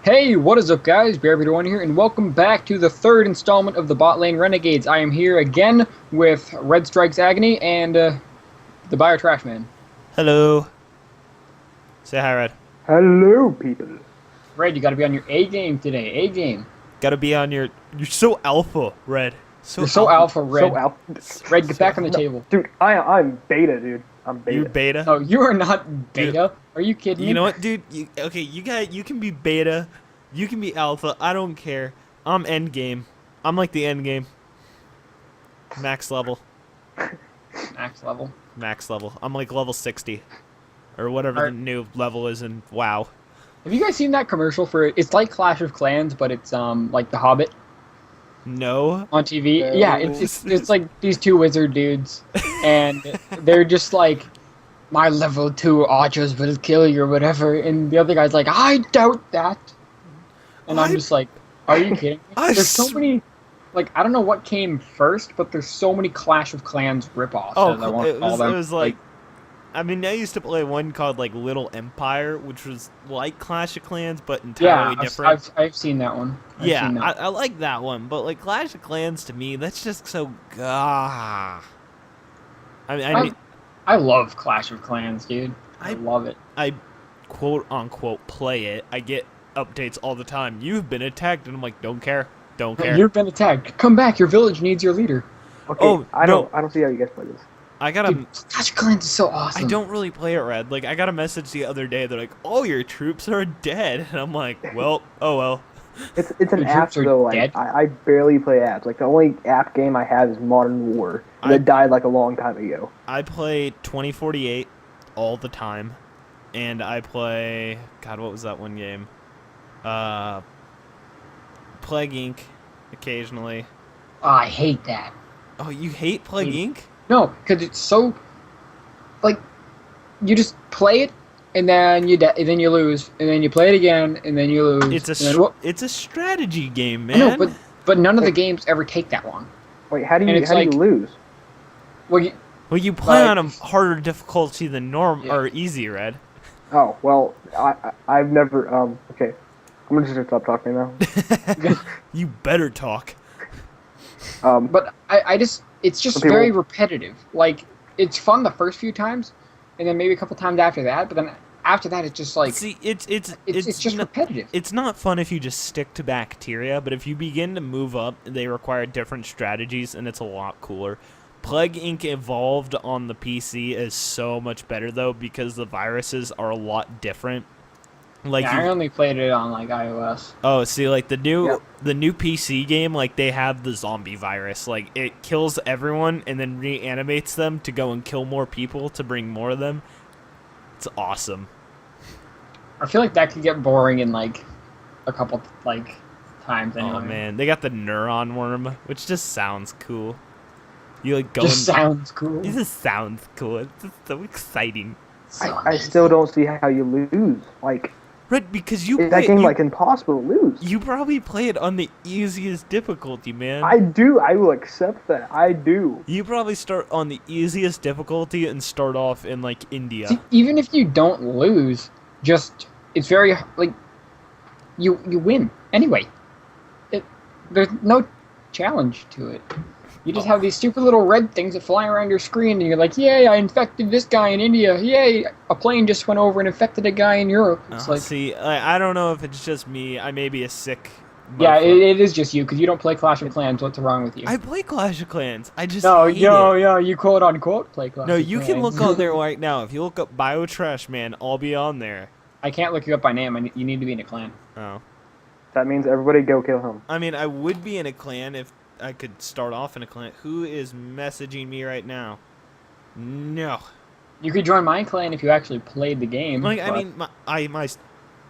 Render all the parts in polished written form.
Hey, what is up, guys? Bear1 here, and welcome back to the third installment of the Lane Renegades. I am here again with Red Strike's Agony and the Bio Trash Man. Hello. Say hi, Red. Hello, people. Red, you got to be on your A game today. A game. Gotta be on your. You're so alpha, Red. You're so alpha, Red. So alpha. Red, get back on the table. Dude, I'm beta, dude. I'm beta. You beta? No, you are not beta. Dude. Are you kidding me? You know what, dude? You can be beta. You can be alpha. I don't care. I'm end game. I'm like the end game. Max level. Max level. Max level. I'm like level 60. Or whatever the new level is in WoW. Have you guys seen that commercial for it? It's like Clash of Clans, but it's like The Hobbit. No. On TV. No. Yeah, it's like these two wizard dudes, and they're just like, my level 2 archers will kill you or whatever, and the other guy's like, I doubt that. And I'm just like, are you kidding me? There's so many, like, I don't know what came first, but there's so many Clash of Clans ripoffs. Oh, as I want to call them. It was like, I mean, I used to play one called like Little Empire, which was like Clash of Clans, but entirely different. I've seen that one. I like that one, but like Clash of Clans to me, that's just so I love Clash of Clans, dude. I love it. I quote unquote play it. I get updates all the time. You've been attacked, and I'm like, don't care. You've been attacked. Come back. Your village needs your leader. Okay, I don't see how you guys play this. Dude, Clash of Clans is so awesome. I don't really play it, Red. Like, I got a message the other day. They're like, "Oh, your troops are dead," and I'm like, "Well, oh well." It's an app though. Like I barely play apps. Like the only app game I have is Modern War. That died like a long time ago. I play 2048 all the time, and I play God. What was that one game? Plague Inc. occasionally. Oh, I hate that. Oh, you hate Plague Inc.? No, because it's so, like, you just play it, and then then you lose, and then you play it again, and then you lose. It's a strategy game, man. No, but none of the games ever take that long. Wait, how do you lose? Well, you play on a harder difficulty than or easy, Red. Oh well, I've never okay. I'm gonna just stop talking now. You better talk. But it's just very repetitive. Like, it's fun the first few times, and then maybe a couple times after that. But then after that, it's just like, see, it's just repetitive. It's not fun if you just stick to bacteria, but if you begin to move up, they require different strategies, and it's a lot cooler. Plague Inc. Evolved on the PC is so much better though, because the viruses are a lot different. Like I only played it on like iOS. Oh, see, like the new PC game, like they have the zombie virus. Like it kills everyone and then reanimates them to go and kill more people to bring more of them. It's awesome. I feel like that could get boring in like a couple times anyway. Oh man, they got the neuron worm, which just sounds cool. You like go. Sounds cool. It just sounds cool. It's just so exciting. I still don't see how you lose. Like. Right, because that game like impossible to lose. You probably play it on the easiest difficulty, man. I do. I will accept that. I do. You probably start on the easiest difficulty and start off in like India. See, even if you don't lose, it's very like you win anyway. There's no challenge to it. You just have these stupid little red things that fly around your screen, and you're like, yay, I infected this guy in India. Yay, a plane just went over and infected a guy in Europe. It's like, see, I don't know if it's just me. I may be a sick... Yeah, it is just you, because you don't play Clash of Clans. What's wrong with you? I play Clash of Clans. I just you quote-unquote play Clash of Clans. No, you can look on there right now. If you look up Bio Trash Man, I'll be on there. I can't look you up by name. You need to be in a clan. Oh. That means everybody go kill him. I mean, I would be in a clan if I could start off in a clan. Who is messaging me right now? No. You could join my clan if you actually played the game. Like, I mean, my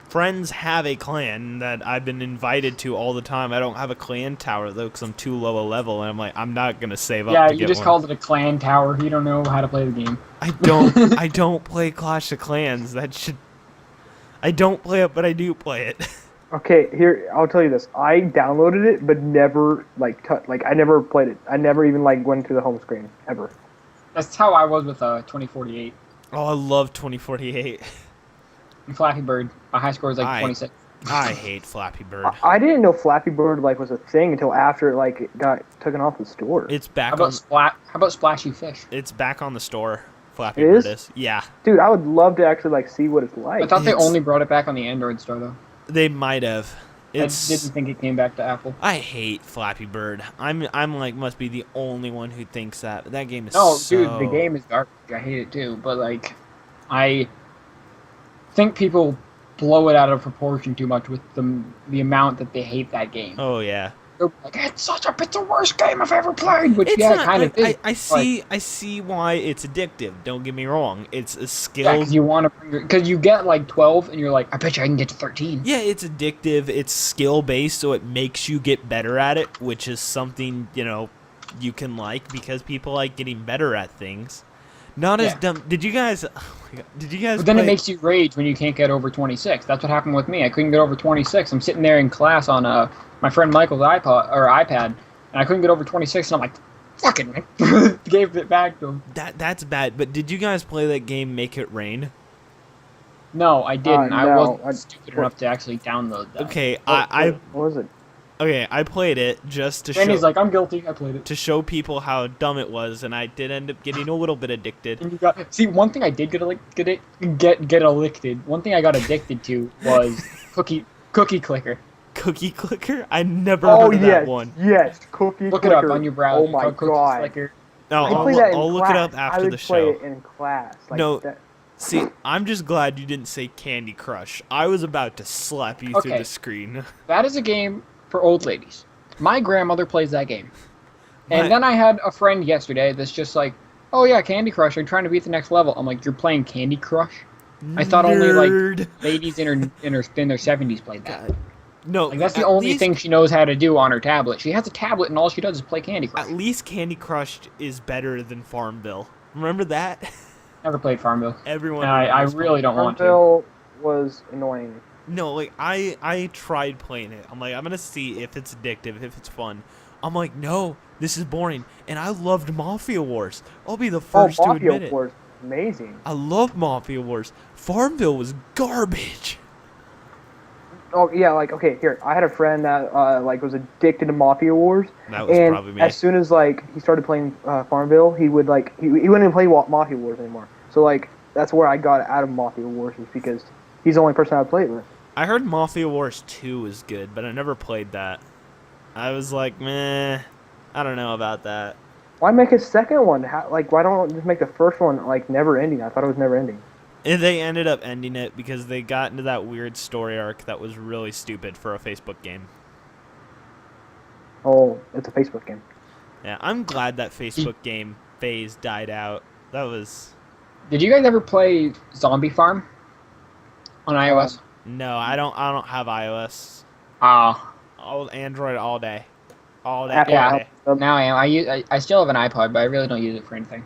friends have a clan that I've been invited to all the time. I don't have a clan tower though, because I'm too low a level, and I'm like, I'm not gonna save up. Yeah, to you get just one. called it a clan tower. You don't know how to play the game. I don't play Clash of Clans. I don't play it, but I do play it. Okay, here I'll tell you this. I downloaded it, but never I never played it. I never even went to the home screen ever. That's how I was with 2048. Oh, I love 2048. And Flappy Bird. My high score was like 26. I hate Flappy Bird. I didn't know Flappy Bird like was a thing until after it got taken off the store. It's How back on. about How about Splashy Fish? It's back on the store. Flappy It Bird is? is. Yeah, Dude, I would love to actually like see what it's I like. thought they It's- only brought it back on the Android store though. they might have. I didn't think it came back to Apple. I hate Flappy Bird. I'm like must be the only one who thinks that. But that game is No, so... dude, the game is garbage. I hate it too. But like, I think people blow it out of proportion too much with the amount that they hate that game. Oh yeah. They're like, it's the worst game I've ever played. Which It's yeah, not, it kind of is. I see why it's addictive. Don't get me wrong. It's a Yeah, skill. because you want to, because you get like 12, and you're like, I bet you I can get to 13. Yeah, it's addictive. It's skill based, so it makes you get better at it, which is something you can like because people like getting better at things. Not as Yeah. dumb. Did you guys? Oh my God, did you guys? But then it play- makes you rage when you can't get over 26. That's what happened with me. I couldn't get over 26. I'm sitting there in class on my friend Michael's iPad, and I couldn't get over 26. And I'm like, fucking, gave it back to him. That's bad. But did you guys play that game Make It Rain? No, I didn't. I no, wasn't stupid enough to actually download that. Okay, What was it? I played it just to show. Randy's like, I'm guilty. I played it. To show people how dumb it was, and I did end up getting a little bit addicted. And you see, one thing I did get addicted. One thing I got addicted to was cookie clicker. Cookie Clicker? I never Oh heard of yes, that one. yes, Cookie Look Clicker. it up on your browser. Oh my Cookie god. Clicker. No, I played that in I'll look class. it up after I would the play show. it in class. Like No. that. See, I'm just glad you didn't say Candy Crush. I was about to slap you through Okay. the screen. That is a game for old ladies. My grandmother plays that game. And My- then I had a friend yesterday that's just like, oh yeah, Candy Crush, I'm trying to beat the next level. I'm like, you're playing Candy Crush? I thought only like Nerd. ladies in their 70s played that. No, Like that's the at only least- thing she knows how to do on her tablet. She has a tablet and all she does is play Candy Crush. At least Candy Crush is better than Farmville. Remember that? Never played Farmville. Everyone. And I remembers really don't want to. Farmville was annoying. No, like I tried playing it. I'm like, I'm gonna see if it's addictive, if it's fun. I'm like, no, this is boring. And I loved Mafia Wars. I'll be the first to Mafia admit it. Wars, amazing. I love Mafia Wars. Farmville was garbage. Oh yeah, like okay, here I had a friend that like was addicted to Mafia Wars, That was and probably me. as soon as like he started playing Farmville, he would like he wouldn't even play Mafia Wars anymore. So like that's where I got out of Mafia Wars, is because he's the only person I played with. I heard Mafia Wars 2 was good, but I never played that. I was like, meh, I don't know about that. Why make a second one? Like why don't just make the first one like never ending? I thought it was never ending. And they ended up ending it because they got into that weird story arc that was really stupid for a Facebook game. Oh, it's a Facebook game. Yeah, I'm glad that Facebook game phase died out. That was... Did you guys ever play Zombie Farm on iOS? No, I don't have iOS. Ah, All Android all day. All day. Apple, all day. now I am. I still have an iPod, but I really don't use it for anything.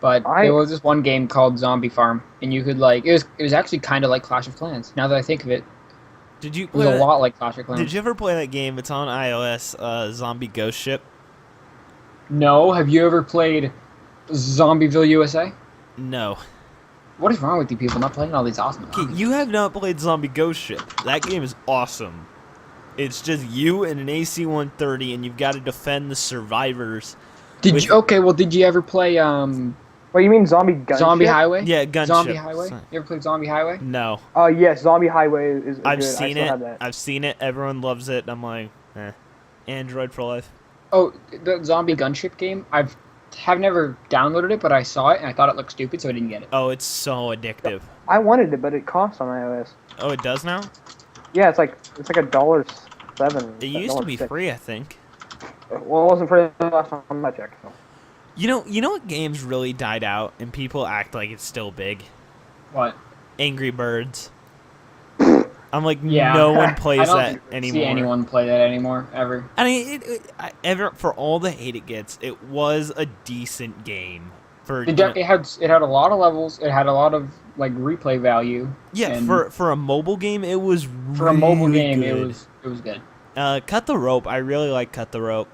But there was this one game called Zombie Farm, and you could like it was actually kind of like Clash of Clans. Now that I think of it, Did you it was play a that? lot like Clash of Clans. Did you ever play that game? It's on iOS. Zombie Ghost Ship. No, have you ever played Zombieville USA? No. What is wrong with you people not playing all these awesome Okay, games? you have not played Zombie Ghost Ship. That game is awesome. It's just you and an AC-130, and you've got to defend the survivors. Did you? Okay, well, did you ever play What you mean Zombie Gunship? Zombie Highway? Yeah, Gunship. Zombie Highway. You ever played Zombie Highway? No. Yes, Zombie Highway is I've good. seen I still it. have that. I've seen it. Everyone loves it. I'm like, eh. Android for life. Oh, the Zombie Gunship game. Have never downloaded it, but I saw it and I thought it looked stupid, so I didn't get it. Oh, it's so addictive. I wanted it, but it costs on iOS. Oh, it does now? Yeah, it's like $1.07. It used to be $1.06. free, I think. Well, it wasn't free the last time I checked. So. You know what games really died out and people act like it's still big? What? Angry Birds. I'm like, Yeah. no one I plays don't that anymore. see anyone play that anymore ever. I mean, for all the hate it gets, it was a decent game. It had a lot of levels. It had a lot of like replay value. Yeah, and for a mobile game, it was for a mobile really game, good. it was good. Cut the Rope. I really like Cut the Rope.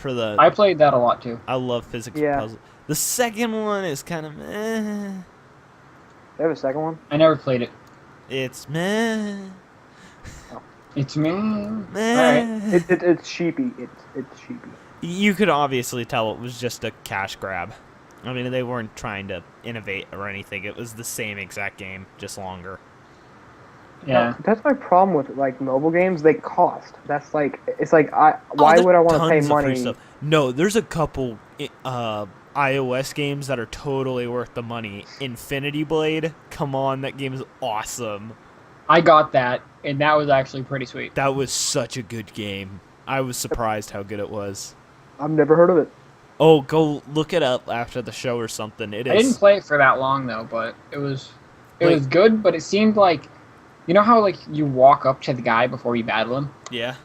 I played that a lot too. I love physics Yeah. puzzle. The second one is kind of meh. They have a second one? I never played it. It's meh. It's me. Eh. It's sheepy. It's sheepy. You could obviously tell it was just a cash grab. I mean, they weren't trying to innovate or anything. It was the same exact game, just longer. Yeah. That's my problem with like mobile games. They cost. That's like it's like why would I want to pay money? No, there's a couple iOS games that are totally worth the money. Infinity Blade, come on, that game is awesome. I got that, and that was actually pretty sweet. That was such a good game. I was surprised how good it was. I've never heard of it. Oh, go look it up after the show or something. It is. I didn't play it for that long though, but it was good. But it seemed like, you know how like you walk up to the guy before you battle him. Yeah.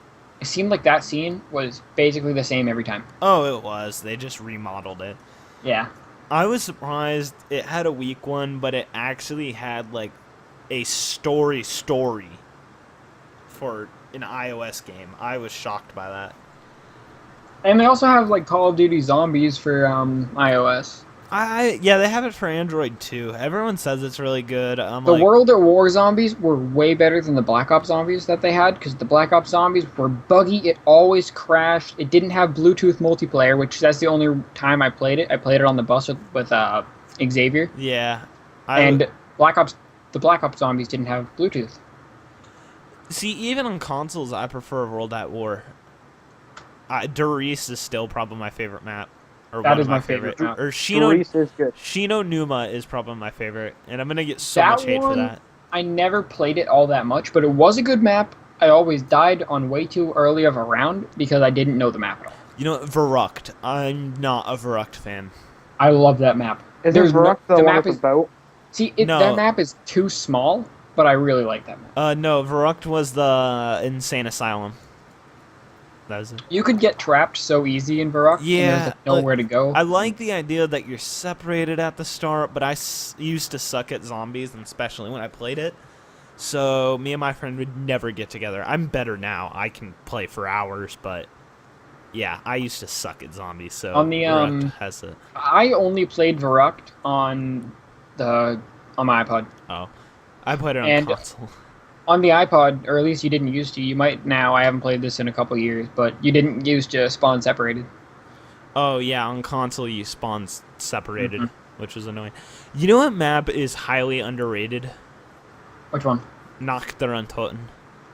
It seemed like that scene was basically the same every time. Oh, it was. They just remodeled it. Yeah. I was surprised it had a weak one, but it actually had like a story for an iOS game. I was shocked by that. And they also have like Call of Duty Zombies for iOS. Yeah, they have it for Android too. Everyone says it's really good. The World at War Zombies were way better than the Black Ops Zombies that they had, because the Black Ops Zombies were buggy. It always crashed. It didn't have Bluetooth multiplayer, which that's the only time I played it. I played it on the bus with Xavier. Yeah. The Black Ops Zombies didn't have Bluetooth. See, even on consoles, I prefer World at War. Doris is still probably my favorite map. Or that one is of my my favorite map. Or Doris is good. Shino Numa is probably my favorite, and I'm gonna get so much hate for that. I never played it all that much, but it was a good map. I always died on way too early of a round because I didn't know the map at all. You know, Verrucht. I'm not a Verrucht fan. I love that map. Is Verrucht the one with the boat? See, that map is too small, but I really like that map. No, Verrucht was the Insane Asylum. That was it. You could get trapped so easy in Verrucht. Yeah. And there's nowhere to go. I like the idea that you're separated at the start, but I used to suck at zombies, and especially when I played it. So me and my friend would never get together. I'm better now. I can play for hours, but yeah, I used to suck at zombies. So on the Verrucht has it. I only played Verrucht on my iPod. Oh, I played it on console. On the iPod, or at least you didn't used to. You might now. I haven't played this in a couple years, but you didn't used to spawn separated. Oh yeah, on console you spawn separated, which was annoying. You know what map is highly underrated? Which one? Nacht der Untoten.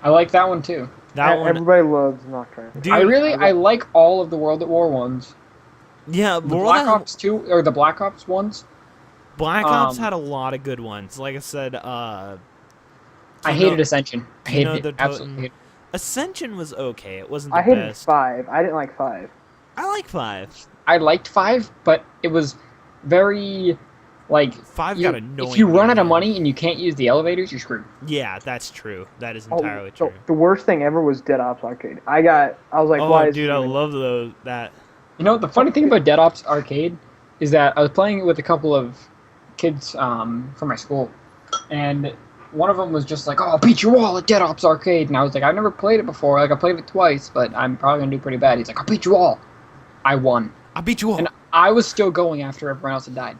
I like that one too. Everybody loves Nacht der Untoten. I like all of the World at War ones. Yeah, the Black Ops 2 or the Black Ops ones. Black Ops had a lot of good ones. Like I said, I hated Ascension. I hated it. Absolutely hated it. Ascension was okay. It wasn't the best. I hated best. 5. I didn't like 5. I like 5. I liked 5, but it was very, like... 5 got annoying. If you run out of money and you can't use the elevators, you're screwed. Yeah, that's true. That is entirely true. The worst thing ever was Dead Ops Arcade. I was like, why is dude, I love that. You know, the funny thing about Dead Ops Arcade is that I was playing it with a couple of kids from my school, and... one of them was just like, "Oh, I'll beat you all at Dead Ops Arcade," and I was like, "I've never played it before. Like, I played it twice, but I'm probably gonna do pretty bad." He's like, "I'll beat you all." I won. I beat you all. And I was still going after everyone else had died.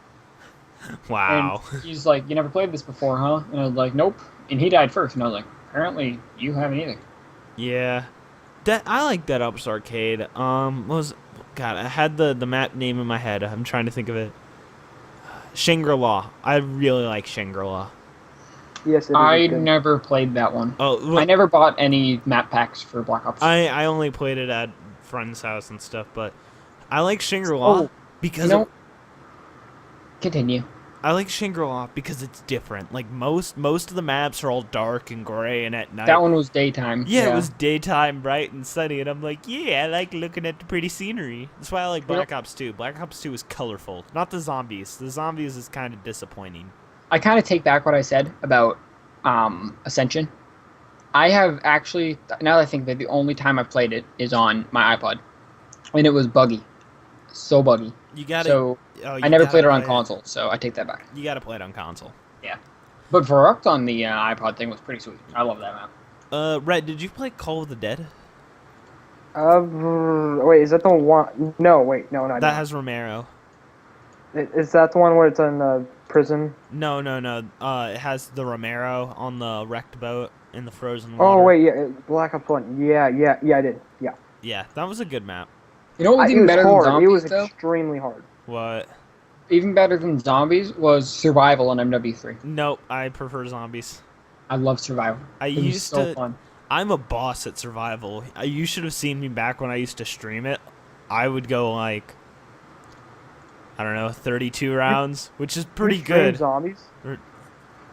Wow. And he's like, "You never played this before, huh?" And I was like, "Nope." And he died first, and I was like, "Apparently, you haven't either." Yeah, I like Dead Ops Arcade. God, I had the map name in my head. I'm trying to think of it. Shangri-La. I really like Shangri-La. Yes, I never played that one. Oh, look, I never bought any map packs for Black Ops. I only played it at friend's house and stuff, but I like Shangri-La because continue. I like Shangri-La because it's different. Like most of the maps are all dark and gray and at night. That one was daytime. Yeah, it was daytime, bright and sunny, and I'm like, yeah, I like looking at the pretty scenery. That's why I like Black Ops 2. Black Ops 2 is colorful, not the zombies. The zombies is kind of disappointing. I kind of take back what I said about Ascension. I have actually, now that I think that the only time I've played it is on my iPod. And it was buggy. So buggy. I never played it on console, so I take that back. You gotta play it on console. Yeah. But Verrucht on the iPod thing was pretty sweet. I love that map. Red, did you play Call of the Dead? Wait, is that the one? No, wait, no, not that has Romero. Is that the one where it's in the prison? No. It has the Romero on the wrecked boat. in the frozen water. Oh wait, yeah, Black Ops 1. Yeah, I did. Yeah. Yeah, that was a good map. You know what was It even was better than hard. zombies, It was though? extremely hard. What? Even better than zombies was survival on MW3. Nope, I prefer zombies. I love survival. It was so fun. I'm a boss at survival. You should have seen me back when I used to stream it. I would go like, I don't know, 32 rounds, which is pretty You streamed good. Zombies.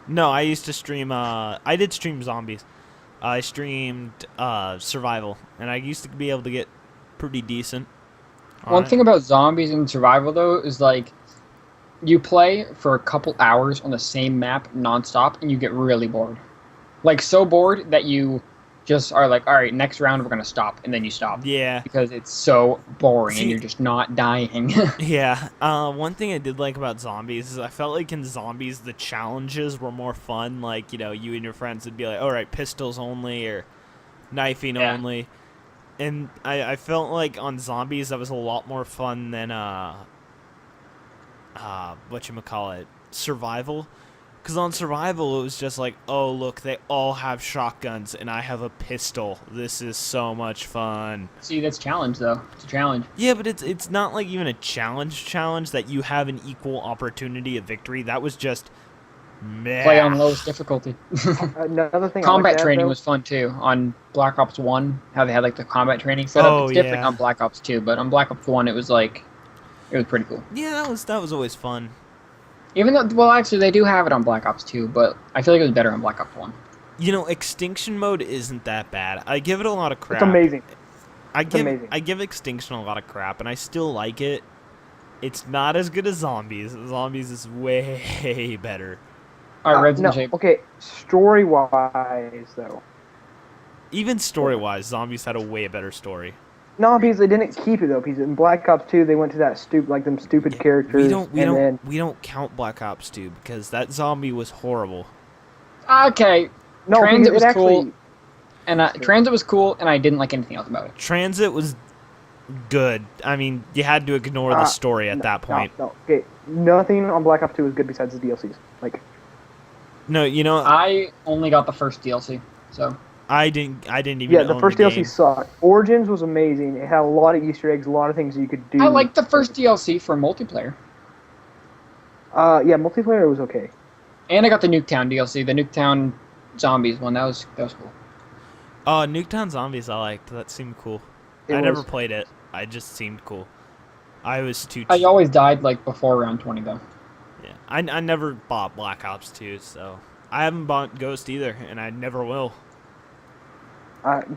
No, I used to stream. I did stream zombies. I streamed survival, and I used to be able to get pretty decent. One thing about zombies and survival, though, is like you play for a couple hours on the same map nonstop, and you get really bored. Like so bored that you just are like, all right, next round we're gonna stop, and then you stop. Yeah. Because it's so boring, and you're just not dying. Yeah. One thing I did like about zombies is I felt like in zombies the challenges were more fun. Like, you know, you and your friends would be like, all right, pistols only or knifing only. And I felt like on zombies that was a lot more fun than whatchamacallit, survival. Because on survival it was just like, oh look, they all have shotguns and I have a pistol. This is so much fun. See, that's challenge though. It's a challenge. Yeah, but it's not like even a challenge that you have an equal opportunity of victory. That was just meh. Play on lowest difficulty. Another thing. Combat I like training though, was fun too. On Black Ops 1, how they had like the combat training set up. Oh, It's different yeah. on Black Ops 2, but on Black Ops 1 it was like, it was pretty cool. Yeah, that was always fun. Even though, well, actually they do have it on Black Ops 2, but I feel like it was better on Black Ops 1. You know, extinction mode isn't that bad. I give it a lot of crap. It's amazing. I amazing. give extinction a lot of crap, and I still like it. It's not as good as zombies. Zombies is way better. Alright, Red's in no, shape. okay. Story-wise, though. Even story-wise, zombies had a way better story. No, because they didn't keep it though. Because in Black Ops 2, they went to that them stupid characters. We don't count Black Ops 2 because that zombie was horrible. Okay, No, Transit because was it cool, actually- and Transit was cool, and I didn't like anything else about it. Transit was good. I mean, you had to ignore the story at that point. No, okay. Nothing on Black Ops 2 was good besides the DLCs. Like, No, you know, I only got the first DLC, so I didn't even yeah, the own first the DLC game. sucked. Origins was amazing. It had a lot of Easter eggs, a lot of things you could do. I liked the first DLC for multiplayer. Yeah, multiplayer was okay. And I got the Nuketown DLC, the Nuketown Zombies one. That was cool. Oh, Nuketown Zombies I liked. That seemed cool. I never played it. I just seemed cool. I was too I always died like before round 20 though. Yeah, I never bought Black Ops 2, so I haven't bought Ghost either, and I never will.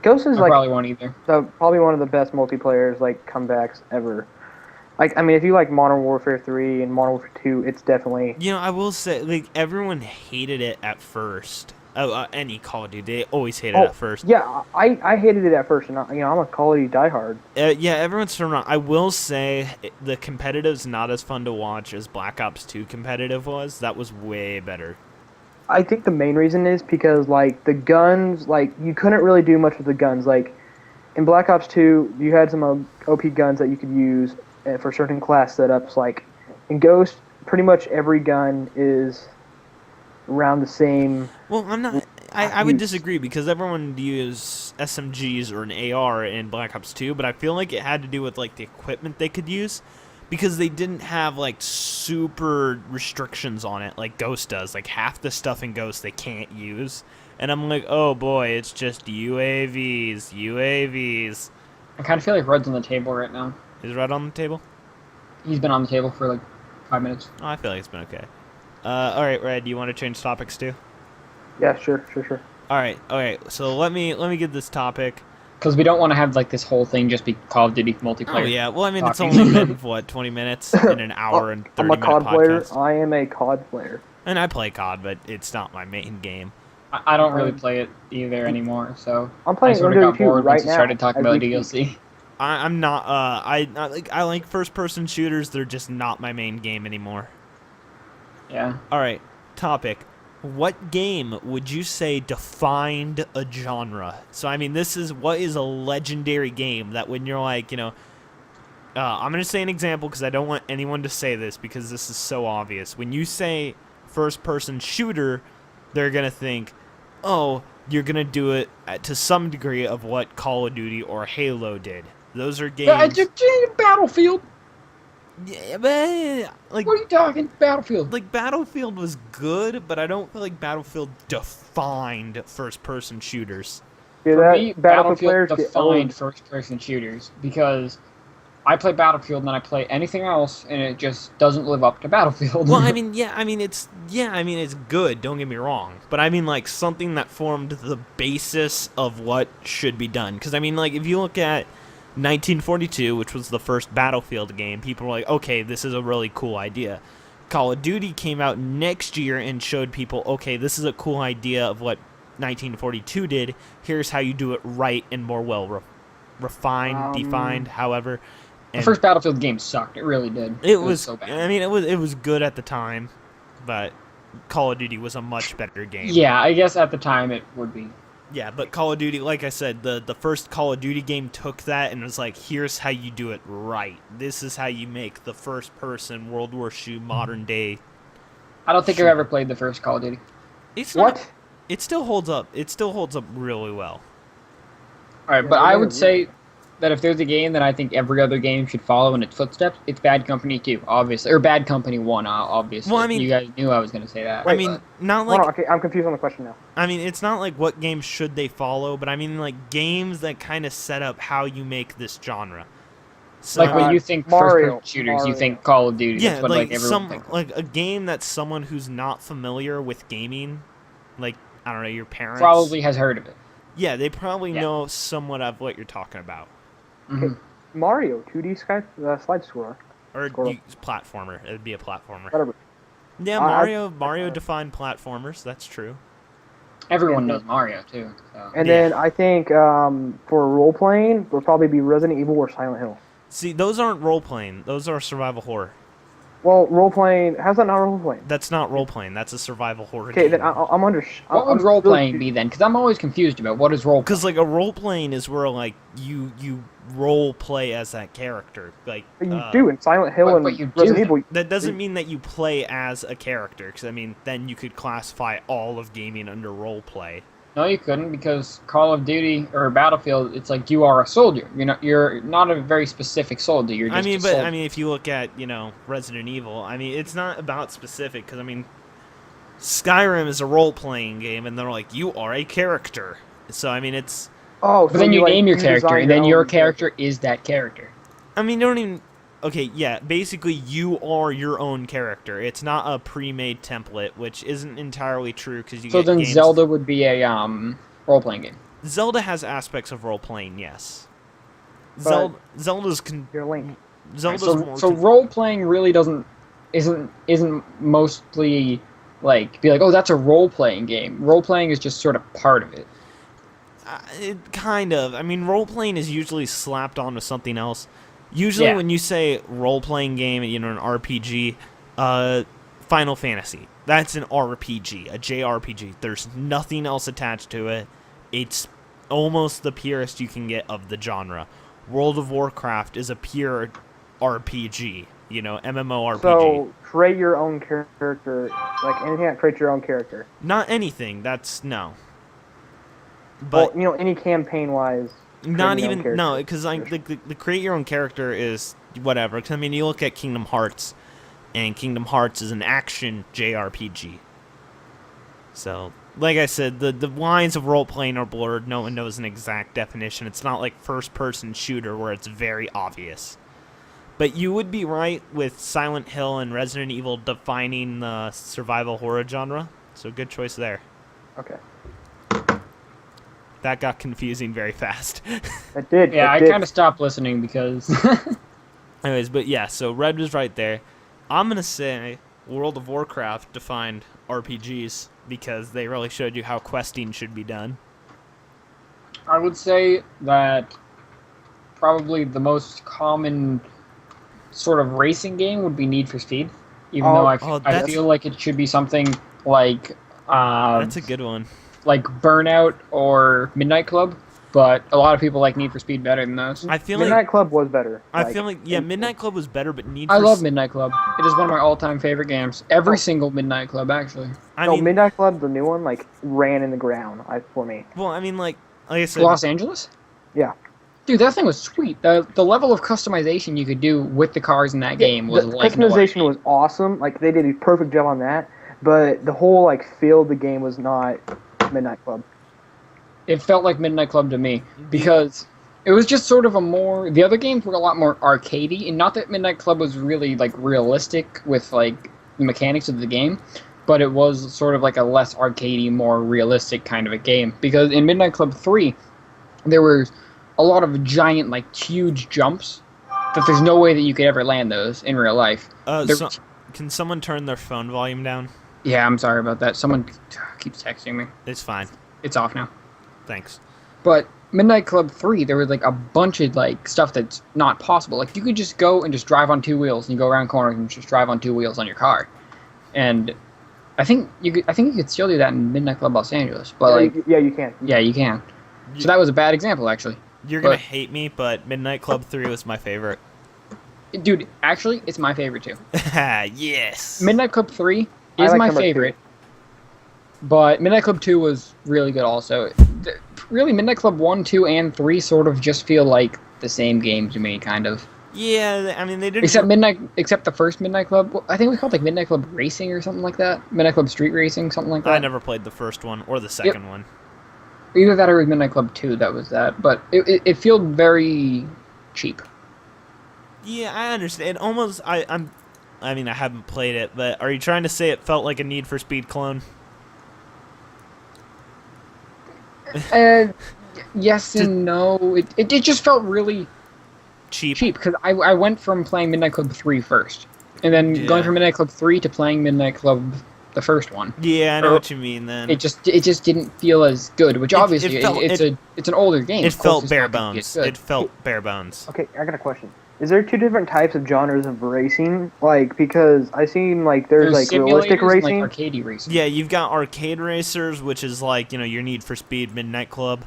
Ghost is I like probably won't either. probably one of the best multiplayers like comebacks ever. Like, I mean, if you like Modern Warfare 3 and Modern Warfare 2, it's definitely. You know, I will say, like, everyone hated it at first. Oh, any Call of Duty, they always hated it at first. Yeah, I hated it at first, and I'm a Call of Duty diehard. Yeah, everyone's turned around. I will say the competitive's not as fun to watch as Black Ops 2 competitive was. That was way better. I think the main reason is because, like, the guns, like, you couldn't really do much with the guns. Like, in Black Ops 2, you had some OP guns that you could use for certain class setups. Like, in Ghost, pretty much every gun is around the same. Well, I would disagree because everyone used SMGs or an AR in Black Ops 2, but I feel like it had to do with, like, the equipment they could use. Because they didn't have, like, super restrictions on it like Ghost does. Like, half the stuff in Ghost they can't use. And I'm like, oh boy, it's just UAVs. I kind of feel like Red's on the table right now. Is Red on the table? He's been on the table for like 5 minutes. Oh, I feel like it's been okay. Alright, Red, do you want to change topics too? Yeah, sure. Alright, so let me get this topic. Because we don't want to have like this whole thing just be Call of Duty multiplayer. Oh yeah, well I mean it's talking. only been, what, 20 minutes in an hour and 30 I'm a minute COD player. podcast. I am a COD player. And I play COD, but it's not my main game. I don't really play it either anymore, so I'm playing I sort of got MW2 bored right once you now, started talking as about we speak. DLC. I'm not. I like first person shooters. They're just not my main game anymore. Yeah. All right, topic. What game would you say defined a genre? So I mean, what is a legendary game that when you're like, you know, I'm gonna say an example because I don't want anyone to say this because this is so obvious. When you say first person shooter, they're gonna think, oh, you're gonna do it to some degree of what Call of Duty or Halo did. Those are Yeah, games. Battlefield. Yeah, but like, What are you talking? Battlefield. like Battlefield was good, but I don't feel like Battlefield defined first-person shooters. Yeah, For that me, Battlefield players Battlefield get defined old. first-person shooters because I play Battlefield and then I play anything else, and it just doesn't live up to Battlefield. Well, I mean, it's good. Don't get me wrong, but I mean, like, something that formed the basis of what should be done. Because I mean, like, if you look at 1942, which was the first Battlefield game, people were like, okay, this is a really cool idea. Call of Duty came out next year and showed people, okay, this is a cool idea of what 1942 did. Here's how you do it right and more well refined, defined, however. the And first Battlefield game sucked. It really did. it was so bad. I mean, it was good at the time, but Call of Duty was a much better game. Yeah, I guess at the time it would be. Yeah, but Call of Duty, like I said, the first Call of Duty game took that and was like, here's how you do it right. This is how you make the first-person World War II modern day. I don't think I've ever played the first Call of Duty. It's What? not- It still holds up. It still holds up really well. All right, Yeah, but I I never would say that if there's a game that I think every other game should follow in its footsteps, it's Bad Company 2, obviously, or Bad Company 1, obviously. Well, I mean- you guys knew I was going to say that. I mean, not Hold like on, okay, I'm confused on the question now. I mean, it's not like what games should they follow, but I mean like games that kind of set up how you make this genre. So, like when you think Mario, first-person shooters, you Mario. think Call of Duty. yeah, That's what like everyone thinks. like a game that someone who's not familiar with gaming, like I don't know, your parents Probably has heard of it. Yeah, they probably Yeah. know somewhat of what you're talking about. Mhm. Mario, 2D slide scroller. Or Squirrel. platformer. It'd be a platformer. Whatever. Yeah, Mario defined platformers. That's true. Everyone Yeah. knows Mario, too. So. And Yeah. then I think for role playing would probably be Resident Evil or Silent Hill. See, those aren't role playing. Those are survival horror. Well, role playing. How's that not role playing? That's not role playing. That's a survival horror. Okay, game. then I'm under. What would role-playing be then? Because I'm always confused about what is role-playing. Because like a role playing is where like you role play as that character. Like You do in Silent Hill and but you Resident do. Evil. that doesn't mean that you play as a character. Because I mean, then you could classify all of gaming under role play. No, you couldn't, because Call of Duty or Battlefield, it's like you are a soldier. You're not a very specific soldier. You're just I mean, a but soldier. I mean, if you look at Resident Evil, I mean, it's not about specific because I mean, Skyrim is a role playing game, and they're like you are a character. So I mean, it's Oh, But then you like, name your character, design and then your own character is that character. I mean, you don't even. Okay, yeah, basically you are your own character. It's not a pre-made template, which isn't entirely true because you So get then games. Zelda would be a role-playing game. Zelda has aspects of role playing, yes. But- Zelda's Your Link. Zelda's So, more so role-playing really isn't mostly like be like, oh, that's a role-playing game. Role-playing is just sort of part of it. It kind of. I mean, role playing is usually slapped onto something else. Usually, Yeah. when you say role playing game, an RPG, Final Fantasy, that's an RPG, a JRPG. There's nothing else attached to it. It's almost the purest you can get of the genre. World of Warcraft is a pure RPG, MMORPG. So create your own character, like anything that creates your own character. Not anything. That's no. But Well, any campaign wise. not even no, because like the create your own character is whatever. 'Cause, I mean, you look at Kingdom Hearts, and Kingdom Hearts is an action JRPG. So, like I said, the lines of role playing are blurred. No one knows an exact definition. It's not like first person shooter where it's very obvious. But you would be right with Silent Hill and Resident Evil defining the survival horror genre. So good choice there. Okay. That got confusing very fast. It did. Yeah, it I did. kind of stopped listening because Anyways, but yeah, so Red was right there. I'm going to say World of Warcraft defined RPGs because they really showed you how questing should be done. I would say that probably the most common sort of racing game would be Need for Speed, even though I that's- feel like it should be something like That's a good one. like Burnout or Midnight Club. but a lot of people like Need for Speed better than those. I feel Midnight like Club was better. Midnight Club was better, but I love Midnight Club. It is one of my all-time favorite games. Every single Midnight Club, actually. I mean, Midnight Club, the new one, like ran in the ground for me. well, I mean, like I said, Los Angeles? Yeah. Dude, that thing was sweet. The level of customization you could do with the cars in that game was the like no other customization game. was awesome. Like they did a perfect job on that, but the whole like feel of the game was not Midnight Club. It felt like Midnight Club to me because it was just sort of a more. The other games were a lot more arcadey, and not that Midnight Club was really like realistic with like the mechanics of the game, but it was sort of like a less arcadey, more realistic kind of a game. Because in Midnight Club 3, there was a lot of giant, like huge jumps that there's no way that you could ever land those in real life. Can someone turn their phone volume down? Yeah, I'm sorry about that. Someone keeps texting me. It's fine. It's off now. Thanks. But Midnight Club 3, there was like a bunch of like stuff that's not possible. Like you could just go and just drive on two wheels, and you go around corners and just drive on two wheels on your car. And I think you could still do that in Midnight Club Los Angeles. But Yeah, you can. Yeah, you can. So that was a bad example, actually. You're gonna hate me, but Midnight Club 3 was my favorite. Dude, actually, it's my favorite too. Yes. Midnight Club 3 is my favorite. But Midnight Club 2 was really good also. Really, Midnight Club 1, 2, and 3 sort of just feel like the same game to me, kind of. Yeah, I mean, they didn't... Except the first Midnight Club. Well, I think it was called like Midnight Club Racing or something like that. Midnight Club Street Racing, something like that. I never played the first one or the second one. Either that or it was Midnight Club 2, that was that. But it felt very cheap. Yeah, I understand. Almost, I mean, I haven't played it, but are you trying to say it felt like a Need for Speed clone? Yes and no. It just felt really cheap. Because I went from playing Midnight Club 3 first, and then going from Midnight Club 3 to playing Midnight Club the first one. Yeah, I know what you mean. Then it just didn't feel as good, which obviously it's an older game. It felt bare bones. It felt bare bones. Okay, I got a question. Is there two different types of genres of racing? Like, because I seen like there's like realistic racing, and like arcadey racing. Yeah, you've got arcade racers, which is like your Need for Speed, Midnight Club,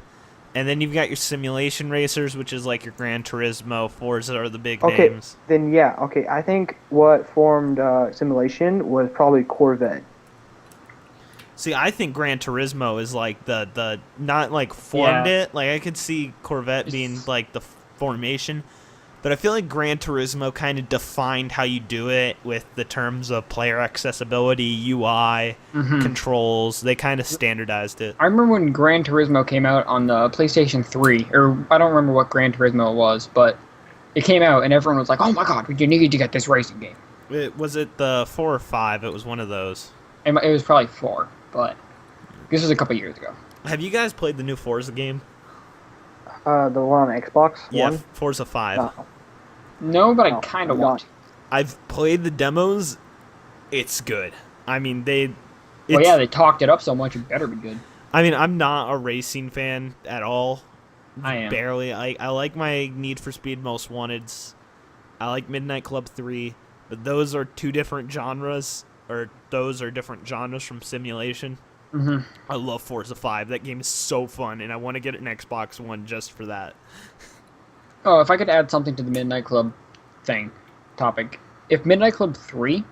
and then you've got your simulation racers, which is like your Gran Turismo, Forza are the big names. Then yeah, okay. I think what formed simulation was probably Corvette. See, I think Gran Turismo is like the not like formed it. Like I could see Corvette being like the formation. But I feel like Gran Turismo kind of defined how you do it with the terms of player accessibility, UI, controls. They kind of standardized it. I remember when Gran Turismo came out on the PlayStation 3, or I don't remember what Gran Turismo was, but it came out and everyone was like, oh my god, you need to get this racing game. Was it the 4 or 5? It was one of those. It was probably 4, but this was a couple years ago. Have you guys played the new Forza game? The one on Xbox? Yeah, one? Forza 5. No, but I kind of want to. I've played the demos. It's good. I mean, they talked it up so much, it better be good. I mean, I'm not a racing fan at all. I am. Barely. I like my Need for Speed Most Wanteds. I like Midnight Club 3, but those are two different genres, or those are different genres from simulation. Mm-hmm. I love Forza 5. That game is so fun, and I want to get an Xbox One just for that. Oh, if I could add something to the Midnight Club topic. If Midnight Club 3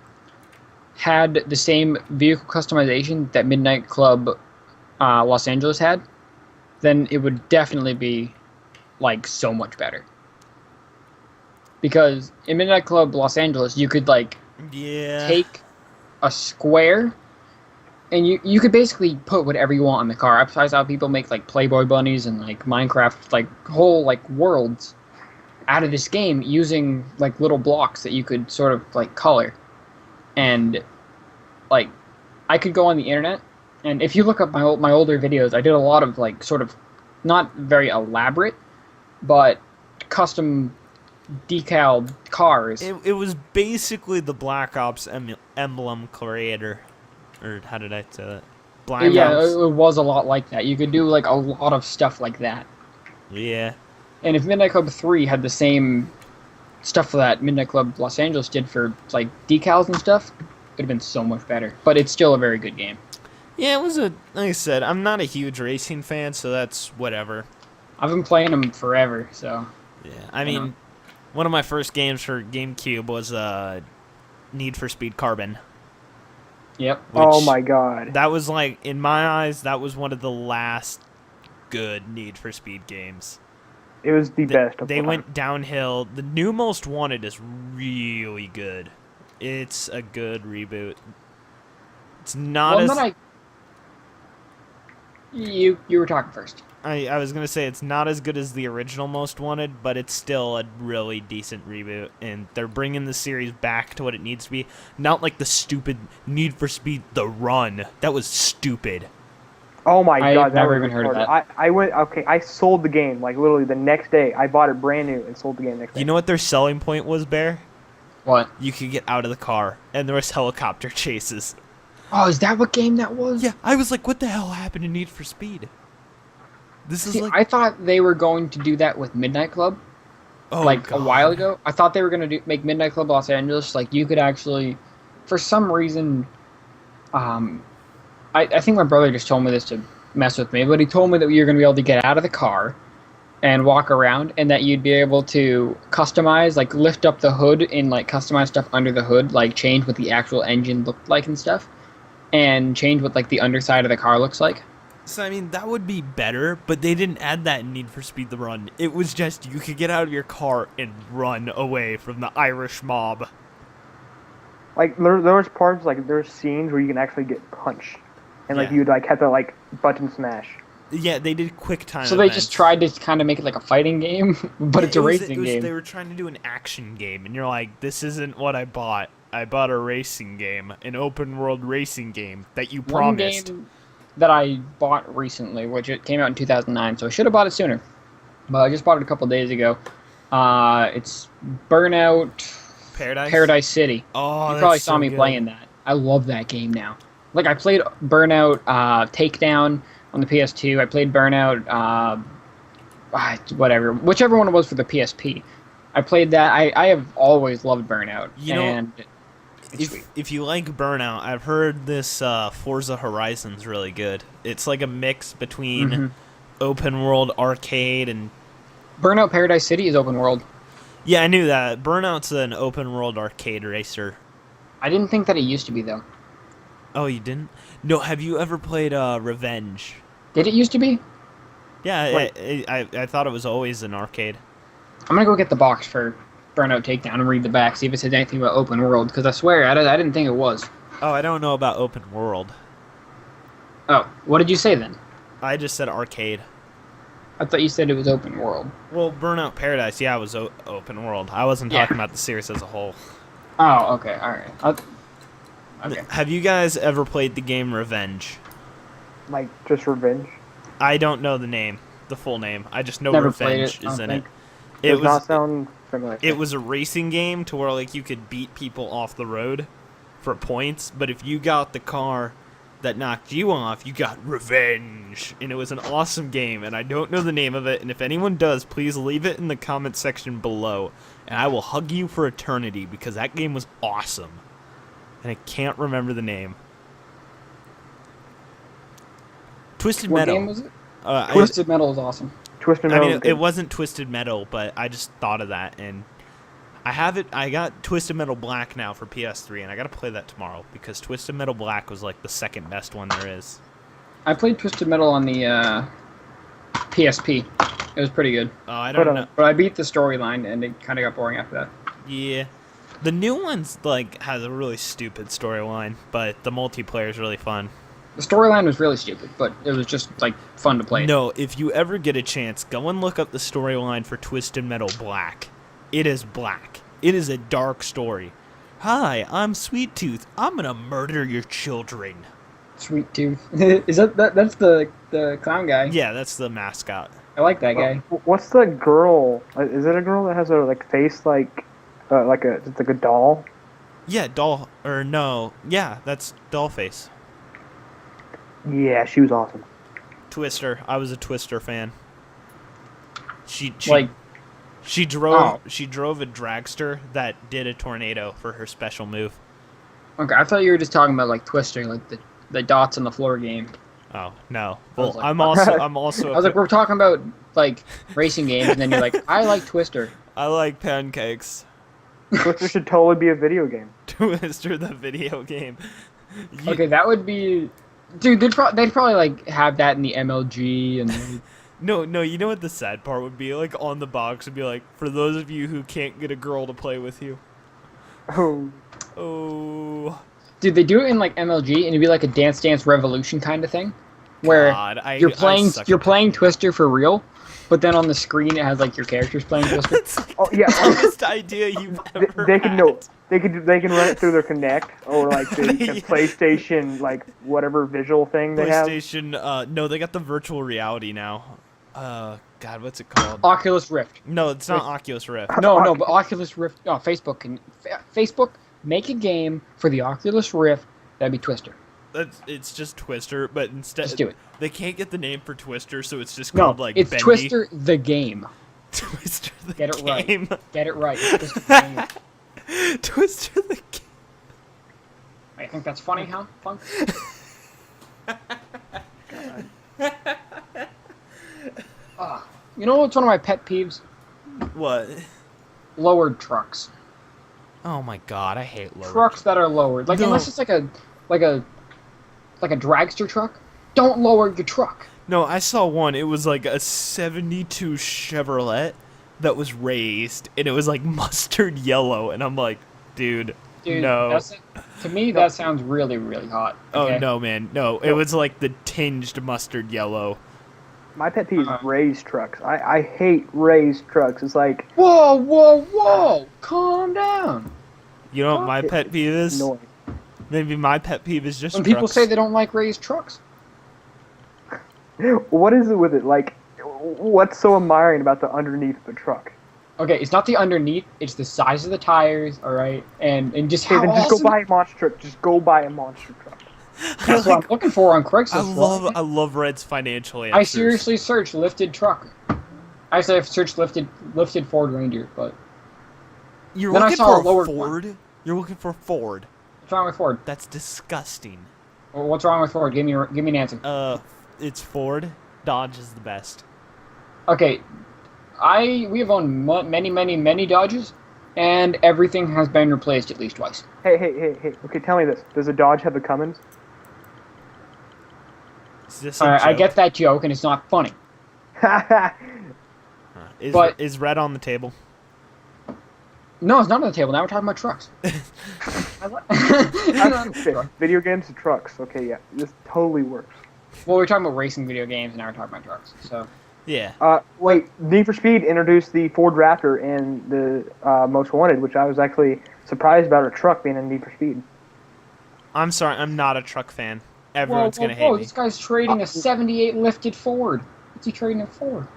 had the same vehicle customization that Midnight Club Los Angeles had, then it would definitely be, like, so much better. Because in Midnight Club Los Angeles, you could, like, take a square, and you could basically put whatever you want in the car. Besides how people make, like, Playboy bunnies and, like, Minecraft, like, whole, like, worlds out of this game using, like, little blocks that you could sort of, like, color. And, like, I could go on the internet, and if you look up my older videos, I did a lot of, like, sort of not very elaborate, but custom decaled cars. It was basically the Black Ops emblem creator. Or how did I say that? Black Ops. It was a lot like that. You could do, like, a lot of stuff like that. Yeah. And if Midnight Club 3 had the same stuff that Midnight Club Los Angeles did for, like, decals and stuff, it would have been so much better. But it's still a very good game. Yeah, it was like I said, I'm not a huge racing fan, so that's whatever. I've been playing them forever, so. Yeah, I mean, one of my first games for GameCube was Need for Speed Carbon. Yep. Oh which- my god. That was like, in my eyes, that was one of the last good Need for Speed games. It was the best of They all time. went downhill. The new Most Wanted is really good. It's a good reboot. It's not Well, as... then you were talking first. I was going to say it's not as good as the original Most Wanted, but it's still a really decent reboot. And they're bringing the series back to what it needs to be. Not like the stupid Need for Speed The Run. That was stupid. Oh my I've god, that never was even heard of retarded. that. I went, okay, I sold the game, like, literally the next day. I bought it brand new and sold the game next day. You know what their selling point was, Bear? What? You could get out of the car, and there was helicopter chases. Oh, is that what game that was? Yeah, I was like, what the hell happened to Need for Speed? This is See, like... I thought they were going to do that with Midnight Club, oh, like God. a while ago. I thought they were going to make Midnight Club Los Angeles. Like you could actually, for some reason, I think my brother just told me this to mess with me, but he told me that you're going to be able to get out of the car and walk around, and that you'd be able to customize, like lift up the hood and like customize stuff under the hood, like change what the actual engine looked like and stuff, and change what like the underside of the car looks like. So, I mean, that would be better, but they didn't add that in Need for Speed The Run. It was just you could get out of your car and run away from the Irish mob. Like, there was parts, like, there were scenes where you can actually get punched. And, like, Yeah. you'd, like, have to, like, button smash. Yeah, they did quick time So they events. just tried to kind of make it like a fighting game, but it's a racing game. They were trying to do an action game, and you're like, this isn't what I bought. I bought a racing game, an open world racing game that you One promised. game that I bought recently, which it came out in 2009, so I should have bought it sooner. But I just bought it a couple days ago. It's Burnout Paradise? City. Oh, You that's probably so saw me good. playing that. I love that game now. Like, I played Burnout Takedown on the PS2. I played Burnout, whatever. Whichever one it was for the PSP. I played that. I have always loved Burnout. You know, and it's sweet. If you like Burnout, I've heard this Forza Horizon's really good. It's like a mix between Mhm. open world arcade and... Burnout Paradise City is open world. Yeah, I knew that. Burnout's an open world arcade racer. I didn't think that it used to be, though. Oh, you didn't? No, have you ever played Revenge? Did it used to be? Yeah, Wait. I thought it was always an arcade. I'm gonna go get the box for Burnout Takedown and read the back, see if it says anything about open world, because I swear, I didn't think it was. Oh, I don't know about open world. Oh, what did you say then? I just said arcade. I thought you said it was open world. Well, Burnout Paradise, yeah, it was open world. I wasn't Yeah. talking about the series as a whole. Oh, okay, alright. Okay. Have you guys ever played the game Revenge? Like, just revenge. I don't know the name, the full name. I just know Never played Revenge it, I is don't in it. think. It Does not was sound familiar. it was a racing game to where like you could beat people off the road for points, but if you got the car that knocked you off, you got revenge. And it was an awesome game, and I don't know the name of it, and if anyone does, please leave it in the comment section below, and I will hug you for eternity because that game was awesome. And I can't remember the name. Twisted What Metal. game was it? I- Twisted Metal is awesome. Twisted I Metal. mean, is it good. wasn't Twisted Metal, but I just thought of that, and I have it. I got Twisted Metal Black now for PS3, and I gotta play that tomorrow because Twisted Metal Black was like the second best one there is. I played Twisted Metal on the PSP. It was pretty good. Oh, I don't know. But I beat the storyline, and it kind of got boring after that. Yeah, the new one's like has a really stupid storyline, but the multiplayer is really fun. The storyline was really stupid, but it was just, like, fun to play. No, if you ever get a chance, go and look up the storyline for Twisted Metal Black. It is black. It is a dark story. Hi, I'm Sweet Tooth. I'm gonna murder your children. Sweet Tooth. Is that's the clown guy? Yeah, that's the mascot. I like that guy. What's the girl? Is it a girl that has a like face like it's like a doll? Yeah, doll or no? Yeah, that's Dollface. Yeah, she was awesome. Twister. I was a Twister fan. She Like, she drove Oh. she drove a dragster that did a tornado for her special move. okay, I thought you were just talking about, like, Twister, like the dots on the floor game. Oh no! I was Well, like, I'm what? also I was like, we're talking about like racing games, and then you're like, I like Twister. I like pancakes. Twister should totally be a video game. Twister the video game. Okay, that would be, dude. They'd probably like have that in the MLG and. No, you know what the sad part would be? Like, on the box would be like, for those of you who can't get a girl to play with you. Oh. Oh. Dude, they do it in like MLG, and it'd be like a Dance Dance Revolution kind of thing, where God, you're I suck playing at that game. Twister for real, but then on the screen it has like your characters playing Twister. It's like Oh yeah. the dumbest idea you've ever They can had. know. They can run it through their Kinect or like the Yeah. PlayStation like whatever visual thing they have. PlayStation, no, they got the virtual reality now. God, what's it called? Oculus Rift. No, it's not Oculus Rift. No, but Oculus Rift. Oh, Facebook make a game for the Oculus Rift. That'd be Twister. It's just Twister, but instead Just do it. they can't get the name for Twister, so it's just No, called like it's Bendy. Twister the game. Twister the Get it game. right. Get it right. It's Twister the game. Twister the game. I think that's funny, huh? Fun. You know what's one of my pet peeves? What? Lowered trucks. Oh my God, I hate lower. Trucks that are lowered. Like No. unless it's like a dragster truck, don't lower your truck. No, I saw one. It was like a '72 Chevrolet that was raised, and it was like mustard yellow, and I'm like, dude, Dude, no. to me that sounds really, really hot. Okay? Oh no, man, no. It was like the tinged mustard yellow. My pet peeve is raised trucks. I hate raised trucks. It's like Whoa! Calm down. You know what my pet peeve is? annoying. Maybe my pet peeve is just When people trucks. say they don't like raised trucks. What is it with it? Like, what's so admiring about the underneath of a truck? Okay, it's not the underneath, it's the size of the tires, alright? And just Okay, how then just awesome. go buy a monster truck. Just go buy a monster truck. That's what I'm looking for on Craigslist. I love Red's financial answers. I seriously searched lifted truck. I say I've searched lifted Ford Ranger, but You're then I looking saw for a lowered Ford. You're looking for Ford. what's wrong with Ford? That's disgusting. Well, what's wrong with Ford? Give me an answer. It's Ford. Dodge is the best. Okay, we have owned many Dodges, and everything has been replaced at least twice. Hey. Okay, tell me this. Does a Dodge have a Cummins? Is this a Alright, I joke? get that joke, and it's not funny. but- Is Red on the table? No, it's not on the table. Now we're talking about trucks. Video games and trucks. Okay, yeah. This totally works. Well, we're talking about racing video games, and now we're talking about trucks. So, Yeah. Wait, Need for Speed introduced the Ford Raptor in the Most Wanted, which I was actually surprised about a truck being in Need for Speed. I'm sorry, I'm not a truck fan. Everyone's gonna hate me. This guy's trading a '78 lifted Ford. What's he trading it for?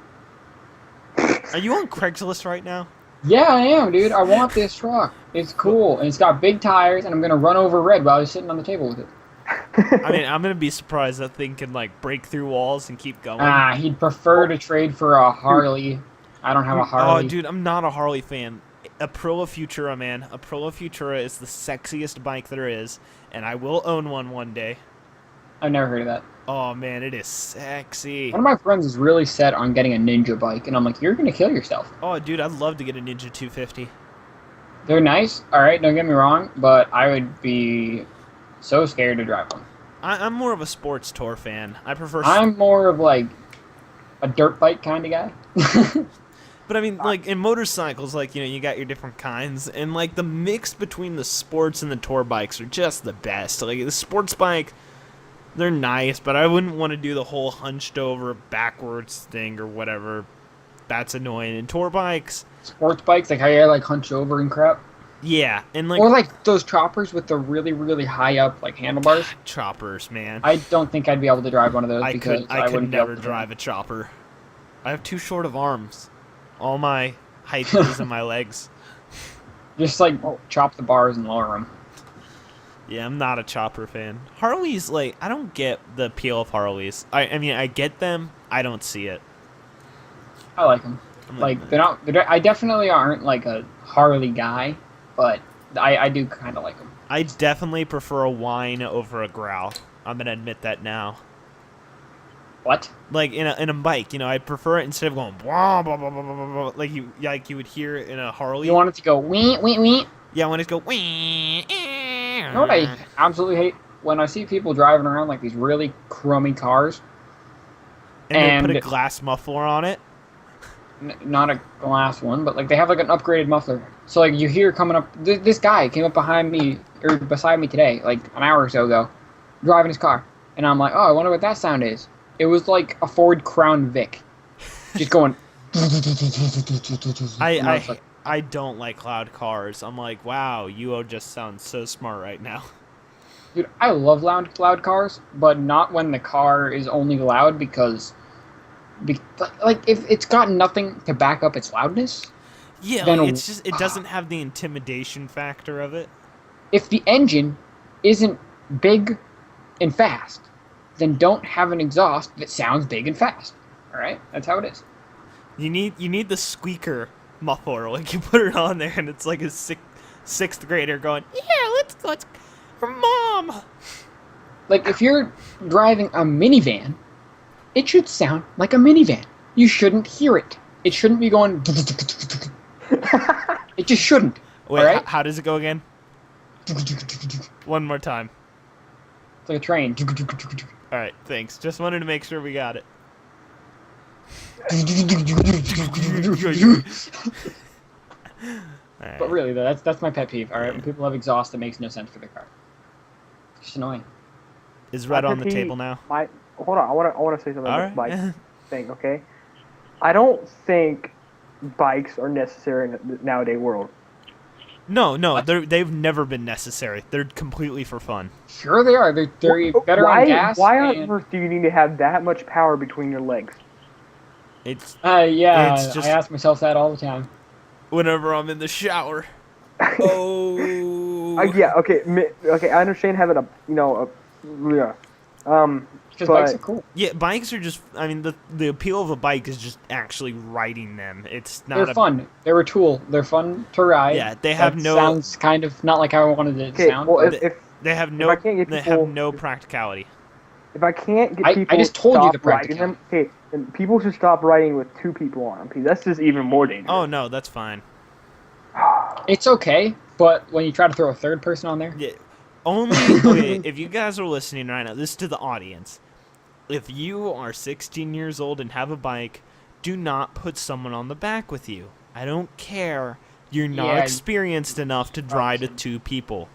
Are you on Craigslist right now? Yeah, I am, dude. I want this truck. It's cool, and it's got big tires, and I'm gonna run over Red while he's sitting on the table with it. I mean, I'm gonna be surprised that thing can like break through walls and keep going. He'd prefer to trade for a Harley. I don't have a Harley. Oh, dude, I'm not a Harley fan. Aprilia Futura, man. Aprilia Futura is the sexiest bike there is, and I will own one day. I've never heard of that. Oh man, it is sexy. One of my friends is really set on getting a Ninja bike, and I'm like, you're gonna kill yourself. Oh, dude, I'd love to get a Ninja 250. They're nice, alright, don't get me wrong, but I would be so scared to drive one. I'm more of a sports tour fan. I prefer. I'm more of like a dirt bike kind of guy. But I mean, like in motorcycles, like you got your different kinds, and like the mix between the sports and the tour bikes are just the best. Like the sports bike, they're nice, but I wouldn't want to do the whole hunched over backwards thing or whatever. That's annoying. And tour bikes, Sports bikes, like how you like hunch over and crap. yeah, and like Or like those choppers with the really, really high up like handlebars. choppers, man. I don't think I'd be able to drive one of those I because could wouldn't be never able to drive a chopper. I have too short of arms. All my height is in my legs. Just like chop the bars and lower them. Yeah, I'm not a chopper fan. Harleys, like, I don't get the appeal of Harleys. I mean, I get them. I don't see it. I like them. I'm Like I definitely aren't like a Harley guy, but I do kind of like them. I definitely prefer a whine over a growl. I'm gonna admit that now. What? Like in a bike, I prefer it instead of going blah, blah, blah, blah, blah, blah, like you would hear in a Harley. You want it to go wee wee wee? Yeah, when it go wee. You know what I absolutely hate? When I see people driving around like these really crummy cars. And they put a glass muffler on it. Not a glass one, but like they have like an upgraded muffler. So like you hear coming up. This guy came up behind me or beside me today, like an hour or so ago, driving his car, and I'm like, oh, I wonder what that sound is. It was like a Ford Crown Vic, just going. I don't like loud cars. I'm like, wow, you just sound so smart right now. Dude, I love loud cars, but not when the car is only loud because like if it's got nothing to back up its loudness. Yeah, then like, it's just it doesn't have the intimidation factor of it. If the engine isn't big and fast, then don't have an exhaust that sounds big and fast. All right, that's how it is. You need the squeaker muffler. Like you put it on there, and it's like a sixth grader going, "Yeah, let's Mom." Like if you're driving a minivan, it should sound like a minivan. You shouldn't hear it. It shouldn't be going. It just shouldn't. Wait, all right? How does it go again? One more time. It's like a train. All right, thanks. Just wanted to make sure we got it. Right. But really, though, that's my pet peeve. All right, when people have exhaust that makes no sense for their car. It's just annoying. Is Red on the table now? Hold on, I want to say something All about right. the bike thing. Okay, I don't think bikes are necessary in the nowadays world. No, they've never been necessary. They're completely for fun. Sure they are. They're better on gas. Why on earth do you need to have that much power between your legs? It's yeah, just I ask myself that all the time. whenever I'm in the shower. Oh. Yeah. Okay. I understand having yeah. Because bikes are cool. Yeah, bikes are just. I mean, the appeal of a bike is just actually riding them. It's not. They're fun. They're a tool. They're fun to ride. Yeah, they have no. Sounds kind of not like how I wanted it to sound. Well, but they have no. They have no practicality. If I can't get people I just told you the riding them, okay, then people should stop riding with two people on them. Because that's just even more dangerous. Oh no, that's fine. It's okay, but when you try to throw a third person on there, Yeah, okay, if you guys are listening right now, this is to the audience. If you are 16 years old and have a bike, do not put someone on the back with you. I don't care. You're not experienced enough to drive to two people.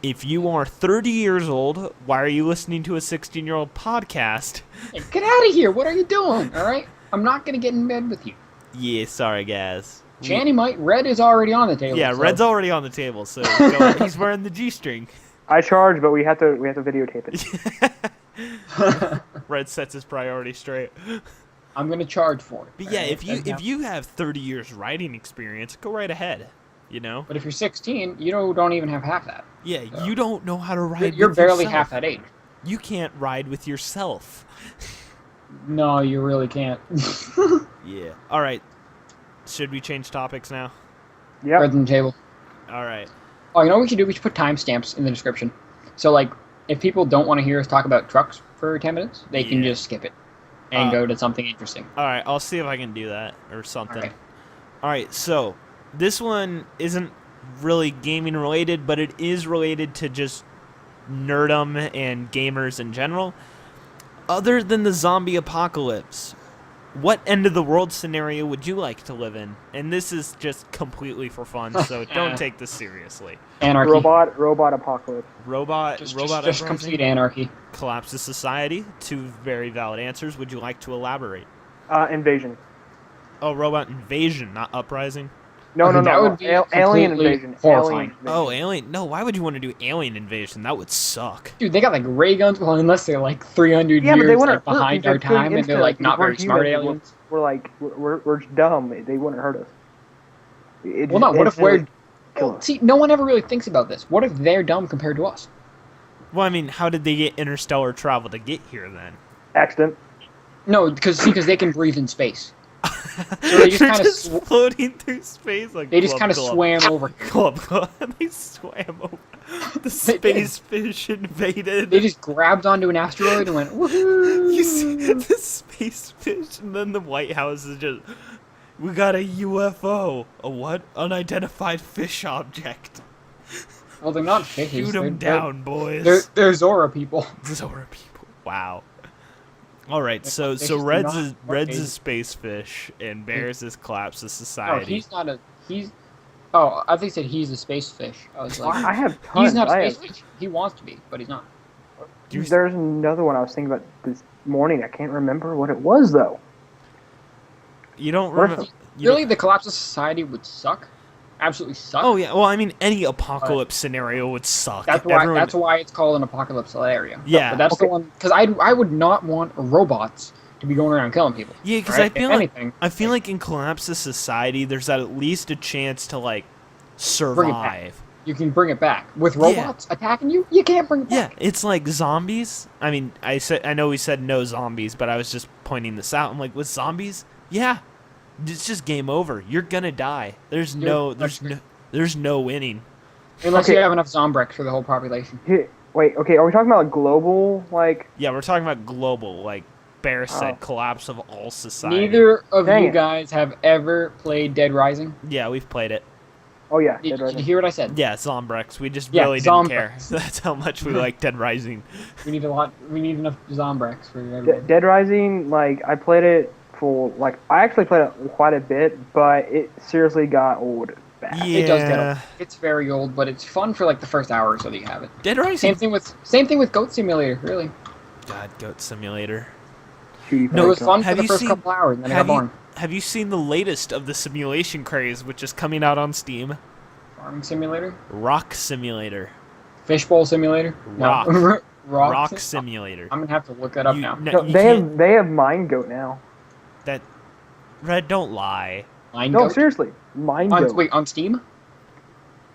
If you are 30 years old, why are you listening to a 16-year-old podcast? Hey, get out of here! What are you doing? All right, I'm not gonna get in bed with you. Yeah, sorry guys. Red is already on the table. Yeah, so. Red's already on the table, so go, he's wearing the G-string. I charge, but we have to videotape it. Red sets his priorities straight. I'm gonna charge for it. But yeah, right? if you have 30 years riding experience, go right ahead. You know. But if you're 16, you don't even have half that. Yeah, you don't know how to ride. You're with barely yourself. half that age. You can't ride with yourself. No, you really can't. Yeah. All right. Should we change topics now? Yeah. Red's on the table. All right. Oh, you know what we should do? We should put timestamps in the description. So, like, if people don't want to hear us talk about trucks for 10 minutes, they can just skip it and go to something interesting. All right. I'll see if I can do that or something. All right. So this one isn't really gaming related, but it is related to just nerdum and gamers in general. Other than the zombie apocalypse, what end of the world scenario would you like to live in? And this is just completely for fun, so don't take this seriously. Anarchy. Robot apocalypse. Robot Just uprising? complete anarchy. Collapse of society. Two very valid answers. Would you like to elaborate? Invasion. Oh, robot invasion, not uprising. No. That would be alien completely invasion. horrifying. Alien invasion. Oh, alien. No, why would you want to do alien invasion? That would suck. Dude, they got like ray guns. Well, unless they're like 300 Yeah, but they years wouldn't like, behind our time, and they're like not very smart aliens. We're dumb. They wouldn't hurt us. Well, no. What if we're? kill Well, us. see, no one ever really thinks about this. What if they're dumb compared to us? Well, I mean, how did they get interstellar travel to get here then? Accident. No, because they can breathe in space. So they just They're kinda just floating through space like They just glub, kind of glub. swam over here. Glub, glub. They swam over. The They space fish invaded. They just grabbed onto an asteroid and went, woohoo! You see the space fish, and then the White House is just. We got a UFO. A what? Unidentified fish object. Well, they're not fishes. Shoot them down, boys. They're Zora people. Zora people. Wow. All right, so Fishes do Red's not is work, Red's baby. is space fish, and Bears is collapse of No, society. he's not a. He's. Oh, I think he said he's a space fish. I was like, I have tons. he's not a I space have, fish. He wants to be, but he's not. there's another one I was thinking about this morning. I can't remember what it was though. You don't What if- remember? You Really, don't- the collapse of society would suck. Absolutely suck. Oh yeah. Well, I mean, any apocalypse scenario would suck. That's why. Everyone- That's why it's called an apocalypse area. Yeah. But that's the one because I would not want robots to be going around killing people. Yeah, because right? I feel If like anything, in collapse of society, there's at least a chance to like Bring it back. survive. you can bring it back. With Yeah. robots attacking you, you can't bring it Yeah, back. it's like zombies. I mean, I know we said no zombies, but I was just pointing this out. I'm like, with zombies, yeah, it's just game over. You're gonna die. There's no winning. Unless Okay. you have enough Zombrex for the whole population. Wait, okay, are we talking about global, like, Yeah, we're talking about global, like Bear said, Oh. collapse of all society. Neither of Dang you it. guys have ever played Dead Rising. Yeah, we've played it. oh yeah, Did, Dead did Rising. you hear what I said? Yeah, Zombrex. We just Yeah, really didn't care. Zombrex. That's how much we like Dead Rising. We need a lot. We need enough Zombrex for De- everyone. Dead Rising, like, I played it for, like, I actually played it quite a bit, but it seriously got old fast. Yeah. It does get old. It's very old, but it's fun for like the first hour or so that you have it. Dead Rising. Same thing with Goat Simulator. Really, God, Goat Simulator. PewDiePie it was got- fun Have for the you first seen- couple hours, and then it got Have you, boring. have you seen the latest of the simulation craze, which is coming out on Steam? Farming Simulator, Rock Simulator. Fishbowl Simulator, Rock. no. Rock Sim- Simulator. I'm gonna have to look that up You- now. No, you they can't- have Mind Goat now. That Red, don't lie. Line No, Goat? seriously, Mind Goat. Wait, on Steam?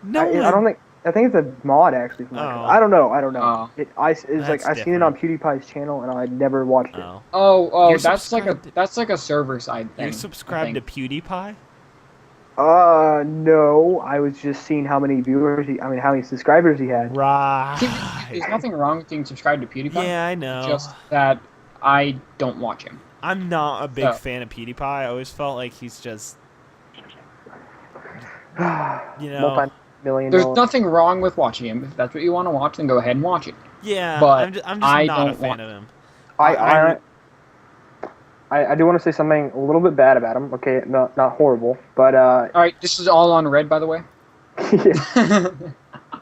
No, I don't think. I think it's a mod actually. From Oh. I don't know. Oh. It's like That's I seen it on PewDiePie's channel and I never watched it. Oh. Oh, You're that's like a subscribed- server side thing. You're subscribed to PewDiePie? No, I was just seeing how many how many subscribers he had. Right. There's nothing wrong with being subscribed to PewDiePie. Yeah, I know. Just that I don't watch him. I'm not a big So- fan of PewDiePie. I always felt like he's just, you know. Multi-million There's dollar. nothing wrong with watching him. If that's what you want to watch, then go ahead and watch it. Yeah, but I'm just I not a don't fan want- of him. I do want to say something a little bit bad about him. Okay, not horrible, but All right, this is all on red, by the way.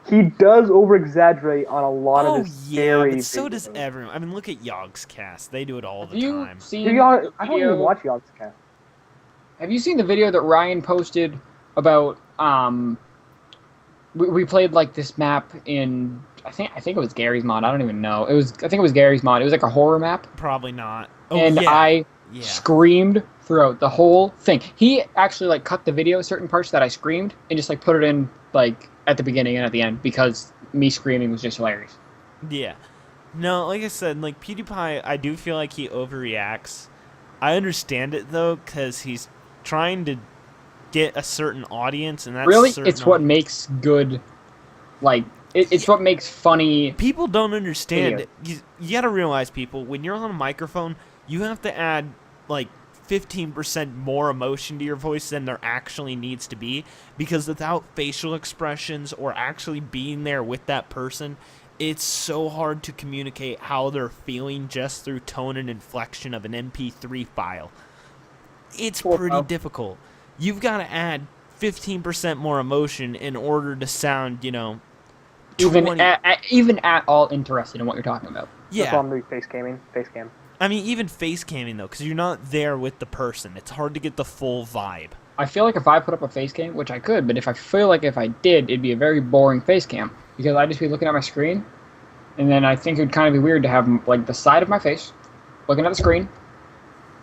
he does over exaggerate on a lot Oh of his yeah, scary. but so does videos. everyone. I mean, look at Yogg's cast. They do it all the Have you time. seen Dude, y'all, the I don't even video? watch Yogg's cast. Have you seen the video that Ryan posted about we played like this map in I think it was Gary's mod. I don't even know. I think it was Gary's mod. It was like a horror map, Probably not. Oh and yeah. I yeah. screamed throughout the whole thing. He actually like cut the video certain parts that I screamed and just like put it in like at the beginning and at the end because me screaming was just hilarious. Yeah. No, like I said, like PewDiePie, I do feel like he overreacts. I understand it though, because he's trying to get a certain audience, and that's Really, certain it's what makes good, like it's what makes funny. people don't understand. Video. You got to realize, people, when you're on a microphone, you have to add like 15% more emotion to your voice than there actually needs to be, because without facial expressions or actually being there with that person, it's so hard to communicate how they're feeling just through tone and inflection of an MP3 file. It's Poor pretty pal. difficult. You've got to add 15% more emotion in order to sound, 20. Even at all interested in what you're talking about. That's why Yeah. I'm doing face cam. I mean, even face camming, though, because you're not there with the person. It's hard to get the full vibe. I feel like if I put up a face cam, which I could, but if I feel like if I did, it'd be a very boring face cam because I'd just be looking at my screen, and then I think it'd kind of be weird to have like the side of my face looking at the screen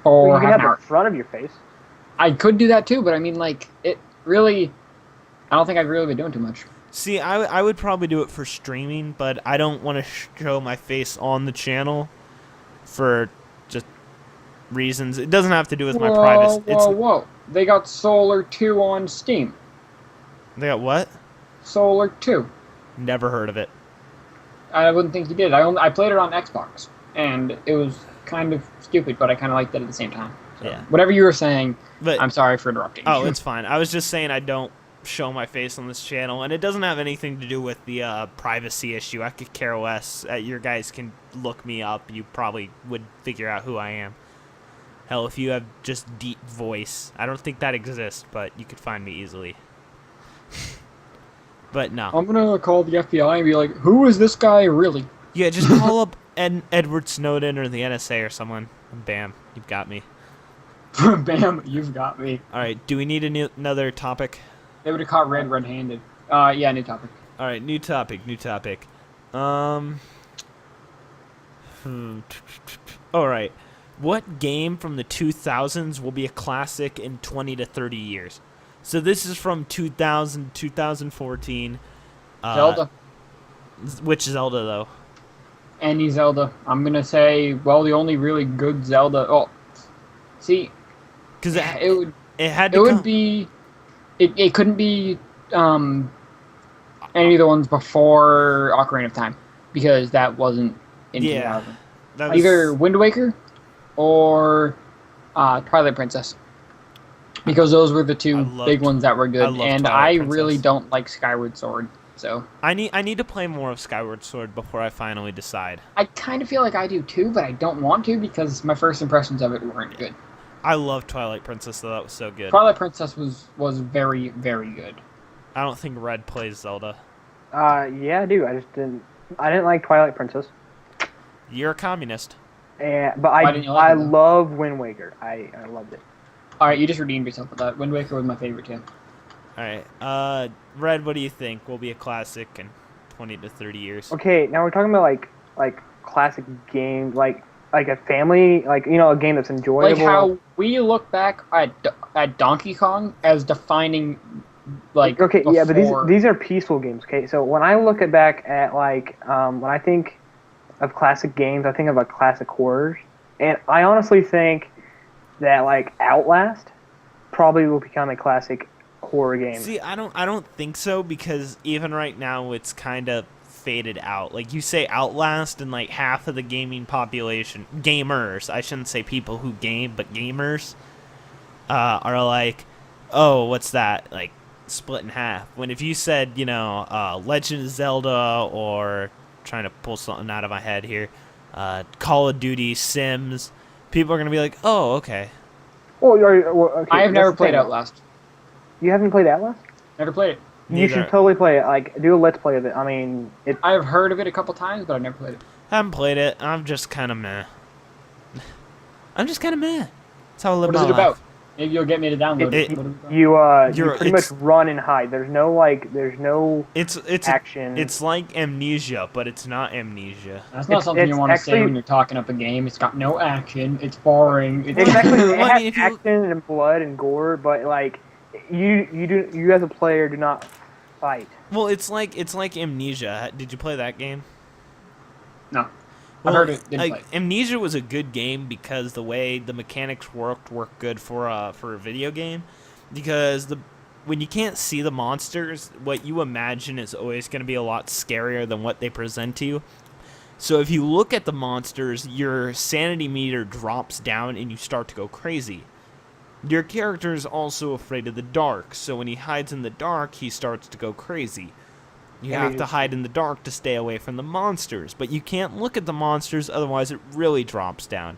for You can half have an hour. the front of your face. I could do that too, but I mean, like it really. I don't think I'd really be doing too much. See, I would probably do it for streaming, but I don't want to show my face on the channel for just reasons. It doesn't have to do with my Whoa, privacy. whoa! They got Solar 2 on Steam. They got what? Solar 2. Never heard of it. I wouldn't think you did. I played it on Xbox, and it was kind of stupid, but I kind of liked it at the same time. So, Yeah. whatever you were saying, But I'm sorry for interrupting. oh, it's fine. I was just saying I don't show my face on this channel, and it doesn't have anything to do with the privacy issue. I could care less. Your guys can look me up. You probably would figure out who I am. Hell, if you have just deep voice, I don't think that exists, but you could find me easily. But no. I'm gonna call the FBI and be like, "Who is this guy really?" Yeah, just call up Edward Snowden or the NSA or someone. And bam, you've got me. Bam, you've got me. All right, do we need another topic? They would have caught Red red-handed. Yeah, new topic. All right, new topic. All right. What game from the 2000s will be a classic in 20 to 30 years? So this is from 2000 2014. Zelda. Which Zelda, though? Any Zelda. I'm gonna say, well, the only really good Zelda. Oh, see, Because it would. had It to would come... be. It couldn't be any of the ones before Ocarina of Time, because that wasn't in 2000. That was... Either Wind Waker or Twilight Princess, because those were the two big ones that were good, and I really don't like Skyward Sword. So I need to play more of Skyward Sword before I finally decide. I kind of feel like I do too, but I don't want to because my first impressions of it weren't good. I love Twilight Princess, though. That was so good. Twilight Princess was very, very good. I don't think Red plays Zelda. Yeah, I do. I didn't like Twilight Princess. You're a communist. But Why didn't you like I it, though? love Wind Waker. I loved it. All right, you just redeemed yourself with that. Wind Waker was my favorite too. All right. Red, what do you think will be a classic in 20 to 30 years? Okay, now we're talking about like classic games, like a family, like a game that's enjoyable. Like how we look back at Donkey Kong as defining, like, okay, yeah, but before- these are peaceful games. Okay, so when I look back at when I think of classic games, I think of classic horrors, and I honestly think that Outlast probably will become a classic horror game. See, I don't think so, because even right now it's kind of faded out. Like, you say Outlast, and half of the gaming population, gamers, I shouldn't say people who game, but gamers, are like, oh, what's that? Split in half. When if you said, Legend of Zelda, or trying to pull something out of my head here, Call of Duty, Sims, people are gonna be like, oh, okay. Oh, okay, I have never played Outlast. Outlast. You haven't played Outlast? Never played it. You should totally play it. Do a let's play of it. I mean, I've heard of it a couple times, but I've never played it. I haven't played it. I'm just kind of meh. That's how I live What my is it life. about? Maybe you'll get me to download it. What is it about? you pretty much run and hide. There's no It's action. It's like Amnesia, but it's not Amnesia. That's not something you it's want to say actually- when you're talking up a game. It's got no action. It's boring. It's Exactly. It Well, I has mean, if you- action and blood and gore, but you as a player do not fight. Well, it's like Amnesia. Did you play that game? No. Well, I've heard it. Didn't play it. Amnesia was a good game because the way the mechanics worked good for a video game. Because when you can't see the monsters, what you imagine is always going to be a lot scarier than what they present to you. So if you look at the monsters, your sanity meter drops down and you start to go crazy. Your character is also afraid of the dark, so when he hides in the dark, he starts to go crazy. You have to hide in the dark to stay away from the monsters, but you can't look at the monsters, otherwise it really drops down.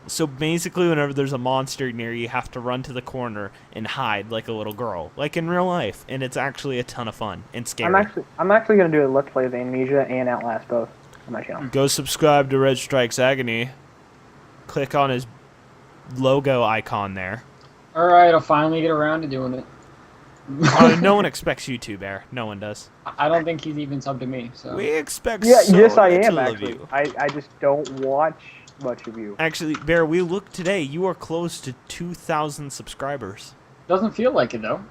So basically, whenever there's a monster near you, you have to run to the corner and hide like a little girl, like in real life, and it's actually a ton of fun and scary. I'm actually gonna do a let's play of Amnesia and Outlast both on my channel. Go subscribe to Red Strikes Agony. Click on his logo icon there. All right, I'll finally get around to doing it. No one expects you to, Bear. No one does. I don't think he's even subbed to me. So We expect Yes, I am little of actually. you. I just don't watch much of you. Actually, Bear, we looked today. You are close to 2,000 subscribers. doesn't feel like it though.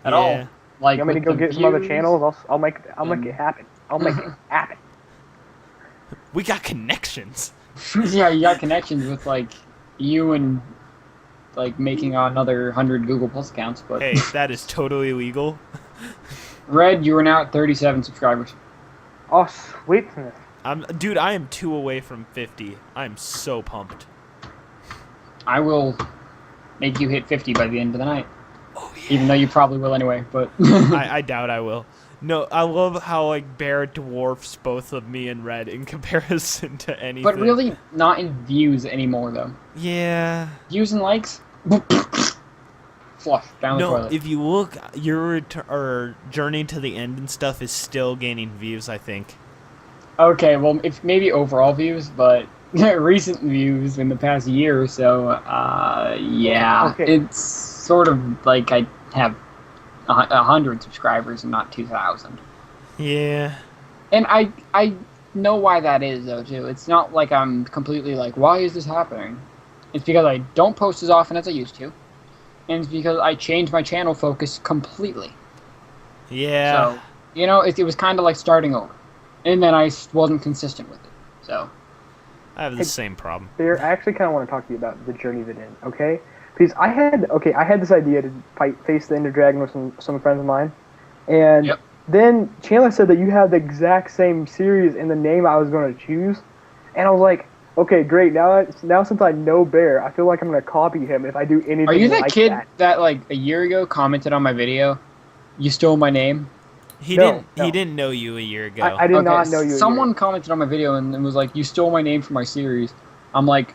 At Yeah. all. Like, You want me to with go the get some other views, channels? I'll make it happen. I'll make it happen. We got connections. Yeah, you got connections with like you and like making another 100 Google Plus accounts, but Hey, that is totally legal. Red, you are now at 37 subscribers. Oh, sweetness. Dude, I am 2 away from 50. I'm so pumped. I will make you hit 50 by the end of the night. Oh yeah. Even though you probably will anyway, but I doubt I will. No, I love how like Bear dwarfs both of me and Red in comparison to anything. but really not in views anymore though. Yeah. Views and likes, flush down the No, toilet. if you look, your journey to the end and stuff is still gaining views, I think. Okay, well, if maybe overall views, but recent views in the past year or so, yeah, Okay. it's sort of like I have 100 subscribers and not 2,000. Yeah. And I know why that is though too. It's not like I'm completely like, why is this happening? It's because I don't post as often as I used to, and it's because I changed my channel focus completely. Yeah. So you know, it was kind of like starting over, and then I wasn't consistent with it. So. I have the same problem. Bear, I actually kind of want to talk to you about the journey that in, okay? Because I had this idea to face the Ender Dragon with some friends of mine, and Yep. then Chandler said that you had the exact same series in the name I was going to choose, and I was like, okay, great. Now since I know Bear, I feel like I'm going to copy him if I do anything. Are you that like kid that like a year ago commented on my video? You stole my name. He No. didn't know you a year ago. I did not know you. Someone commented on my video and was like, "You stole my name for my series." I'm like,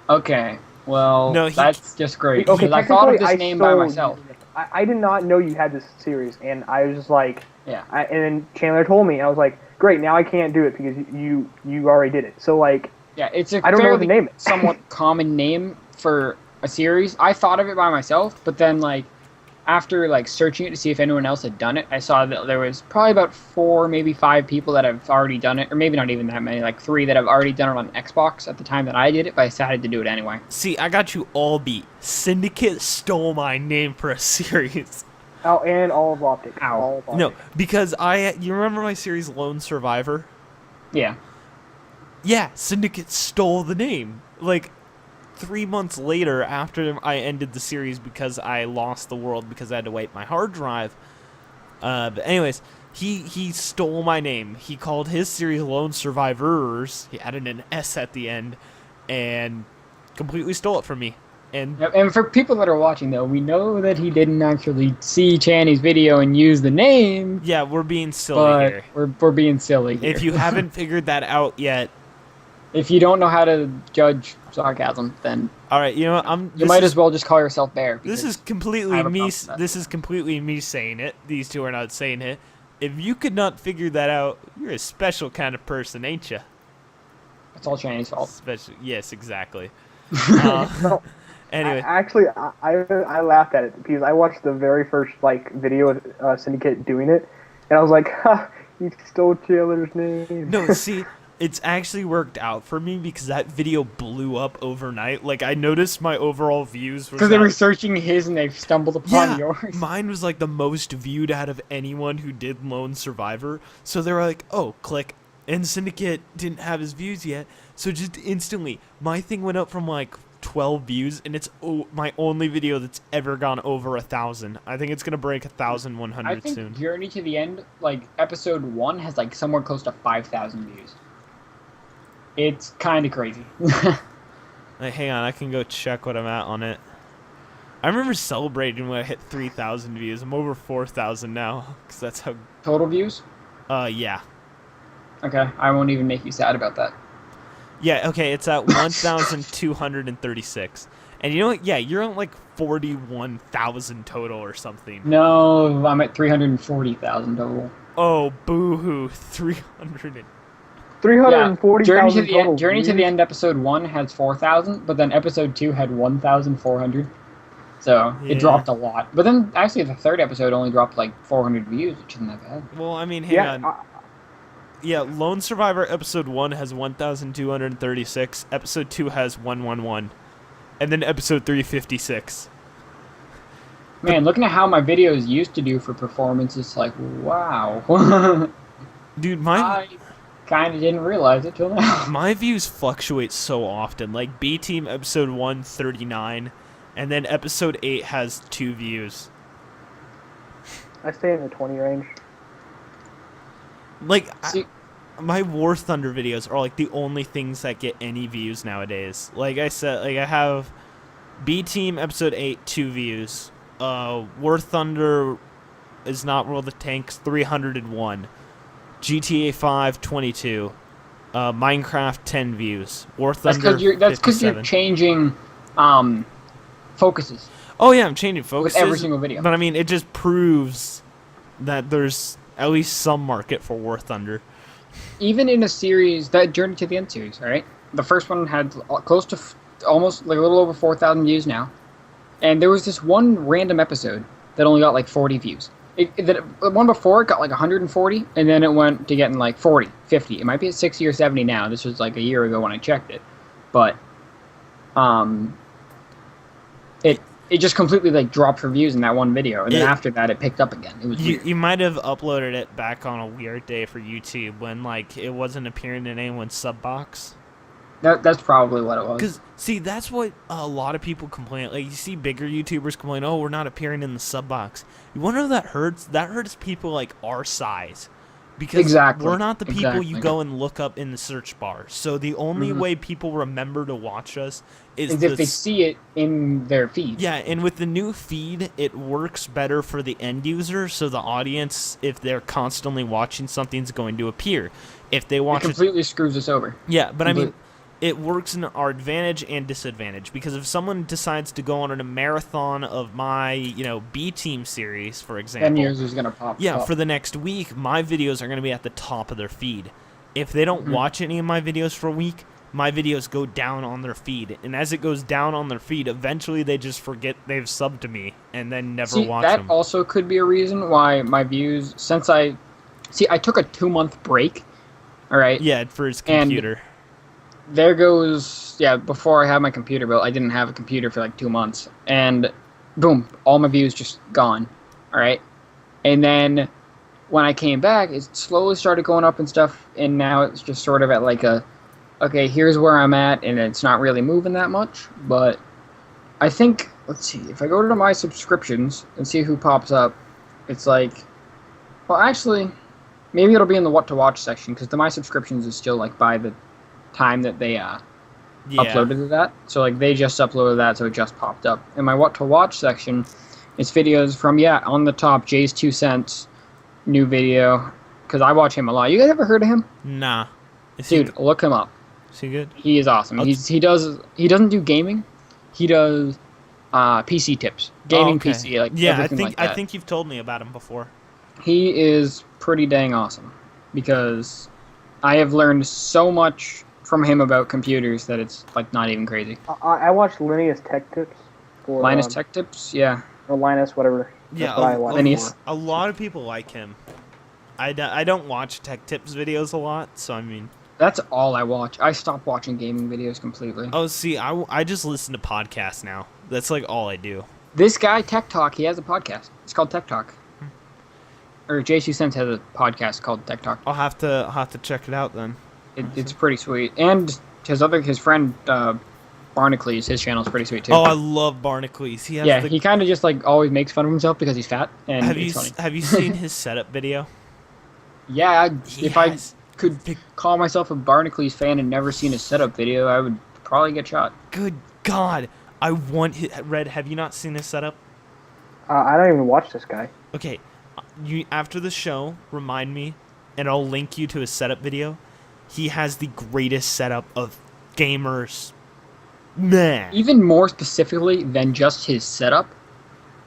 okay, well, No, that's just great. Okay, because I thought of technically, this name by stole myself. you. I did not know you had this series, and I was just like, Yeah. and then Chandler told me, and I was like, great, now I can't do it because you already did it. So like, Yeah, it's a I don't know what fairly to name it. somewhat common name for a series. I thought of it by myself, but then like after like searching it to see if anyone else had done it, I saw that there was probably about 4, maybe 5 people that have already done it, or maybe not even that many, like 3 that have already done it on Xbox at the time that I did it, but I decided to do it anyway. See, I got you all beat. Syndicate stole my name for a series. Oh, and all of Optic. Ow. All of Optic. No, because you remember my series Lone Survivor? Yeah. Yeah, Syndicate stole the name. Like 3 months later, after I ended the series because I lost the world because I had to wipe my hard drive. But anyways, he stole my name. He called his series Lone Survivors. He added an S at the end, and completely stole it from me. And Yep, and for people that are watching, though, we know that he didn't actually see Channy's video and use the name, yeah, we're being silly but here. we're being silly here. If you haven't figured that out yet, If you don't know how to judge sarcasm, then all right, you know what, you might as well just call yourself Bear. This because is completely I have a me. problem with that. This is completely me saying it. These two are not saying it. If you could not figure that out, you're a special kind of person, ain't you? It's all Channy's fault. Special. Yes, exactly. No, Anyway, I laughed at it because I watched the very first like video of Syndicate doing it, and I was like, ha, he stole Chandler's name. no, see, it's actually worked out for me because that video blew up overnight. Like, I noticed my overall views Because they were searching his and they stumbled upon yours. mine was like the most viewed out of anyone who did Lone Survivor. So they were like, oh, click. And Syndicate didn't have his views yet. So just instantly, my thing went up from like 12 views, and it's my only video that's ever gone over 1,000. I think it's going to break 1,100 I think soon. Journey to the End, like episode 1, has like somewhere close to 5,000 views. It's kind of crazy. Like, hang on, I can go check what I'm at on it. I remember celebrating when I hit 3,000 views. I'm over 4,000 now, because that's how... Total views? Yeah. Okay, I won't even make you sad about that. Yeah, okay, it's at 1,236. And you know what? Yeah, you're on like 41,000 total or something. No, I'm at 340,000 total. Oh, boo-hoo. 300. 340,000 total. Journey to the views. End episode 1 has 4,000, but then episode 2 had 1,400. So Yeah. it dropped a lot. But then actually the third episode only dropped like 400 views, which isn't that bad. Well, I mean, hang Yeah, on. Yeah, Lone Survivor episode 1 has 1,236. Episode 2 has 111. And then episode 356. Man, looking at how my videos used to do for performance, it's like, wow. Dude, mine... kind of didn't realize it till now. My views fluctuate so often. Like B Team episode 1, 39, and then episode 8 has 2 views. I stay in the 20 range. Like, See, my War Thunder videos are like the only things that get any views nowadays. Like I said, like I have B Team episode 8, 2 views. War Thunder is not World of Tanks, 301. GTA 5, 22. Minecraft, 10 views. War Thunder, that's because you're 57. changing focuses Oh yeah, I'm changing focuses. with every single video. But I mean, it just proves that there's at least some market for War Thunder. Even in a series, that Journey to the End series, all right? The first one had close to almost like a little over 4,000 views now. And there was this one random episode that only got like 40 views. The one before it got like 140, and then it went to getting like 40, 50. It might be at 60 or 70 now. This was like a year ago when I checked it. But it just completely like dropped for views in that one video, and then after that it picked up again. It was weird. You might have uploaded it back on a weird day for YouTube when like it wasn't appearing in anyone's sub box. That's probably what it was. Because see, that's what a lot of people complain. Like you see bigger YouTubers complain, "Oh, we're not appearing in the sub box." You wonder if that hurts? That hurts people like our size. Because we're not the people you go and look up in the search bar. So the only way people remember to watch us is if they see it in their feed. Yeah, and with the new feed, it works better for the end user. So the audience, if they're constantly watching, something's going to appear. If they watch it completely screws us over. Yeah, but I mean, it works in our advantage and disadvantage, because if someone decides to go on a marathon of my, B Team series, for example, 10 years is going to pop up. For the next week, my videos are going to be at the top of their feed. If they don't watch any of my videos for a week, my videos go down on their feed. And as it goes down on their feed, eventually they just forget they've subbed to me and then never watch them. That also could be a reason why my views, I took a 2-month break, all right? Yeah, for his computer. There goes, before I had my computer built, I didn't have a computer for like 2 months. And boom, all my views just gone, all right? And then when I came back, it slowly started going up and stuff, and now it's just sort of at like okay, here's where I'm at, and it's not really moving that much. But I think, let's see, if I go to my subscriptions and see who pops up, it's like, well, actually, maybe it'll be in the what to watch section, because my subscriptions is still like by the time that they uploaded to that. So like they just uploaded that, so it just popped up. In my what to watch section, it's videos from, on the top, Jay's 2 cents, new video, because I watch him a lot. You guys ever heard of him? Nah. Dude, look him up. Is he good? He is awesome. He doesn't do gaming. He does PC tips. Gaming PC, like everything like that. I think you've told me about him before. He is pretty dang awesome, because I have learned so much from him about computers that it's like not even crazy. I watched Linus Tech Tips. Linus Tech Tips, yeah. Or Linus, whatever. Yeah, a lot of people like him. I don't watch Tech Tips videos a lot, so I mean... That's all I watch. I stopped watching gaming videos completely. Oh, see, I just listen to podcasts now. That's like all I do. This guy, Tech Talk, he has a podcast. It's called Tech Talk. Or JC Sense has a podcast called Tech Talk. I'll have to check it out then. It's pretty sweet. And his friend Barnacles, his channel's pretty sweet too. Oh, I love Barnacles. He kind of just like always makes fun of himself because he's fat, and it's funny. Have you seen his setup video? Yeah, I could call myself a Barnacles fan and never seen his setup video, I would probably get shot. Good God. Red, have you not seen his setup? I don't even watch this guy. Okay, after the show, remind me, and I'll link you to his setup video. He has the greatest setup of gamers. Man. Even more specifically than just his setup,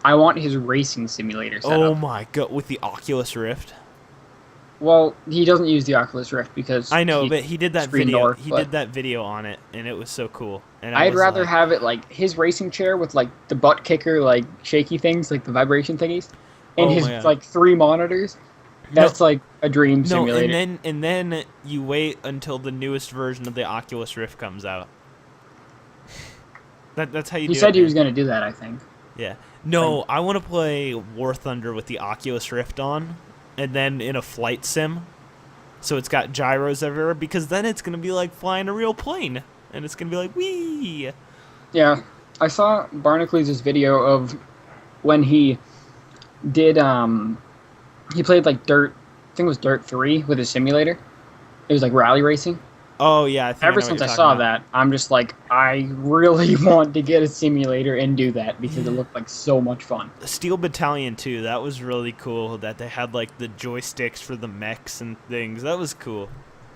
I want his racing simulator setup. Oh my God, with the Oculus Rift? Well, he doesn't use the Oculus Rift because... I know, but he did that video. He did that video on it, and it was so cool. And I'd rather have it like his racing chair with like the butt kicker, like shaky things, like the vibration thingies, and his like 3 monitors. That's like a dream simulator. And then you wait until the newest version of the Oculus Rift comes out. That's how you do it. He said he was going to do that, I think. Yeah. No, I want to play War Thunder with the Oculus Rift on, and then in a flight sim, so it's got gyros everywhere, because then it's going to be like flying a real plane, and it's going to be like, wee! Yeah, I saw Barnacules' video of when he did, he played like Dirt, I think it was Dirt 3 with a simulator. It was like rally racing. Oh, yeah, I think Ever I know since what I you're saw talking about. that, I'm just like, I really want to get a simulator and do that because it looked like so much fun. Steel Battalion 2, that was really cool, that they had like the joysticks for the mechs and things. That was cool.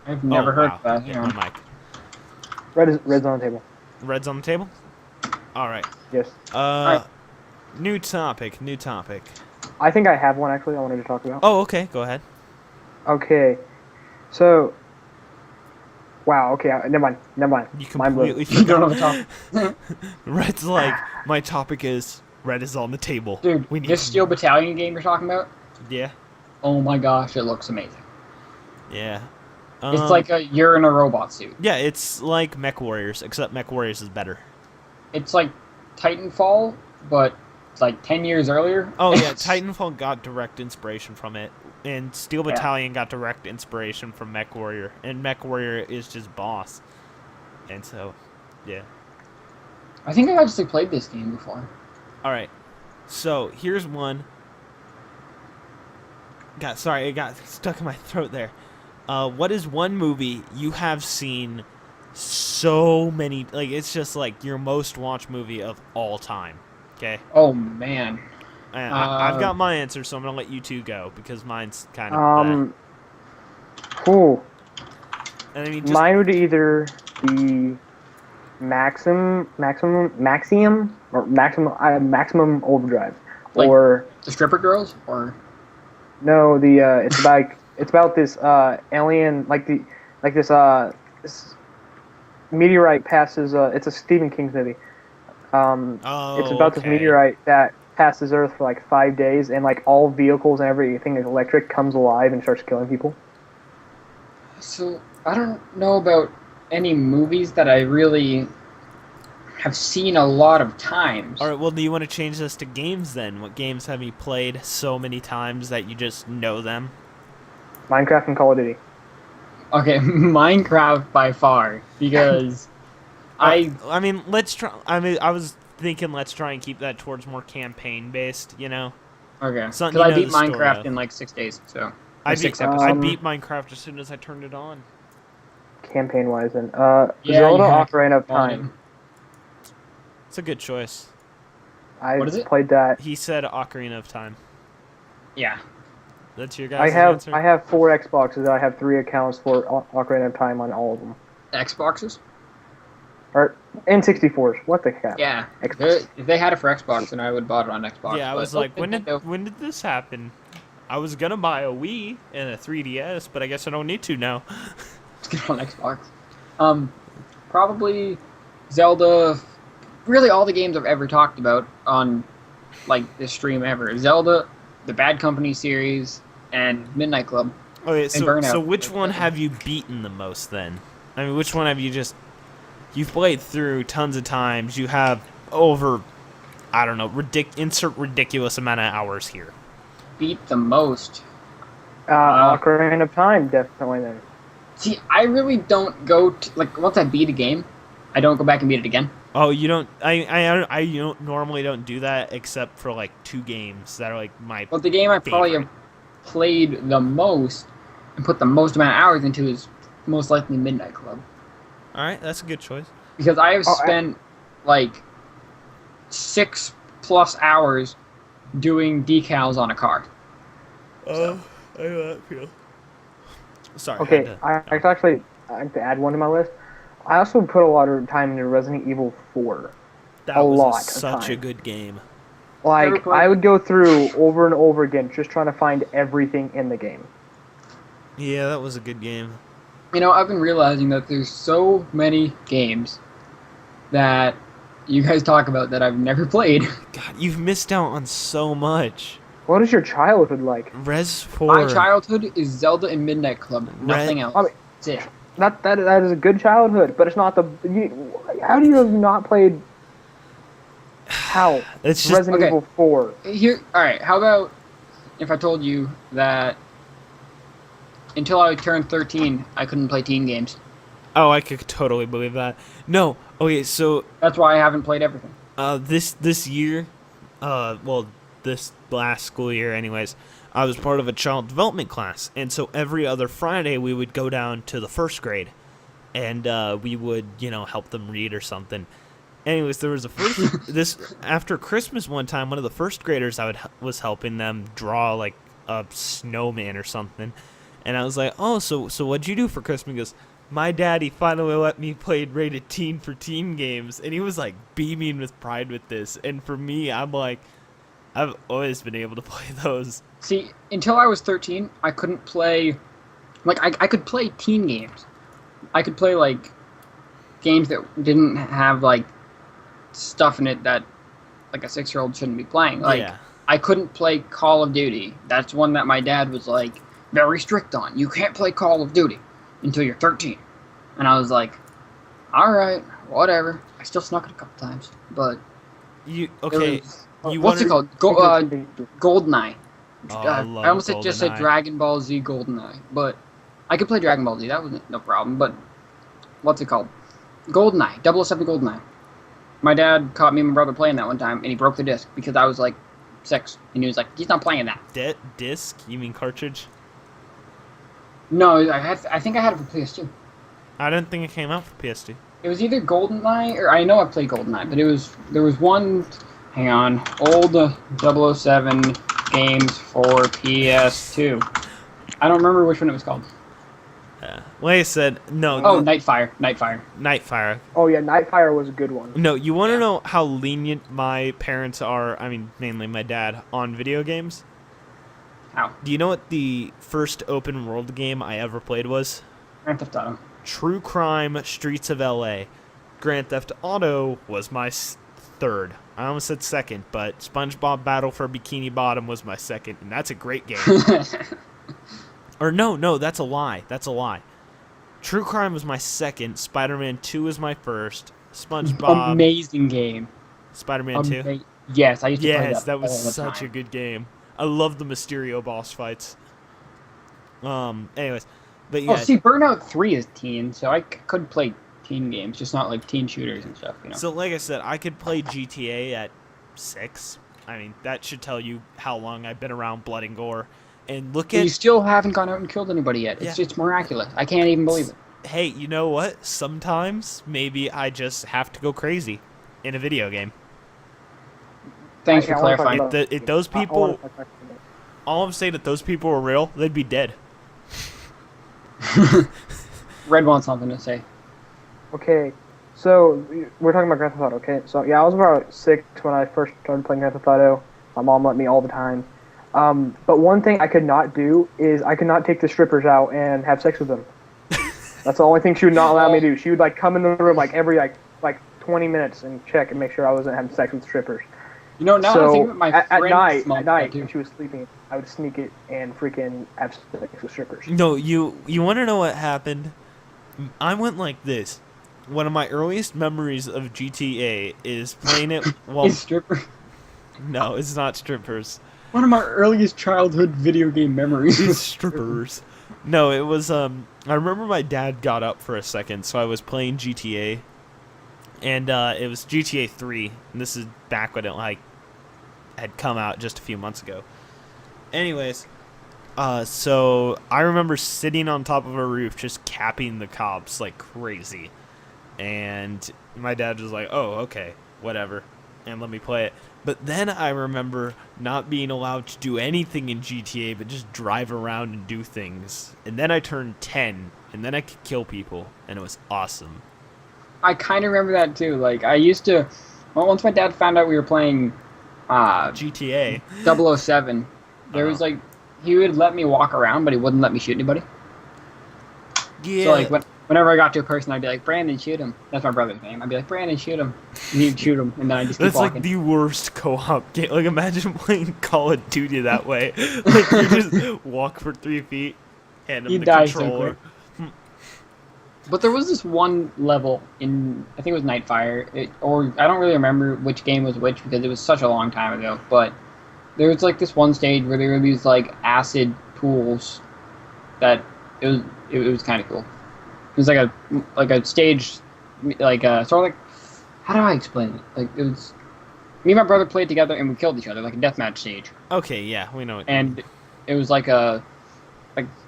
I've never heard wow. of that. Hit Yeah. my mic. Red's on the table. Red's on the table? Alright. Yes. Alright. New topic. I think I have one actually I wanted to talk about. Oh, okay, go ahead. Okay. So. Wow. Okay. Never mind. You Mind blown. completely You don't know forgot. the topic. Red's like, my topic is Red is on the table. Dude, we need this to- Steel Battalion game you're talking about? Yeah. Oh my gosh, it looks amazing. Yeah. It's like you're in a robot suit. Yeah, it's like Mech Warriors, except Mech Warriors is better. It's like Titanfall, but it's like 10 years earlier. Oh yeah, Titanfall got direct inspiration from it, and Steel Yeah. Battalion got direct inspiration from Mech Warrior, and Mech Warrior is just boss. And so, yeah. I think I actually played this game before. All right, so here's one. Sorry, it got stuck in my throat there. What is one movie you have seen so many? Like, it's just like your most watched movie of all time. Okay. Oh man. And I've got my answer, so I'm gonna let you two go because mine's kind of. Cool. And I mean, just, Mine would either be Maximum Overdrive, Like- or The stripper girls, or no, it's about this alien, this meteorite passes. It's a Stephen King movie. It's about this okay. meteorite that passes Earth for like 5 days, and like all vehicles and everything is electric comes alive and starts killing people. so I don't know about any movies that I really have seen a lot of times. All right. Well, do you want to change this to games then? What games have you played so many times that you just know them? Minecraft and Call of Duty. Okay, Minecraft by far because I mean, let's try. I mean, I was thinking let's try and keep that towards more campaign based. You know. okay, Something because you I know beat the story Minecraft of. in like 6 days. So I 6 beat, episodes. I beat Minecraft as soon as I turned it on. Campaign wise, then Yeah, Zelda you have Ocarina of got Time. It's a good choice. I What is it? played that. He said Ocarina of Time. Yeah. That's your guys' answer? I have 4 Xboxes. I have 3 accounts for Ocarina of Time on all of them. Xboxes? Or N64s. What the heck? Yeah. Xbox. If they had it for Xbox, then I would bought it on Xbox. Yeah, I but- was like, Oh, when Nintendo. did this happen? I was gonna buy a Wii and a 3DS, but I guess I don't need to now. Let's get it on Xbox. Probably Zelda. Really, all the games I've ever talked about on like this stream ever: Zelda, the Bad Company series, and Midnight Club. Okay, Burnout. so which one have you beaten the most then? I mean, which one have you you've played through tons of times? You have over, I don't know, insert ridiculous amount of hours here. Beat the most. Ocarina of Time, definitely then. See, I really don't go to, like, once I beat a game, I don't go back and beat it again. Oh, you don't? I don't, normally don't do that except for like 2 games that are like my. But the game I probably favorite. have played the most and put the most amount of hours into is most likely Midnight Club. All right, that's a good choice. Because I have spent like 6+ hours doing decals on a car. Oh, I know that feel. Sorry. Okay, I have to add one to my list. I also put a lot of time into Resident Evil 4. that a was lot of such a time. good game. Like, Never played I would go through over and over again just trying to find everything in the game. Yeah, that was a good game. You know, I've been realizing that there's so many games that you guys talk about that I've never played. God, you've missed out on so much. What is your childhood like? Res 4. My childhood is Zelda and Midnight Club. Nothing else. I mean- That's it. That is a good childhood, but it's not the. How do you have not played? How? It's just Resident okay. Evil 4. Here, all right. How about if I told you that until I turned 13, I couldn't play teen games. Oh, I could totally believe that. No, okay, so That's why I haven't played everything. this year, well, this last school year, anyways, I was part of a child development class, and so every other Friday we would go down to the first grade, and we would, help them read or something. Anyways, there was after Christmas one time, one of the first graders was helping them draw like a snowman or something, and I was like, oh, so what'd you do for Christmas? He goes, my daddy finally let me play rated teen for teen games, and he was like beaming with pride with this. And for me, I'm like, I've always been able to play those. See, until I was 13, I couldn't play, like, I could play teen games. I could play, like, games that didn't have, like, stuff in it that, like, a 6-year-old shouldn't be playing. Like, Yeah. I couldn't play Call of Duty. That's one that my dad was, like, very strict on. You can't play Call of Duty until you're 13. And I was like, alright, whatever. I still snuck it a couple times, but... Okay, you what's it called? GoldenEye. Oh, I love I almost just said GoldenEye. Dragon Ball Z GoldenEye, but I could play Dragon Ball Z. That was no problem. But what's it called? GoldenEye, 007 GoldenEye. My dad caught me and my brother playing that one time, and he broke the disc because I was like 6, and he was like, "He's not playing that." Disc? You mean cartridge? No, I think I had it for PS2. I didn't think it came out for PS2. It was either GoldenEye or I know I played GoldenEye, but there was one. Hang on, old 007 games for PS2. I don't remember which one it was called. Like I said, no. Oh, Nightfire. Nightfire. Oh yeah, Nightfire was a good one. No, you want to know how lenient my parents are, I mean, mainly my dad, on video games? How? Do you know what the first open world game I ever played was? Grand Theft Auto. True Crime Streets of LA. Grand Theft Auto was my third. I almost said second, but SpongeBob Battle for Bikini Bottom was my second, and that's a great game. Or no, that's a lie. That's a lie. True Crime was my second. Spider-Man 2 was my first. SpongeBob. Amazing game. Spider-Man 2? Yes, I used to play that. Yes, that was all the such time. a good game. I love the Mysterio boss fights. Anyways, but yeah. Oh, see, Burnout 3 is teen, so I could play teen games, just not like teen shooters and stuff, So like I said, I could play GTA at 6. I mean, that should tell you how long I've been around blood and gore. And look You at... still haven't gone out and killed anybody yet. It's miraculous. I can't even believe it. Hey, you know what? Sometimes maybe I just have to go crazy in a video game. Thanks for I wanna clarifying. talk about- If those I wanna people... talk about that. All I'm saying, if those people were real, they'd be dead. Red wants something to say. Okay, so we're talking about Grand Theft Auto. Okay, so yeah, I was about 6 when I first started playing Grand Theft Auto. My mom let me all the time. But one thing I could not do is I could not take the strippers out and have sex with them. That's the only thing she would not allow me to do. She would like come in the room like every like 20 minutes and check and make sure I wasn't having sex with strippers. You know, now I think that my at friend night, smoked that too. when she was sleeping, I would sneak it and freaking have sex with strippers. No, you want to know what happened? I went like this. One of my earliest memories of GTA is playing it while... Is stripper. No, it's not strippers. One of my earliest childhood video game memories. It's strippers. No, it was, I remember my dad got up for a second, so I was playing GTA. And, it was GTA 3. And this is back when it, like, had come out just a few months ago. Anyways, so I remember sitting on top of a roof just capping the cops like crazy. And my dad was like, oh, okay, whatever, and let me play it. But then I remember not being allowed to do anything in GTA but just drive around and do things. And then I turned 10, and then I could kill people, and it was awesome. I kind of remember that too. Like, I used to... Well, once my dad found out we were playing GTA. 007, there was like... He would let me walk around, but he wouldn't let me shoot anybody. Yeah. So, like, whenever I got to a person, I'd be like, Brandon, shoot him. That's my brother's name. I'd be like, Brandon, shoot him. And he'd shoot him, and then I'd just keep That's walking. like the worst co-op game. Like, imagine playing Call of Duty that way. Like, you just walk for 3 feet, hand him You'd the die so controller. But there was this one level in, I think it was Nightfire, or I don't really remember which game was which because it was such a long time ago, but there was like this one stage where there were these like acid pools that it was it was kind of cool. It was like a stage, like sort of like, how do I explain it? Like it was me and my brother played together and we killed each other like a deathmatch stage. Okay, yeah, we know it. And it was like it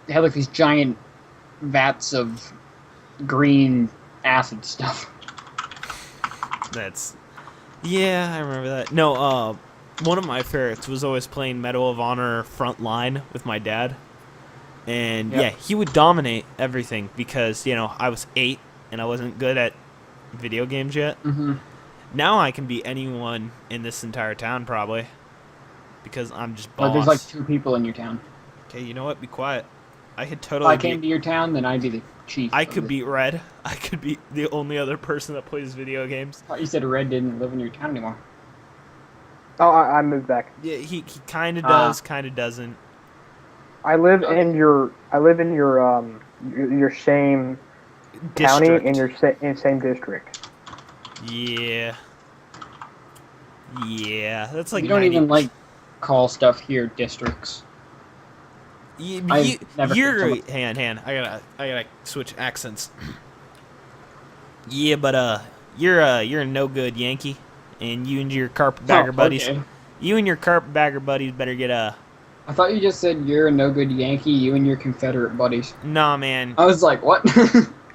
had like these giant vats of green acid stuff. Yeah, I remember that. No, one of my favorites was always playing Medal of Honor Frontline with my dad. And Yep. yeah, he would dominate everything because, I was 8 and I wasn't good at video games yet. Mm-hmm. Now I can beat anyone in this entire town probably because I'm just boss. But there's like 2 people in your town. Okay, you know what? Be quiet. I could If totally I came to your town, then I'd be the chief. I could beat Red. I could be the only other person that plays video games. I thought you said Red didn't live in your town anymore. Oh, I moved back. Yeah, he kind of does, kind of doesn't. I live Okay. in your same county District. in your same district. Yeah. Yeah, that's like You don't 90 even like call stuff here districts. I've never heard someone- hang on. I gotta switch accents. Yeah, but you're a no good Yankee, and you and your carpetbagger buddies. Okay. You and your carpetbagger buddies better get I thought you just said you're a no good Yankee, you and your Confederate buddies. Nah, man. I was like, what?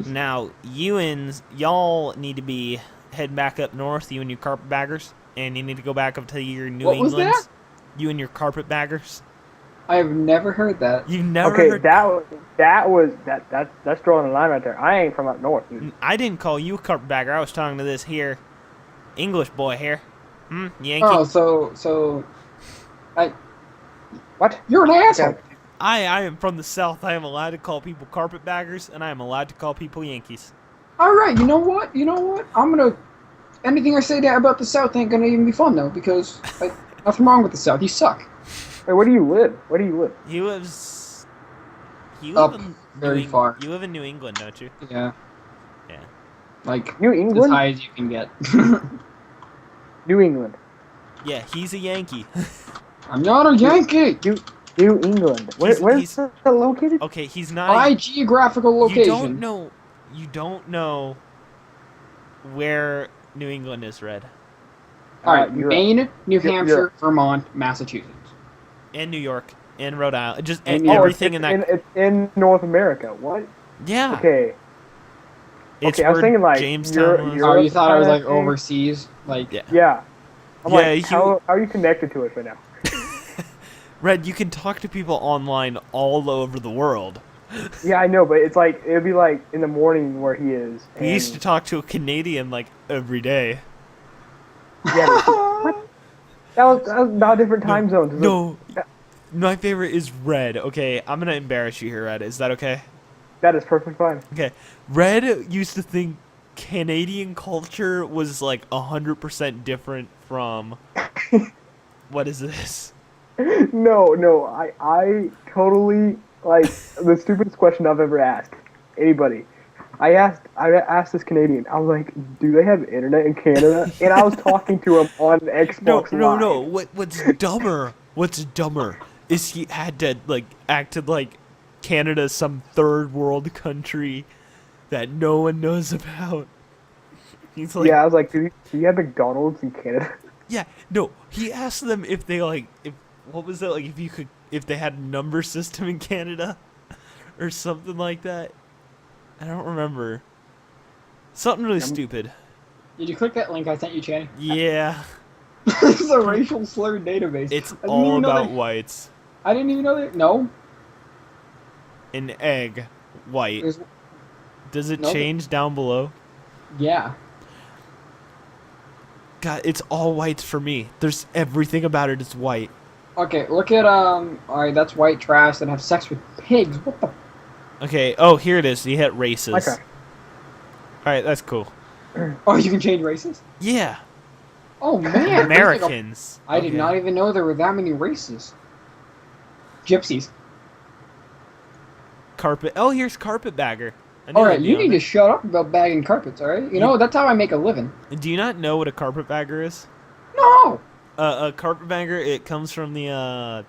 Now y'all need to be head back up north. You and your carpetbaggers, and you need to go back up to your New What was Englands. that? You and your carpetbaggers. I have never heard that. You've never Okay, heard. that's drawing a line right there. I ain't from up north. Dude. I didn't call you a carpetbagger. I was talking to this here English boy here. Yankee. Oh, so What? you're an asshole. I am from the South. I am allowed to call people carpetbaggers, and I am allowed to call people Yankees. All right, you know what? I'm gonna. Anything I say about the South ain't gonna even be fun though, because nothing wrong with the South. You suck. Wait, where do you live? Where do you live? You live Up in very far. You live in New England, don't you? Yeah. Yeah. Like New as England? high as you can get. New England. Yeah, he's a Yankee. I'm not a Yankee. New England. Where's that located? Okay, he's not. By geographical location. You don't know where New England is, Red. All right, Europe. Maine, New Europe. Hampshire, Vermont, Massachusetts. And New York, and Rhode Island, just And everything in that. It's in North America. What? Yeah. Okay. It's Okay, I was where thinking, like, Jamestown was. Oh, you thought I was kinda like thing. overseas? Like, Yeah. Yeah. I'm Yeah, like, how are you connected to it right now? Red, you can talk to people online all over the world. Yeah, I know, but it's like it'd be like in the morning where he is. We used to talk to a Canadian like every day. Yeah, but, what? That was about different time zones. No, my favorite is Red. Okay, I'm gonna embarrass you here, Red. Is that okay? That is perfectly fine. Okay, Red used to think Canadian culture was like 100% different from. What is this? No, I totally like the stupidest question I've ever asked anybody. I asked this Canadian. I was like, "Do they have internet in Canada?" And I was talking to him on Xbox Live. No. What's dumber? What's dumber is he had to like acted like Canada's some third world country that no one knows about. He's like, Yeah, I was like, "Do you have McDonald's in Canada?" yeah, no. He asked them if they what was it like if they had a number system in Canada or something like that. I don't remember. Something really stupid. did you click that link I sent you, Channing? Yeah, It's a racial slur database. it's I didn't all even know about that- whites. I didn't even know that. No. An egg, white. There's- Does it no, change down below? Yeah. God, it's all whites for me. There's everything about it is white. Okay, look at Alright, that's white trash that have sex with pigs. What the? Okay, oh, here it is. You hit races. Okay. Alright, that's cool. Oh, you can change races. Yeah. Oh man, Americans. I did Okay. not even know there were that many races. Gypsies. Carpet. Oh, here's carpetbagger. I knew All right, that'd be you on need there. to shut up about bagging carpets. All right, you know that's how I make a living. Do you not know what a carpetbagger is? No. A carpetbagger, it comes from the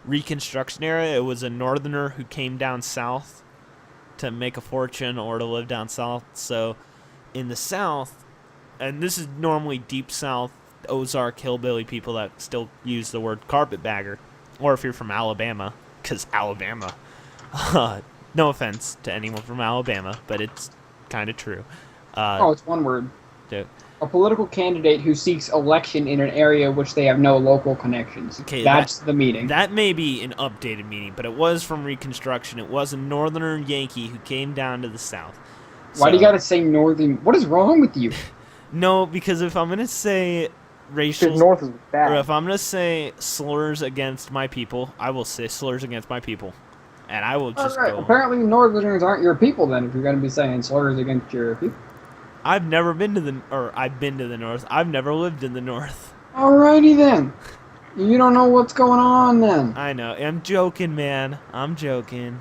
Reconstruction era, it was a northerner who came down south to make a fortune or to live down south. So in the South, and this is normally deep South, Ozark hillbilly people that still use the word carpetbagger, or if you're from Alabama, because Alabama, no offense to anyone from Alabama, but it's kind of true. It's one word. So, A political candidate who seeks election in an area which they have no local connections. Okay, That's the meaning. That may be an updated meaning, but it was from Reconstruction. It was a northerner Yankee who came down to the South. Why do you gotta say northern? What is wrong with you? No, because if I'm gonna say racial, North is bad. or if I'm gonna say slurs against my people, I will say slurs against my people, and I will just Alright, go. apparently northerners aren't your people then, if you're gonna be saying slurs against your people. I've never been to I've been to the North. I've never lived in the North. Alrighty then. You don't know what's going on then. I know. I'm joking, man. I'm joking.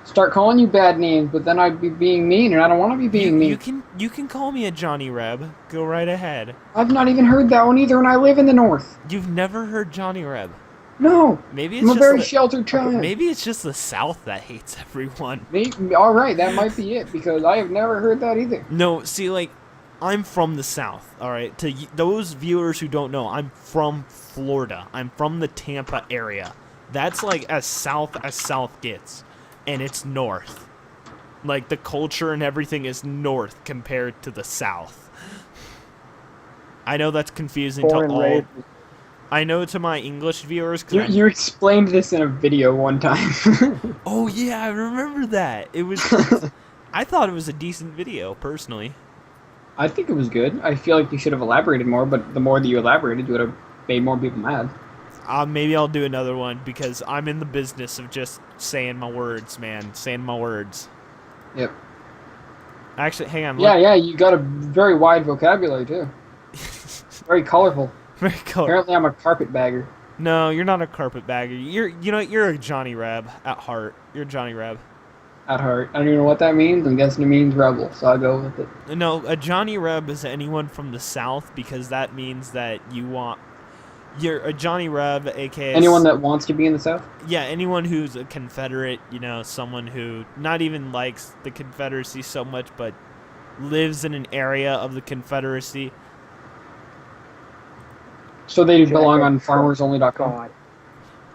Start calling you bad names, but then I'd be being mean, and I don't want to be being mean. You can call me a Johnny Reb. Go right ahead. I've not even heard that one either, and I live in the north. You've never heard Johnny Reb. No. Maybe it's I'm a just very sheltered child. Maybe it's just the South that hates everyone. Alright, that might be it, because I have never heard that either. No, see, like, I'm from the South, all right? To those viewers who don't know, I'm from Florida. I'm from the Tampa area. That's, like, as South gets, and it's North. Like, the culture and everything is North compared to the South. I know that's confusing to all... I know to my English viewers... You explained this in a video one time. Oh, yeah, I remember that. It was... I thought it was a decent video, personally. I think it was good. I feel like you should have elaborated more, but the more that you elaborated, you would have made more people mad. Maybe I'll do another one, because I'm in the business of just saying my words, man. Saying my words. Yep. Actually, hang on. Yeah, you got a very wide vocabulary, too. Very colorful. Very colorful. Apparently I'm a carpetbagger. No, you're not a carpetbagger. You're a Johnny Reb at heart. You're a Johnny Reb. At heart. I don't even know what that means. I'm guessing it means rebel, so I'll go with it. No, a Johnny Reb is anyone from the South, because that means that you're a Johnny Reb, aka... Anyone that wants to be in the South? Yeah, anyone who's a Confederate, someone who not even likes the Confederacy so much, but lives in an area of the Confederacy. So they belong on farmersonly.com.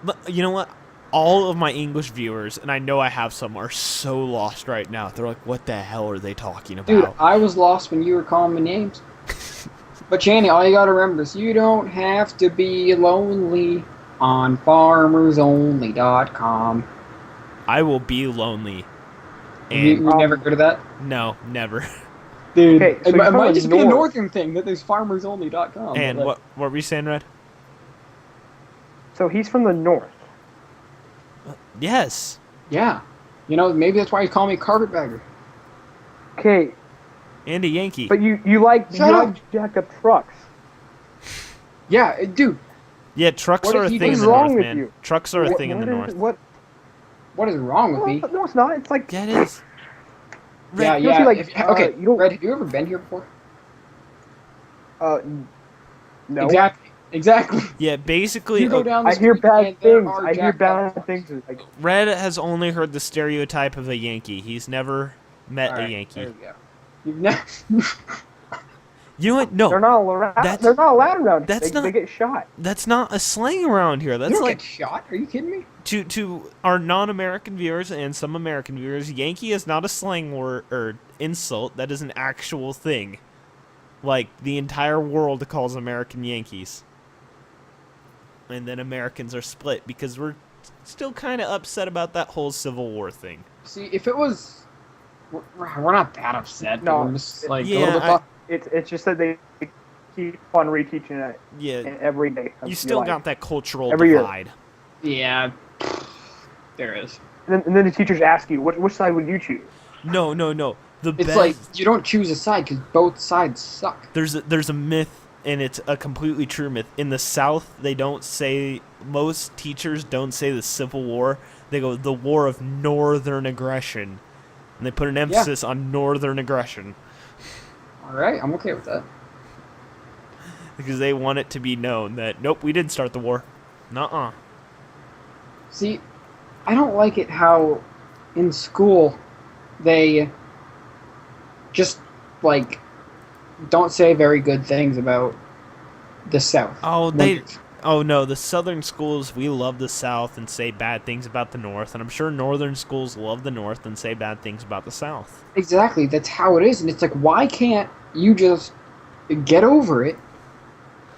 But you know what? All of my English viewers, and I know I have some, are so lost right now. They're like, what the hell are they talking about? Dude, I was lost when you were calling me names. But Channy, all you gotta remember is you don't have to be lonely on farmersonly.com. I will be lonely. And you never heard of that? No, never. Dude, Okay, so it might just be a north. northern thing that there's farmersonly.com. And what were we saying, Red? So he's from the north. Yes. Yeah. Maybe that's why you call me carpetbagger. Okay, And a Yankee. but you like jacked up trucks. Yeah, dude. Yeah, trucks What are a if he thing in does the wrong North, with man. you? Trucks are a thing in the North. What? What is wrong with me? No, it's not. It's like Yeah, it is. Yeah, don't you like, okay, you don't- Red, have you ever been here before? no. Exactly. Yeah, basically, You go down the I hear street bad and there things. are I hear jacked up bad trucks. things. Like, Red has only heard the stereotype of a Yankee. He's never met Alright, a Yankee. there we go. You've never... You know what? No, they're not allowed. That's- They're not allowed around. that's They get shot. that's not a slang around here. You That's don't like get shot? Are you kidding me? to our non-American viewers and some American viewers, Yankee is not a slang word or insult. That is an actual thing. Like, the entire world calls American Yankees. And then Americans are split because we're still kind of upset about that whole Civil War thing. See, if it was... We're not that upset. No, We're just, like, yeah, a little bit... It's just that they keep on reteaching it Yeah, every day. you still got that cultural Every year. divide. Yeah, there is. And then the teachers ask you, which side would you choose? No. The It's best, like, you don't choose a side because both sides suck. there's a myth, and it's a completely true myth. In the South, they don't say, most teachers don't say the Civil War. They go, the War of Northern Aggression. And they put an emphasis on Northern aggression. Alright, I'm okay with that. Because they want it to be known that, nope, we didn't start the war. Nuh-uh. See, I don't like it how in school they just like don't say very good things about the South. Oh, Like, oh no, the southern schools, we love the South and say bad things about the North, and I'm sure northern schools love the North and say bad things about the South. exactly, that's how it is, and it's like, why can't you just get over it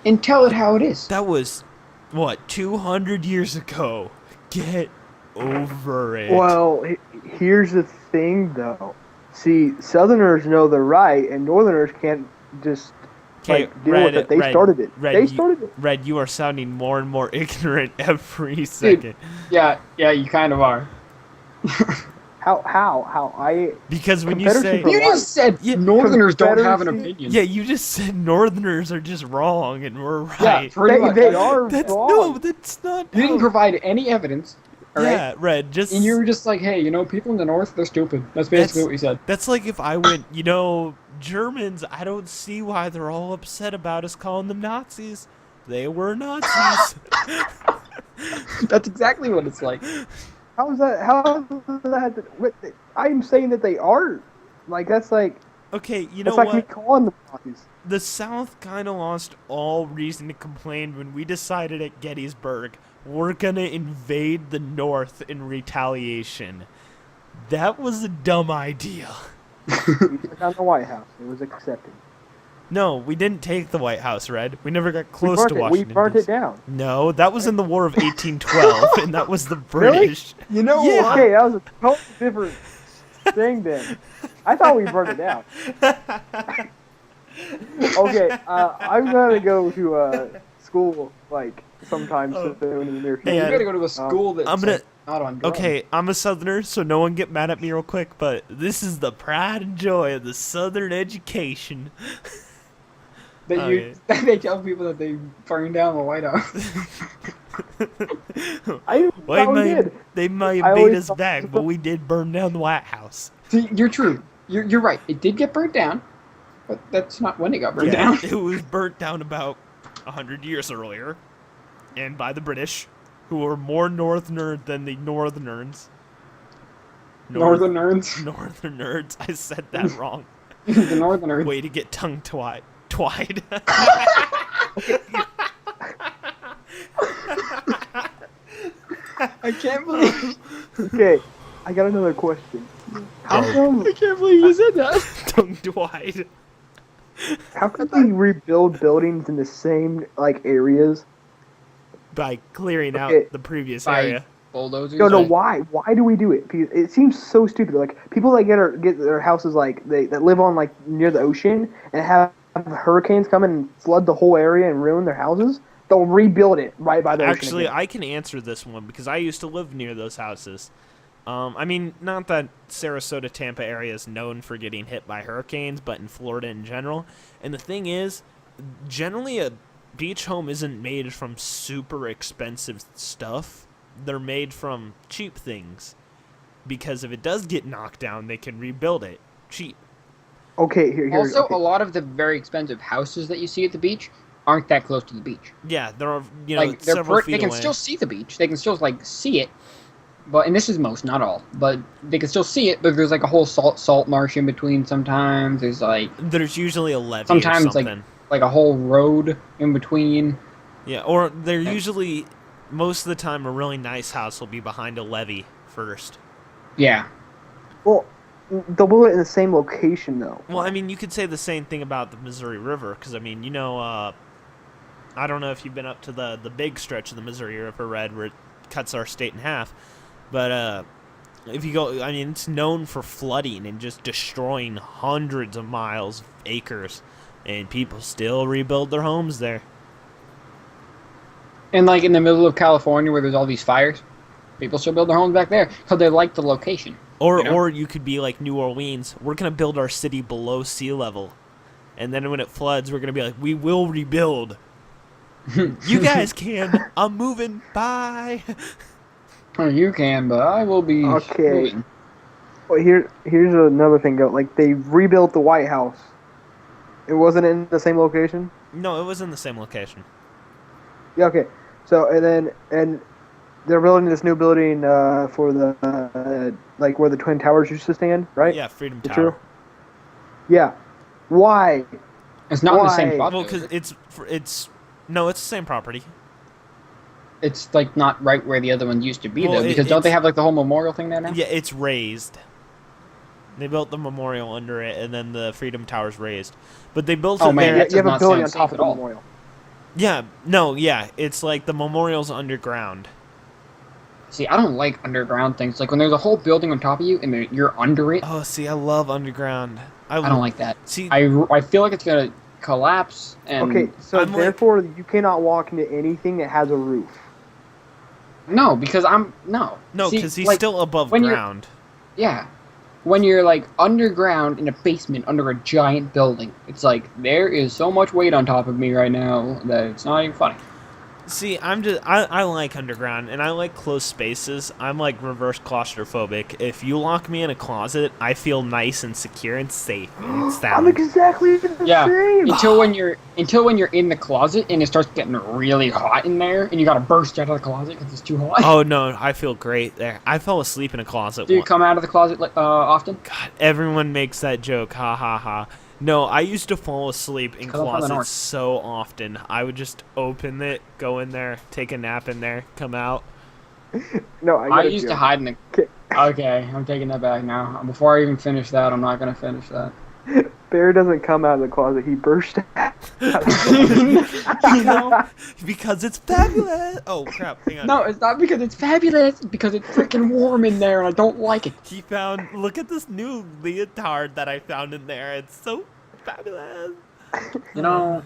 and tell it how it is? That was, what, 200 years ago. Get over it. Well, here's the thing, though. See, Southerners know they're right, and Northerners can't just deal with it. They started it. They started it. Red, you are sounding more and more ignorant every second. Dude, yeah, you kind of are. How? Because when you say... You just said Northerners don't have an opinion. Yeah, you just said Northerners are just wrong and we're right. Yeah, pretty much. They are wrong. No, that's not... You didn't provide any evidence. All right? Yeah, Red, just... And you were just like, hey, people in the North, they're stupid. That's basically what you said. That's like if I went, Germans, I don't see why they're all upset about us calling them Nazis. They were Nazis. That's exactly what it's like. How is that? How is that? I'm saying that they are. Like, that's like... Okay, you know what? what? It's like me calling them Nazis. The South kind of lost all reason to complain when we decided at Gettysburg we're gonna invade the North in retaliation. That was a dumb idea. We took on the White House. It was accepted. No, we didn't take the White House, Red. We never got close to Washington. We burnt it down. No, that was in the War of 1812, and that was the British. Really? You know what? Okay, that was a totally different thing then. I thought we burned it down. Okay, I'm gonna go to school sometime soon in the near future. You gotta go to a school that's not on drugs. Okay, I'm a Southerner, so no one get mad at me real quick, but this is the pride and joy of the Southern education. That they tell people that they burned down the White House. They might have made us back, but we did burn down the White House. See, you're true. You're right. It did get burnt down, but that's not when it got burned down. It was burnt down about 100 years earlier, and by the British, who were more Northerner than the Northerners. Northerners? Northerners. I said that wrong. The Northerners. Way to get tongue-tied. I can't believe. Okay, I got another question. How come? I can't believe you said that. Tongue-tied. How come we rebuild buildings in the same areas? By clearing out the previous area. Bulldozers. No. Why? Why do we do it? Because it seems so stupid. Like people that get their houses that live on near the ocean and have hurricanes come and flood the whole area and ruin their houses. They'll rebuild it right by the ocean. Actually, again. I can answer this one because I used to live near those houses. I mean, not that Sarasota, Tampa area is known for getting hit by hurricanes, but in Florida in general. And the thing is, generally a beach home isn't made from super expensive stuff. They're made from cheap things. Because if it does get knocked down, they can rebuild it cheap. Okay, here. Also, okay. a lot of the very expensive houses that you see at the beach aren't that close to the beach. Yeah, there are, several feet they can away. still see the beach. They can still see it. And this is most, not all, but they can still see it. But there's a whole salt marsh in between. Sometimes there's usually a levee. Sometimes or something. like a whole road in between. Yeah, or they're usually most of the time a really nice house will be behind a levee first. Yeah. Well, they'll build it in the same location though. Well, I mean, you could say the same thing about the Missouri River, because I mean, I don't know if you've been up to the big stretch of the Missouri River, Red, where it cuts our state in half. But if you go, I mean, it's known for flooding and just destroying hundreds of miles, acres, and people still rebuild their homes there. And in the middle of California where there's all these fires, people still build their homes back there because they like the location. Or you could be like New Orleans. We're going to build our city below sea level. And then when it floods, we're going to be like, we will rebuild. You guys can. I'm moving. Bye. You can, but I will be moving. Well, here's another thing. They rebuilt the White House. It wasn't in the same location? No, it was in the same location. Yeah, okay. So, and They're building this new building for the like where the Twin Towers used to stand, right? Yeah, Freedom Is it Tower. true? Yeah. Why? It's not in the same Why? spot. Well, though, is because it? it's no, it's the same property. It's like not right where the other one used to be Well, though, because don't they have like the whole memorial thing there now? Yeah, it's raised. They built the memorial under it, and then the Freedom Tower's raised. But they built Oh, it man, there. that You have does a not building on sound top safe of at the all. memorial. Yeah, no, yeah, it's like the memorial's underground. See, I don't like underground things. Like when there's a whole building on top of you and you're under it. Oh, see, I love underground. I don't like that. See, I feel like it's gonna collapse. And Okay, so I'm like- therefore you cannot walk into anything that has a roof. no, because no. no, See, because he's like, still above when you're- ground. Yeah. When you're like underground in a basement under a giant building, it's like there is so much weight on top of me right now that it's not even funny. See, I like underground, and I like closed spaces. I'm like reverse claustrophobic. If you lock me in a closet, I feel nice and secure and safe and I'm sound. exactly the Yeah. same. Until when you're in the closet and it starts getting really hot in there and you gotta burst out of the closet because it's too hot. Oh no, I feel great there. I fell asleep in a closet Do you once. come out of the closet often? God, everyone makes that joke. Ha ha ha. No, I used to fall asleep in 'Cause I'm from the north. closets so often. I would just open it, go in there, take a nap in there, come out. No, I used to hide in the. Okay. Okay, I'm taking that back now. Before I even finish that, I'm not gonna finish that. Bear doesn't come out of the closet; he bursts out. You know, because it's fabulous. Oh crap! Hang on. No, it's not because it's fabulous. It's because it's freaking warm in there and I don't like it. He found. Look at this new leotard that I found in there. It's so fabulous. You know,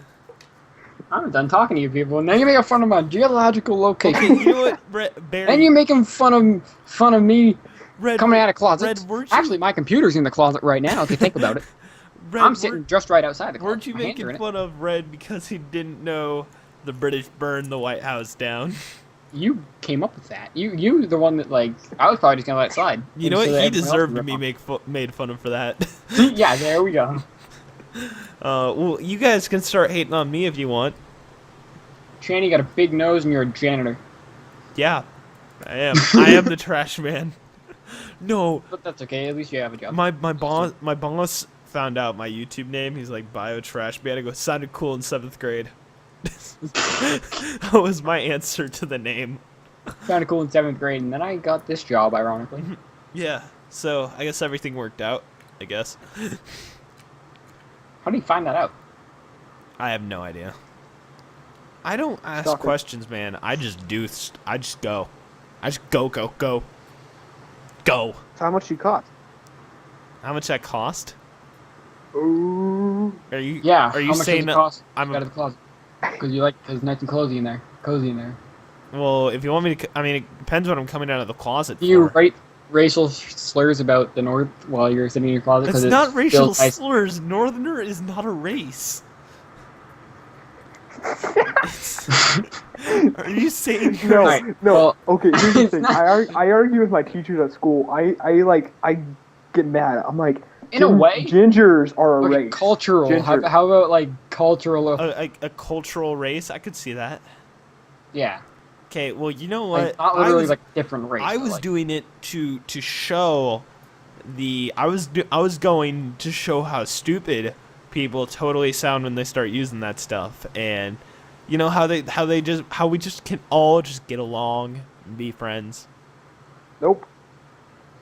I'm done talking to you people, and then you're making fun of my geological location. Okay, you know what, Barry? And you're making fun of me Red, coming out of closets. Red, weren't you, Actually, my computer's in the closet right now. If you think about it, Red, I'm sitting just right outside the closet. Weren't you My hands are making in it. fun of Red because he didn't know the British burned the White House down? You came up with that. You the one that like. I was probably just gonna let it slide. You know And so what? that He everyone else deserved would to be rip made fun of for that. on. Yeah, there we go. Well, you guys can start hating on me if you want. Channy, you got a big nose and you're a janitor. Yeah, I am. I am the trash man. No, But that's okay. At least you have a job. my boss found out my YouTube name. He's like bio trash man. I go, sounded cool in 7th grade. That was my answer to the name. Sounded cool in 7th grade, and then I got this job, ironically. Yeah. So I guess everything worked out. I guess. How do you find that out? I have no idea. I don't ask Stalker. questions, man. I just do. I just go. I just go. Go. So how much you cost? How much that cost? Ooh. Are you? Yeah. Are you how much saying does it cost? I'm out of the closet? Because it's nice and cozy in there. Cozy in there. Well, if you want me to, I mean, it depends what I'm coming out of the closet Do you for. write racial slurs about the North while you're sitting in your closet? It's 'Cause not still racial nice. slurs. Northerner is not a race. Are you saying No, Alright, no. well, Okay, here's the it's thing. not- I argue with my teachers at school. I get mad. I'm like, In a way. gingers are a Okay, race. cultural. Ginger. How about like cultural? a cultural race? I could see that. Yeah. Okay, well, you know what? Like, not literally like different race. I but, was like, doing it to show I was going to show how stupid people totally sound when they start using that stuff, and you know how we just can all just get along and be friends. Nope.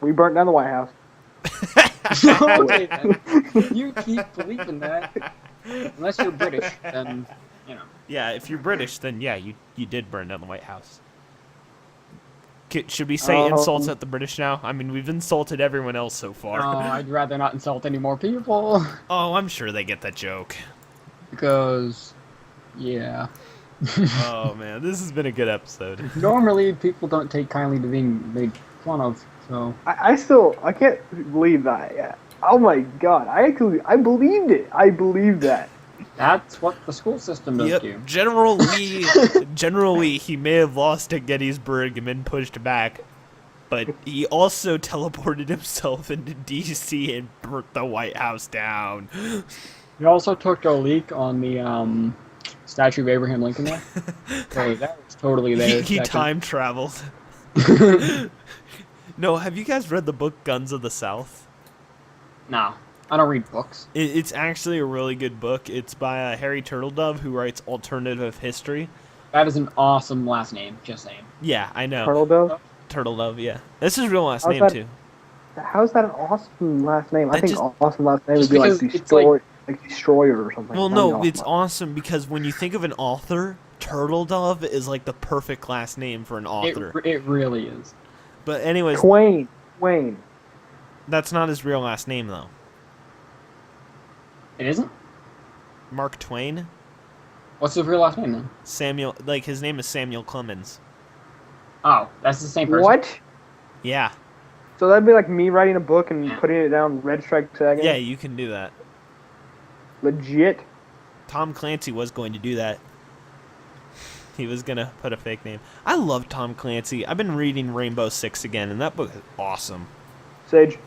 We burnt down the White House. Okay, then. You keep believing that. Unless you're British, then you know. Yeah, if you're British, then yeah, you did burn down the White House. Should we say Oh. insults at the British now? I mean, we've insulted everyone else so far. No, I'd rather not insult any more people Oh, I'm sure they get that joke. because, yeah. Oh man, this has been a good episode. Normally, people don't take kindly to being made fun of, so. I can't believe that. Yeah. Oh my god. I believed it. I believed that. That's what the school system does Yep, to you. General Lee, he may have lost at Gettysburg and been pushed back, but he also teleported himself into D.C. and burnt the White House down. We also took a leak on the statue of Abraham Lincoln there. So that was totally there. He That time traveled. No, have you guys read the book Guns of the South? No, I don't read books. It's actually a really good book. It's by Harry Turtledove, who writes alternative history. That is an awesome last name. Just saying. Yeah, I know. Turtle Dove? Turtledove, yeah. That's his real last How's name, that- too. How's that an awesome last name? I That think just- awesome last name would just be like because it's like- Destroyer or something. Well, That'd be no, awesome. it's awesome because when you think of an author, Turtledove is like the perfect last name for an author. It really is. But anyways, Twain. Twain. that's not his real last name, though. It isn't? Mark Twain? What's his real last name then? Samuel, like, his name is Samuel Clemens. Oh, that's the same person. What? Yeah. So that'd be like me writing a book and Yeah. putting it down Red Strike Sagan? Yeah, you can do that. Legit? Tom Clancy was going to do that. He was going to put a fake name. I love Tom Clancy. I've been reading Rainbow Six again, and that book is awesome. Sage.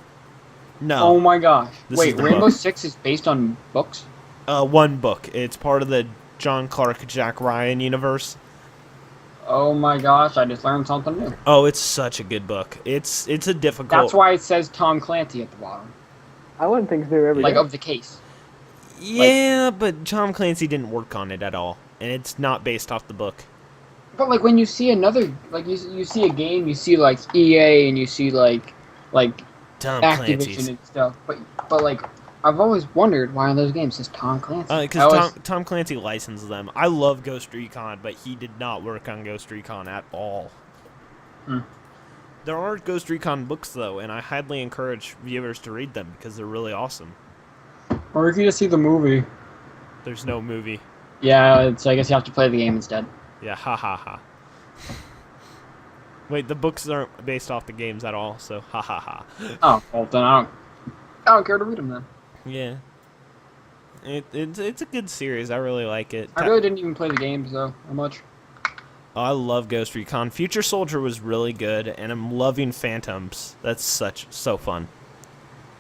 No. Oh my gosh. This Wait, is the Rainbow book. Six is based on books? One book. It's part of the John Clark, Jack Ryan universe. Oh my gosh, I just learned something new. Oh, it's such a good book. It's a difficult... That's why it says Tom Clancy at the bottom. I learn things new every day. Like, of the case. Yeah, but Tom Clancy didn't work on it at all. And it's not based off the book. But, like, when you see another... Like, you see a game, you see, like, EA, and you see, like Tom Activision Clancy's. and stuff. But, like, I've always wondered why on those games says Tom Clancy. Because Tom Clancy licensed them. I love Ghost Recon, but he did not work on Ghost Recon at all. Hmm. There are Ghost Recon books, though, and I highly encourage viewers to read them because they're really awesome. Or if you just see the movie. There's no movie. Yeah, so I guess you have to play the game instead. Yeah, ha ha ha. Wait, the books aren't based off the games at all, so ha ha ha. Oh, well then I don't care to read them then. Yeah. It's a good series. I really like it. I really didn't even play the games though, that much. Oh, I love Ghost Recon. Future Soldier was really good, and I'm loving Phantoms. That's so fun.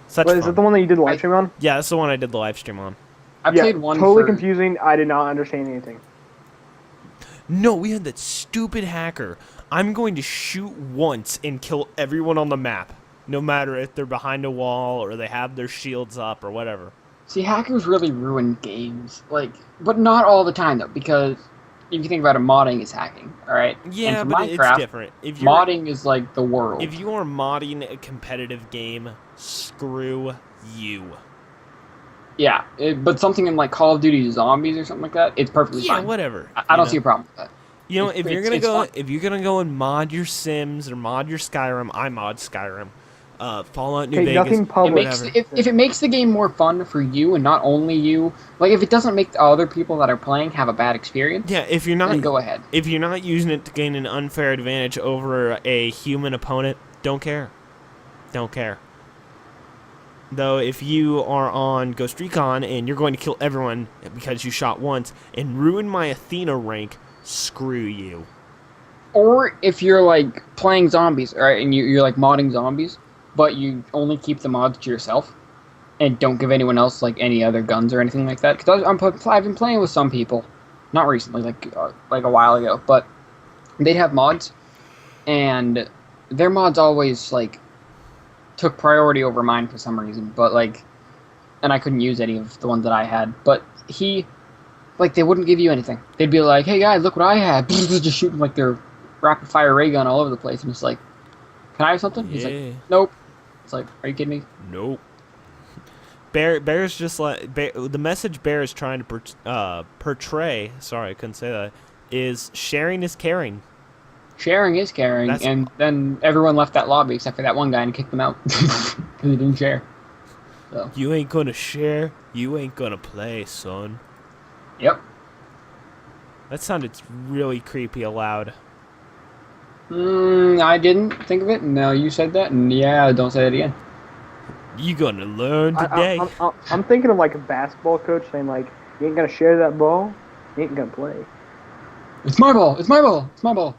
Such Wait, fun. is it the one that you did the live stream on? Yeah, that's the one I did the live stream on. I Yeah, played one totally for... confusing. I did not understand anything. No, we had that stupid hacker. I'm going to shoot once and kill everyone on the map, no matter if they're behind a wall or they have their shields up or whatever. See, hackers really ruin games. Like, but not all the time though, because if you think about it, modding is hacking, alright? Yeah, and but for it's Minecraft, different. If you're, modding is like the world. if you are modding a competitive game, screw you. Yeah, but something in like Call of Duty Zombies or something like that, it's perfectly Yeah, fine. whatever. I don't see a problem with that. You know, It's- if you're it's- gonna it's go, fun. if you're gonna go and mod your Sims or mod your Skyrim, I mod Skyrim. Fallout New Okay, Vegas. nothing It public. makes whatever. if it makes the game more fun for you and not only you, like if it doesn't make the other people that are playing have a bad experience, Yeah, if you're then not go ahead. if you're not using it to gain an unfair advantage over a human opponent, don't care. Don't care. Though, if you are on Ghost Recon and you're going to kill everyone because you shot once and ruin my Athena rank, screw you. Or if you're like playing zombies, right, and you're like modding zombies, but you only keep the mods to yourself and don't give anyone else like any other guns or anything like that. Because I've been playing with some people, not recently, like a while ago, but they'd have mods, and their mods always like took priority over mine for some reason. But like, and I couldn't use any of the ones that I had. But they wouldn't give you anything. They'd be like, "Hey guys, look what I have!" Just shooting like their rapid fire ray gun all over the place, and it's like, "Can I have something?" He's Yeah. like, "Nope." It's like, "Are you kidding me?" Nope. Bear's just like the message Bear is trying to portray. Sorry, I couldn't say that. Is sharing is caring. Sharing is caring, That's- and then everyone left that lobby except for that one guy and kicked them out because he didn't share. So, You ain't gonna share. You ain't gonna play, son. yep. That sounded really creepy aloud. I didn't think of it. No, you said that, and yeah, don't say it again. You gonna learn today. I'm thinking of like a basketball coach saying like, "You ain't gonna share that ball. You ain't gonna play." It's my ball. It's my ball. It's my ball.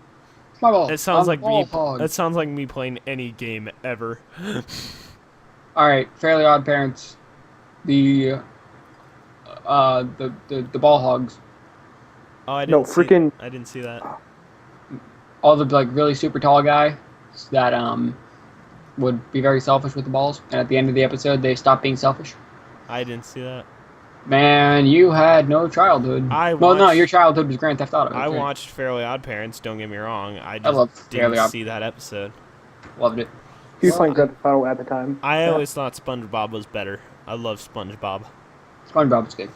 It's my ball. That sounds I'm like me. hog. That sounds like me playing any game ever. All right, Fairly Odd Parents. The ball hogs. Oh, I No, didn't see. freaking- I didn't see that. all the like really super tall guy that would be very selfish with the balls, and at the end of the episode they stop being selfish. I didn't see that. Man, you had no childhood. Well, no, your childhood was Grand Theft Auto. I watched Fairly Odd Parents. Don't get me wrong. I love just Fairly didn't Odd. see that episode. Loved it. He was playing Grand Theft Auto at the time. I always thought SpongeBob was better. I love SpongeBob. SpongeBob was good.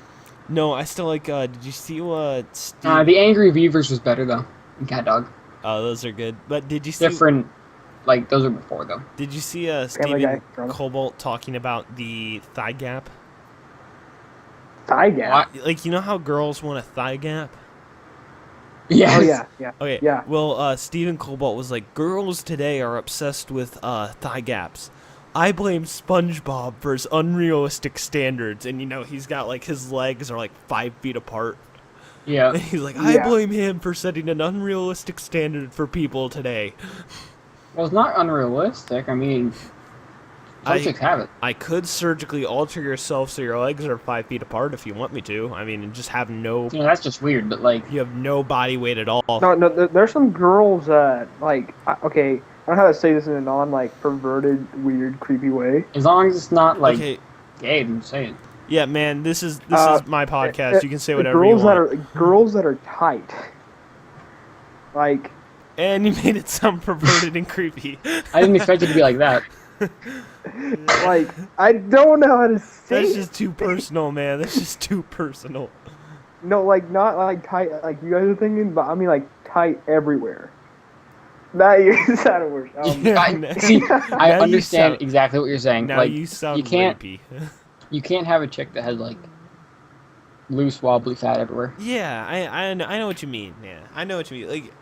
No, I still like. Did you see what? The Angry Beavers was better though. And Cat Dog. Oh, those are good. But did you see? Different. Like those were before though. Did you see Stephen Cobalt talking about the thigh gap? Thigh gap? Like, you know how girls want a thigh gap? Yes. Oh, yeah. Okay. Yeah. Well, Stephen Cobalt was like, girls today are obsessed with thigh gaps. I blame SpongeBob for his unrealistic standards. And, he's got, like, his legs are, like, 5 feet apart. Yeah. And he's like, I blame him for setting an unrealistic standard for people today. Well, it's not unrealistic. I mean, some chicks have it. I could surgically alter yourself so your legs are 5 feet apart if you want me to. I mean, and just have no... that's just weird, but, like... You have no body weight at all. No, there's some girls that, like... Okay, I don't know how to say this in a non, like, perverted, weird, creepy way. As long as it's not, like, gay, then say it. Yeah, man, this is my podcast. You can say whatever you want. Girls that are tight. Like... And you made it sound perverted and creepy. I didn't expect it to be like that. Like, I don't know how to say That's just too personal, man. That's just too personal. No, like, not like tight, like you guys are thinking, but I mean, like, tight everywhere. That is how it works. I understand exactly what you're saying. Now like, you sound rapey. You can't have a chick that has, like, loose, wobbly fat everywhere. Yeah, I know what you mean. Yeah, I know what you mean. Like...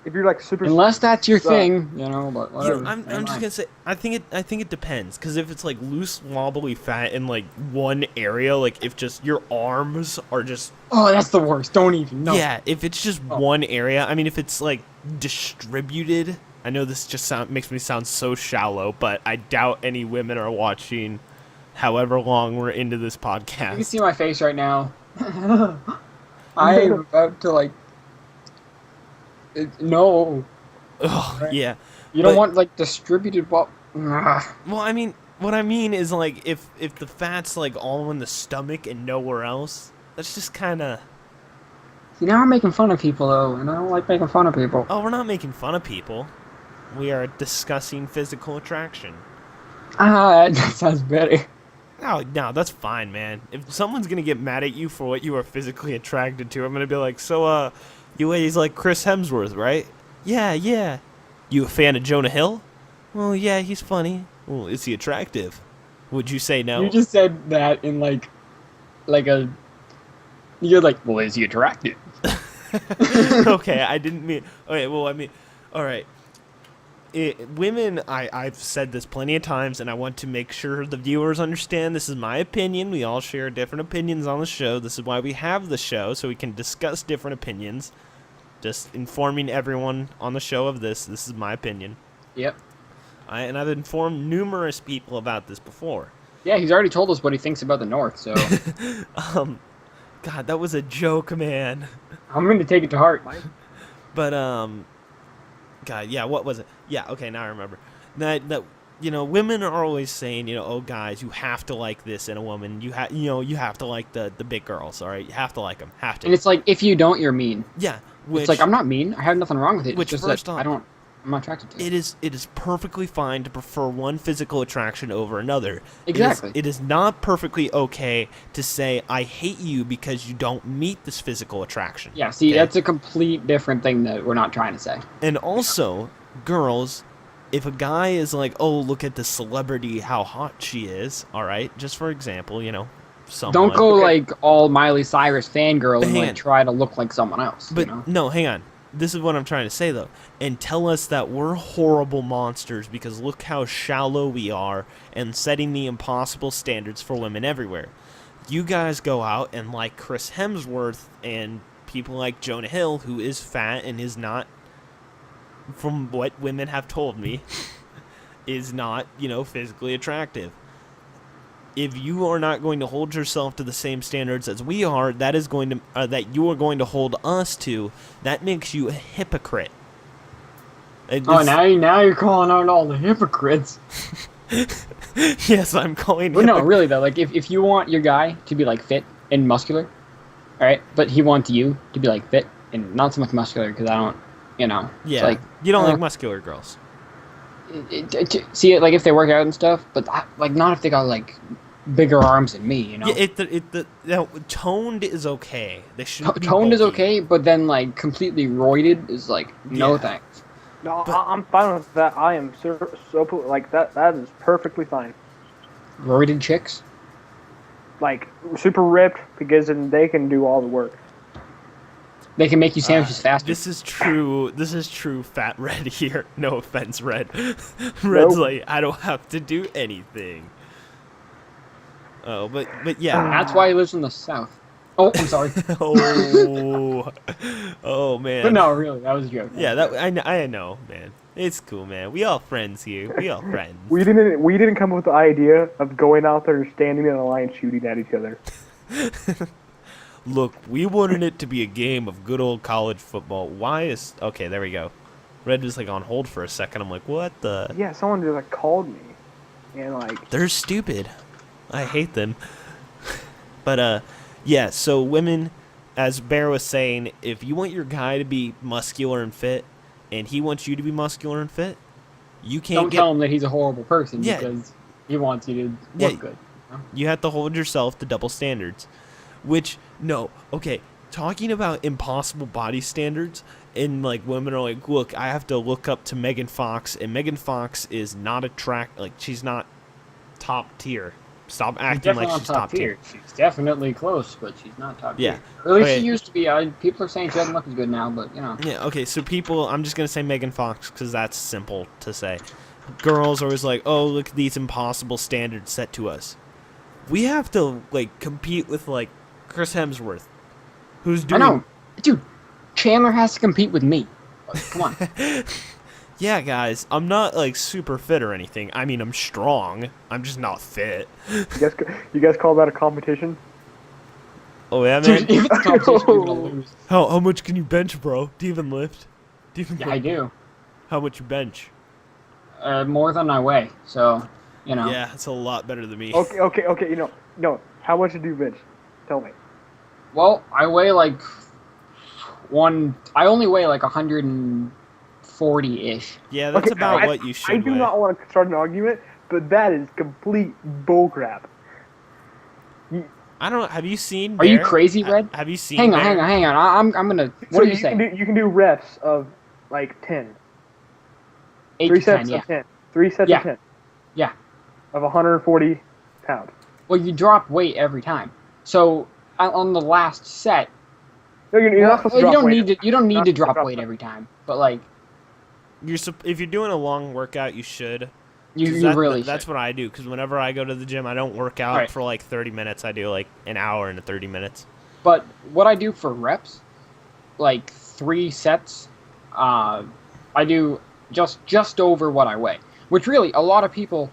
If you're like super, unless that's your thing, but whatever. I'm just gonna say, I think it depends, because if it's like loose, wobbly fat in like one area, like if just your arms are just, that's the worst. Don't even know. Yeah, if it's just one area. I mean, if it's like distributed. I know this just makes me sound so shallow, but I doubt any women are watching. However long we're into this podcast, you can see my face right now. I'm about to like. No. Oh, right? Yeah. You don't want, like, distributed... Well, I mean, what I mean is, like, if the fat's, like, all in the stomach and nowhere else, that's just kind of... See, now we're making fun of people, though, and I don't like making fun of people. Oh, we're not making fun of people. We are discussing physical attraction. That sounds better. No, that's fine, man. If someone's gonna get mad at you for what you are physically attracted to, I'm gonna be like, so, you ladies like Chris Hemsworth, right? Yeah. You a fan of Jonah Hill? Well, yeah, he's funny. Well, is he attractive? Would you say no? You just said that in like a... You're like, well, is he attractive? Okay, I didn't mean... Okay, well, I mean... Alright. Women, I've said this plenty of times, and I want to make sure the viewers understand this is my opinion. We all share different opinions on the show. This is why we have the show, so we can discuss different opinions. Just informing everyone on the show of this. This is my opinion. Yep. And I've informed numerous people about this before. Yeah, he's already told us what he thinks about the North, so... God, that was a joke, man. I'm going to take it to heart. But, God, yeah, what was it? Yeah, okay, now I remember. That women are always saying, oh, guys, you have to like this in a woman. You have to like the big girls, all right? You have to like them. Have to. And it's like, if you don't, you're mean. Yeah. It's like, I'm not mean. I have nothing wrong with it. Which, it's just that I'm not attracted to it. It is perfectly fine to prefer one physical attraction over another. Exactly. It is not perfectly okay to say, I hate you because you don't meet this physical attraction. Yeah, see, that's a complete different thing that we're not trying to say. And also, girls, if a guy is like, oh, look at this celebrity, how hot she is, all right, just for example, someone. Don't go like all Miley Cyrus fangirl and like try to look like someone else. But no, hang on. This is what I'm trying to say, though. And tell us that we're horrible monsters because look how shallow we are and setting the impossible standards for women everywhere. You guys go out and like Chris Hemsworth and people like Jonah Hill, who is fat and is not, from what women have told me, is not, physically attractive. if you are not going to hold yourself to the same standards as we are, that is going to that you are going to hold us to. That makes you a hypocrite. Oh, now you're calling out all the hypocrites. Yes, I'm calling. But no, really though, like if you want your guy to be like fit and muscular, all right, but he wants you to be like fit and not so much muscular because I don't, Yeah, it's like, you don't like muscular girls. See it like if they work out and stuff, but like not if they got like bigger arms than me, you know. Yeah, toned is okay. They shouldn't be toned is bulky. okay, but then like completely roided is like no Yeah. thanks. No, But- I'm fine with that. I am so like that. That is perfectly fine. Roided chicks. Like super ripped because then they can do all the work. They can make you sandwiches faster. This is true. This is true. Fat Red here. No offense, Red. Red's Nope. like, I don't have to do anything. Oh, but yeah. That's why he lives in the south. Oh, I'm sorry. Oh man. But no, really, that was a joke. Yeah, I know, man. It's cool, man. We all friends here. We all friends. We didn't come up with the idea of going out there, standing in a line, shooting at each other. Look, we wanted it to be a game of good old college football. Why is okay? There we go. Red was like on hold for a second. I'm like, what the? Yeah, someone just like called me, and like They're stupid. I hate them. But yeah. So women, as Bear was saying, if you want your guy to be muscular and fit, and he wants you to be muscular and fit, you can't Don't tell him that he's a horrible person Yeah. because he wants you to Yeah. look good. You have to hold yourself to double standards. Which, no, okay, talking about impossible body standards, and like women are like, look, I have to look up to Megan Fox, and Megan Fox is not she's not top tier. Stop She's acting definitely like not she's top tier. She's definitely close, but she's not top Yeah. tier. Or at least Okay. she used to be. People are saying she doesn't look as good now, but you know. Yeah, okay, so people, I'm just going to say Megan Fox because that's simple to say. Girls are always like, oh, look at these impossible standards set to us. We have to, like, compete with, like, Chris Hemsworth, who's I doing... know, dude. Chandler has to compete with me. Like, come on. Yeah, guys, I'm not, like, super fit or anything. I mean, I'm strong. I'm just not fit. you guys call that a competition? Oh, yeah, man? Dude, if it's a competition, you're gonna lose. How much can you bench, bro? Do you even lift? Do you even Yeah, I do. How much you bench? More than I weigh, so you know. Yeah, it's a lot better than me. Okay. No. How much did you bench? Tell me. Well, I weigh like I only weigh like 140-ish. Yeah, that's about what you should I do weigh. not want to start an argument, but that is complete bullcrap. I don't know. Have you seen Are you Bear? crazy, Red? Have you seen Hang on, Bear? hang on. I'm gonna. What So are you can saying? you can do reps of like 10. 8 Three to 10, sets yeah. of 10. 3 sets Yeah. of 10. Yeah. Of 140 pounds. Well, you drop weight every time. So on the last set, No, you're not supposed to drop weight. You don't need Not to supposed to drop drop weight weight. every time. But like If you're doing a long workout, you should. you 'Cause really That's should. what I do. Because whenever I go to the gym, I don't work out Right. for like 30 minutes. I do like an hour and 30 minutes. But what I do for reps, like 3 sets, I do just over what I weigh. Which really, a lot of people,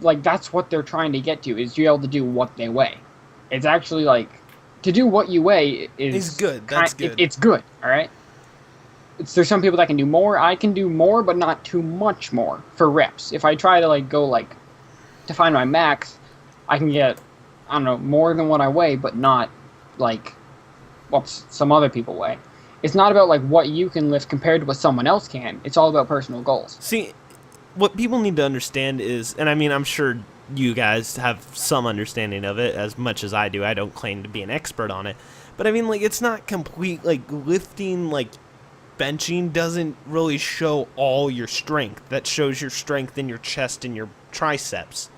like that's what they're trying to get to, is to be able to do what they weigh. It's actually like, to do what you weigh is It's good. That's good. It's good, all right? There's some people that can do more. I can do more, but not too much more for reps. If I try to like go like to find my max, I can get, I don't know, more than what I weigh, but not like what some other people weigh. It's not about like what you can lift compared to what someone else can. It's all about personal goals. See, what people need to understand is, and I mean, I'm sure you guys have some understanding of it as much as I do. I don't claim to be an expert on it. But I mean, like, it's not complete, like, lifting, like, benching doesn't really show all your strength. That shows your strength in your chest and your triceps.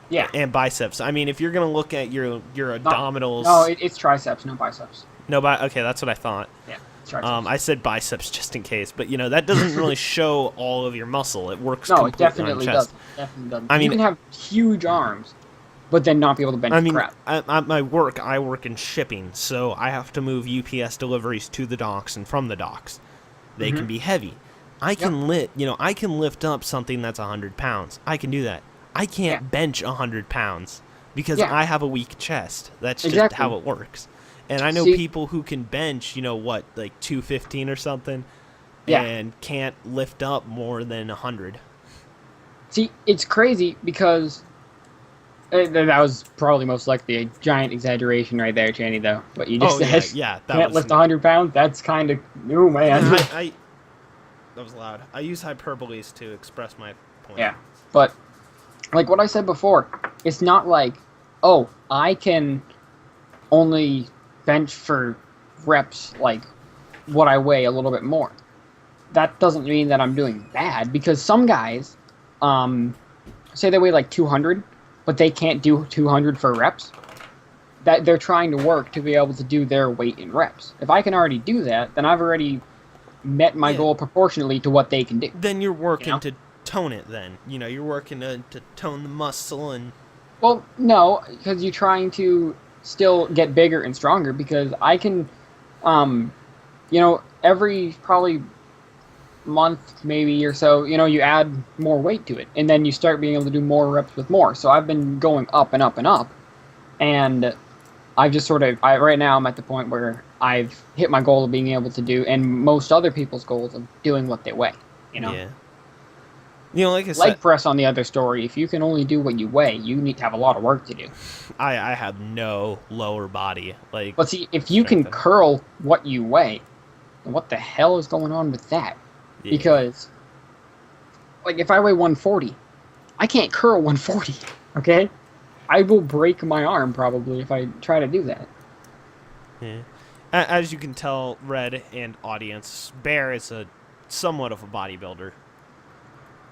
Yeah. And biceps. I mean, if you're going to look at your abdominals. No, it's triceps, no biceps. Okay, that's what I thought. Yeah, it's triceps. I said biceps just in case, but, you know, that doesn't really show all of your muscle. It works No, it completely definitely on chest. doesn't. Definitely doesn't. I mean- you can have huge arms, but then not be able to bench I mean, crap. at my work, I work in shipping, so I have to move UPS deliveries to the docks and from the docks. They can be heavy. I can lift up something that's 100 pounds. I can do that. I can't bench 100 pounds. because Yeah. I have a weak chest. That's just Exactly. how it works. And I know See- people who can bench, like 215 or something, Yeah. and can't lift up more than 100. See, it's crazy because that was probably most likely a giant exaggeration right there, Chaney, though. What you just said. Yeah, that Can't was lift 100 pounds? That's kind of new, man. that was loud. I use hyperboles to express my point. Yeah, but like what I said before, it's not like, oh, I can only bench for reps like what I weigh a little bit more. That doesn't mean that I'm doing bad, because some guys, say they weigh like 200, but they can't do 200 for reps. That they're trying to work to be able to do their weight in reps. If I can already do that, then I've already met my goal proportionally to what they can do. Then you're working You know? to tone it. Then you're working to tone the muscle and. Well, no, because you're trying to still get bigger and stronger, because I can, every probably month maybe or so, you add more weight to it, and then you start being able to do more reps with more. So I've been going up and up and up, and I've just right now I'm at the point where I've hit my goal of being able to do, and most other people's goals of doing what they weigh, Yeah. Like I said, Leg press on the other story, if you can only do what you weigh, you need to have a lot of work to do. I have no lower body. But see, if you can curl what you weigh, then what the hell is going on with that? Yeah. Because, like, if I weigh 140, I can't curl 140, okay? I will break my arm, probably, if I try to do that. Yeah. As you can tell, Red and audience, Bear is somewhat of a bodybuilder.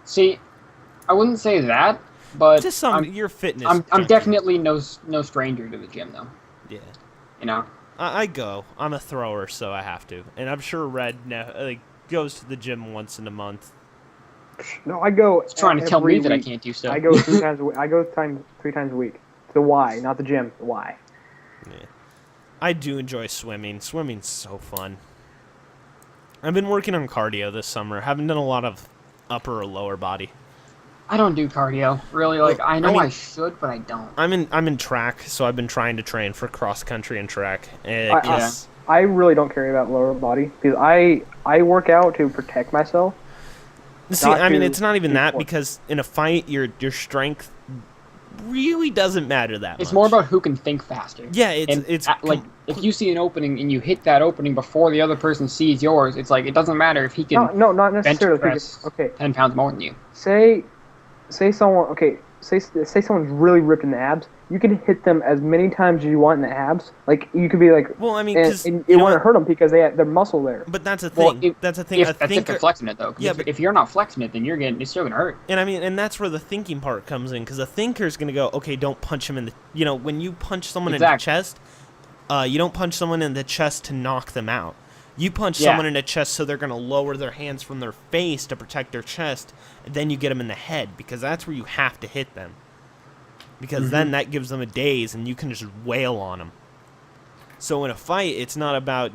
See, I wouldn't say that, but To your fitness. I'm junkie. definitely no stranger to the gym, though. Yeah. I go. I'm a thrower, so I have to. And I'm sure Red goes to the gym once in a month. No, I go. He's trying to tell me that I week. can't do stuff. I go 3 times a week. I go 3 times a week. The why, not the gym. The why. Yeah. I do enjoy swimming. Swimming's so fun. I've been working on cardio this summer. Haven't done a lot of upper or lower body. I don't do cardio, really. I know I should, but I don't. I'm in track, so I've been trying to train for cross country and track. I really don't care about lower body, because I work out to protect myself. See, it's not even that, because in a fight, your strength really doesn't matter that much. It's more about who can think faster. Yeah, it's if you see an opening and you hit that opening before the other person sees yours, it's like it doesn't matter if he can. No, not bench necessarily. press 10 pounds more than you. Say someone. Okay, say someone's really ripped in the abs. You can hit them as many times as you want in the abs. Like, you could be like, well, I mean, and it won't hurt them because they have their muscle there. But that's a thing. That's a thing. If they're flexing it, though. Yeah, if you're not flexing it, then it's still gonna hurt. And and that's where the thinking part comes in, because the thinker's gonna go, okay, don't punch him in the. When you punch someone in the chest, you don't punch someone in the chest to knock them out. You punch someone in the chest so they're gonna lower their hands from their face to protect their chest, and then you get them in the head, because that's where you have to hit them. Because then that gives them a daze, and you can just wail on them. So in a fight, it's not about,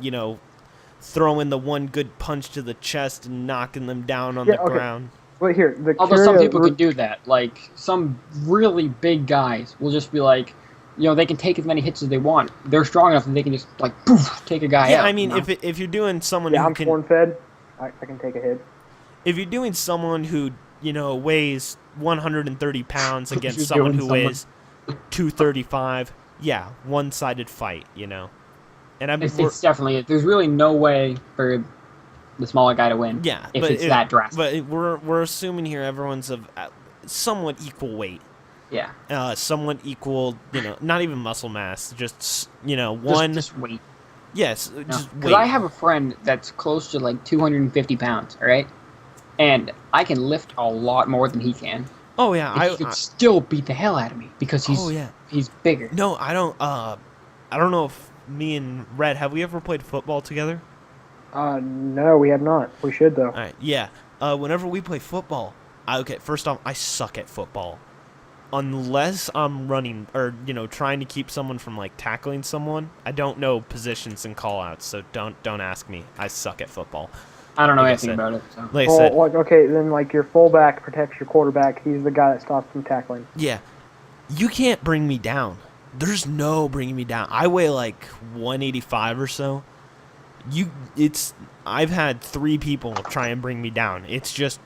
throwing the one good punch to the chest and knocking them down on the ground. But here, although some people can do that. Like, some really big guys will just be like, they can take as many hits as they want. They're strong enough that they can just, poof, take a guy out. Yeah, I mean, if you're doing someone who I'm can... corn-fed, I can take a hit. If you're doing someone who, weighs 130 pounds against someone who weighs 235, yeah, one-sided fight, And it's definitely, there's really no way for the smaller guy to win. Yeah, if it's that drastic. But we're assuming here everyone's of somewhat equal weight. Yeah. Somewhat equal, not even muscle mass, just just weight. Yes, just weight. Because I have a friend that's close to 250 pounds, all right? And I can lift a lot more than he can. Oh yeah, I could still beat the hell out of me because he's bigger. No, I don't know if me and Red, have we ever played football together? No, we have not. We should though. All right, yeah. Whenever we play football, first off, I suck at football. Unless I'm running or trying to keep someone from tackling someone, I don't know positions and call outs, so don't ask me. I suck at football. I don't know anything about it. So. Okay, then your fullback protects your quarterback. He's the guy that stops from tackling. Yeah, You can't bring me down. There's no bringing me down. I weigh like 185 or so. I've had 3 people try and bring me down. It's just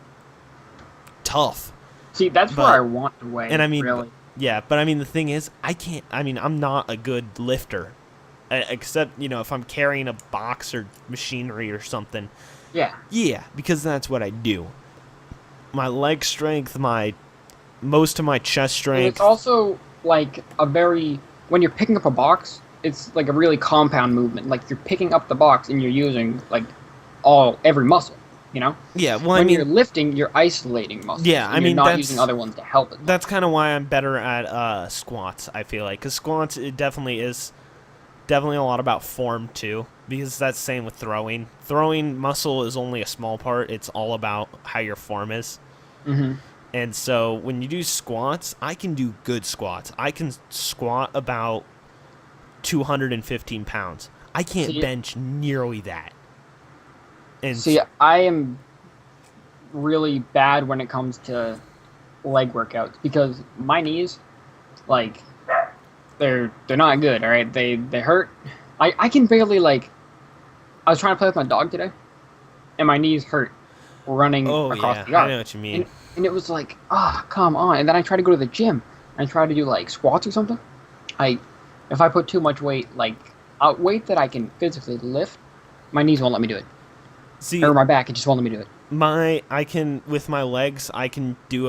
tough. See, that's where I want to weigh. And I mean, really. yeah, but I mean, the thing is, I can't. I mean, I'm not a good lifter, except if I'm carrying a box or machinery or something. Yeah. Yeah, because that's what I do. My leg strength, most of my chest strength. And it's also like when you're picking up a box, it's like a really compound movement. Like you're picking up the box and you're using like every muscle. Yeah, well, when you're lifting, you're isolating muscles. Yeah, I mean, you're not using other ones to help it. That's kind of why I'm better at squats. I feel like because squats it definitely is a lot about form too. Because that's the same with throwing. Throwing muscle is only a small part. It's all about how your form is. Mm-hmm. And so when you do squats, I can do good squats. I can squat about 215 pounds. I can't bench nearly that. And see, I am really bad when it comes to leg workouts because my knees, like, they're not good. All right, they hurt. I can barely I was trying to play with my dog today, and my knees hurt running across the yard. I know what you mean. And it was like, come on. And then I tried to go to the gym and try to do like squats or something. If I put too much weight, weight that I can physically lift, my knees won't let me do it. Or my back, it just won't let me do it. With my legs, I can do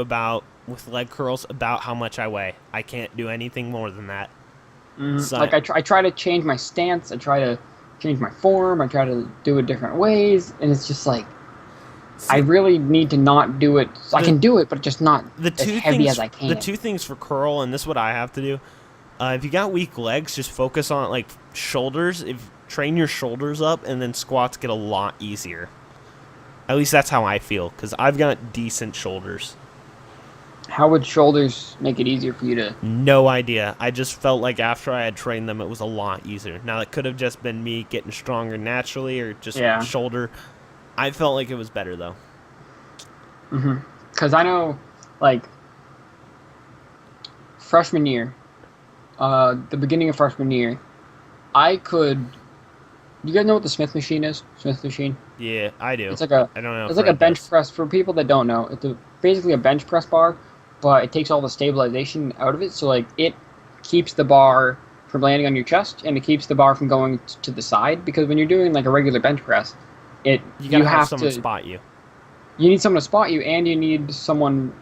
with leg curls about how much I weigh. I can't do anything more than that. So, I try to change my stance. I try to change my form. I try to do it different ways. And it's just like, I really need to not do it. I can do it, but just not as heavy as I can. The 2 things for curl, and this is what I have to do. If you got weak legs, just focus on shoulders. Train your shoulders up, and then squats get a lot easier. At least that's how I feel, because I've got decent shoulders. How would shoulders make it easier for you to... No idea. I just felt like after I had trained them, it was a lot easier. Now, it could have just been me getting stronger naturally, or just shoulder. I felt like it was better, though. Mm-hmm. Because I know, freshman year, the beginning of freshman year, I could... You guys know what the Smith machine is? Smith machine? Yeah, I do. It's like a... I don't know. It's like a bench press. For people that don't know, it's basically a bench press bar, but it takes all the stabilization out of it, so, it keeps the bar from landing on your chest, and it keeps the bar from going to the side, because when you're doing, a regular bench press, you gotta have someone spot you. You need someone to spot you, and you need someone,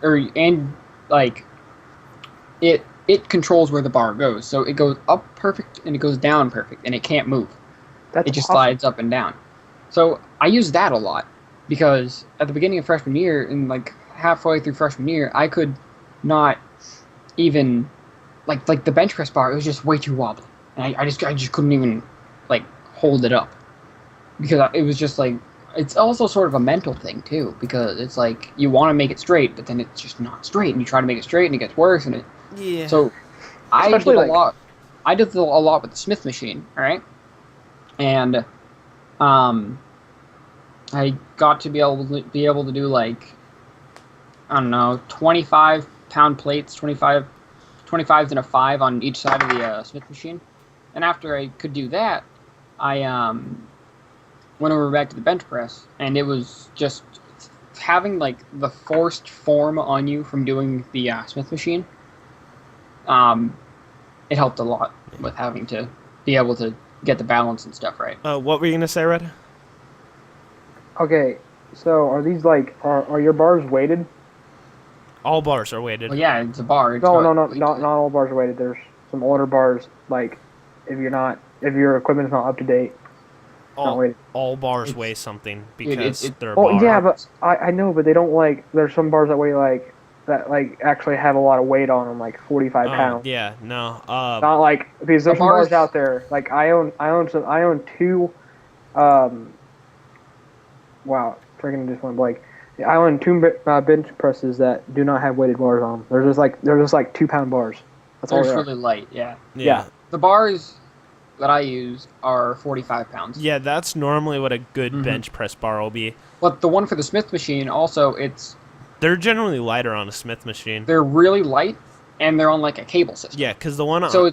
it controls where the bar goes. So it goes up perfect, and it goes down perfect, and it can't move. It just slides up and down. So I use that a lot, because at the beginning of freshman year, and halfway through freshman year, I could not even, the bench press bar, it was just way too wobbly. And I just couldn't even, hold it up. Because it was just it's also sort of a mental thing too, because it's you want to make it straight, but then it's just not straight, and you try to make it straight, and it gets worse, and So I did a lot. I did a lot with the Smith machine, all right, and I got to be able to do I don't know, 25-pound plates, 25s and a 5 on each side of the Smith machine, and after I could do that, I went over back to the bench press, and it was just having the forced form on you from doing the Smith machine. It helped a lot with having to be able to get the balance and stuff right. What were you gonna say, Red? Okay, so are these are your bars weighted? All bars are weighted. Well, yeah, it's a bar. No, not all bars are weighted. There's some older bars if your equipment's not up to date. All bars weigh something because they're a bar. bar. Yeah, but I know, but they don't there's some bars that weigh that actually have a lot of weight on them, 45 pounds. Yeah, no. Not because there's some bars out there. I own 2. Wow, freaking just went blank. I own 2 bench presses that do not have weighted bars on them. They're just 2-pound bars. That's all. They're really light. Yeah. Yeah. The bars that I use are 45 pounds. Yeah, that's normally what a good bench press bar will be. But the one for the Smith machine, also, they're generally lighter on a Smith machine. They're really light, and they're on like a cable system. Yeah, because the one on So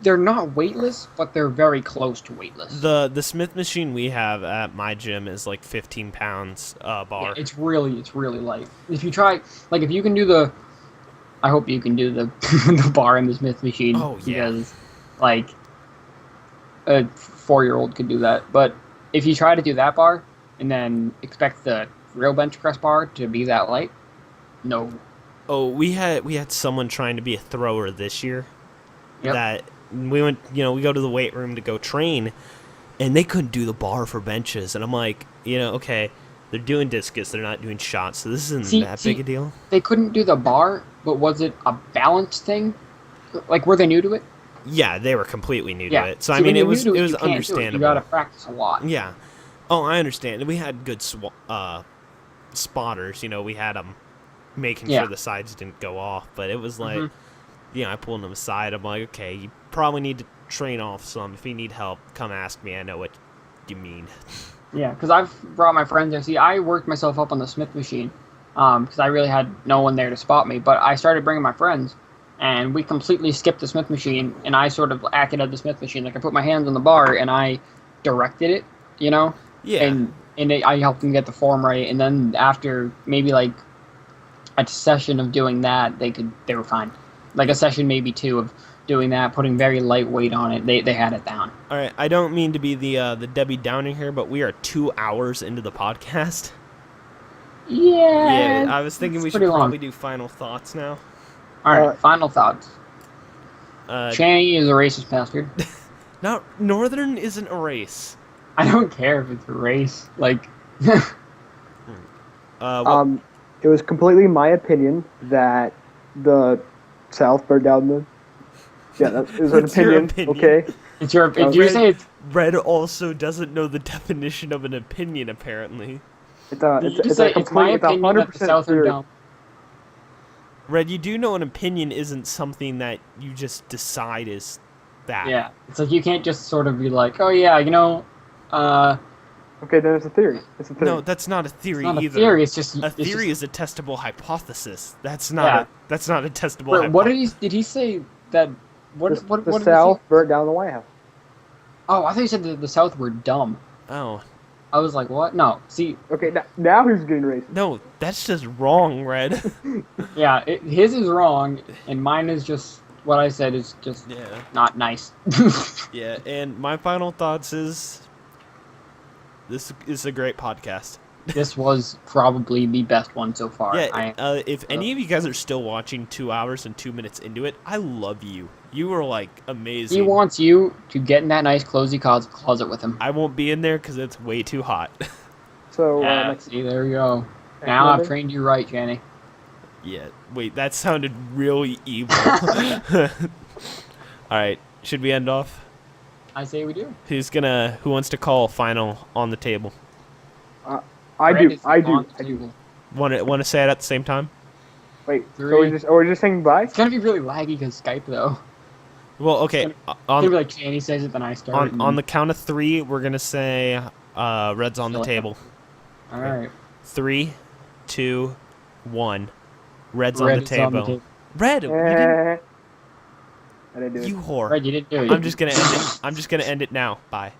they're not weightless, but they're very close to weightless. the Smith machine we have at my gym is like 15 pounds bar. Yeah, it's really light. If you try, like, if you can do the, I hope you can do the the bar in the Smith machine. Oh, yeah. Because, like, a 4-year-old could do that. But if you try to do that bar and then expect the real bench press bar to be that light, no. Oh, we had someone trying to be a thrower this year. Yep. That we went, we go to the weight room to go train, and they couldn't do the bar for benches, and I'm like, okay, they're doing discus, they're not doing shots, so this isn't that big a deal. They couldn't do the bar, but was it a balance thing? Like, were they new to it? Yeah, they were completely new Yeah. to it. So See, I mean, when it you're was new to it was you can't do understandable. You gotta practice a lot. Yeah. Oh, I understand. We had good spotters. We had them making sure the sides didn't go off, but it was like, I pulled them aside. I'm like, okay, you probably need to train off some. If you need help, come ask me. I know what you mean. Yeah, because I've brought my friends there. See, I worked myself up on the Smith machine because I really had no one there to spot me. But I started bringing my friends, and we completely skipped the Smith machine, and I sort of acted at the Smith machine. Like, I put my hands on the bar, and I directed it, Yeah. I helped them get the form right, and then after maybe like a session of doing that, they were fine. Like a session, maybe 2 of doing that, putting very light weight on it, they had it down. All right, I don't mean to be the Debbie Downer here, but we are 2 hours into the podcast. Yeah. Yeah, I was thinking we should probably do final thoughts now. All right, final thoughts. Uh, Channy is a racist bastard. Northern isn't a race. I don't care if it's a race. Like, It was completely my opinion that the South burned down the. Yeah, that is an What's your opinion. opinion? Okay. it's your. If you say it's, Red also doesn't know the definition of an opinion, apparently. It's you just say it's my opinion that the South are dumb. Red, you do know an opinion isn't something that you just decide is that. Yeah, it's like you can't just sort of be like, oh yeah, Okay, then it's a theory. It's a theory. No, that's not a theory it's not either. a theory. It's just A theory is a testable hypothesis. That's not that's not a testable hypothesis. What did he say that? What the did he South say? burnt down the White House. Oh, I thought you said the South were dumb. Oh. I was like, what? No, see, Okay, now he's getting racist. No, that's just wrong, Red. yeah, his is wrong, and mine is just what I said is just not nice. Yeah, and my final thoughts is this is a great podcast. This was probably the best one so far. Yeah, if any of you guys are still watching 2 hours and 2 minutes into it, I love you. You are, like, amazing. He wants you to get in that nice cozy closet with him. I won't be in there because it's way too hot. So, See, there you go. Now I've trained you right, Jenny. Yeah, wait, that sounded really evil. Alright, should we end off? I say we do. Who wants to call final on the table? I Red do. is I on do. the table. Want to say it at the same time? Wait, so Three. we're just saying bye? It's gonna be really laggy because Skype though. Well, okay. It's gonna be like Jenny says it, then I start. On the count of 3, we're gonna say Red's on the table. All right. 3, 2, 1. Red's Red on the is table. Red, you didn't, I didn't do it. you whore. Red, you didn't do it. I'm just gonna end it now. Bye.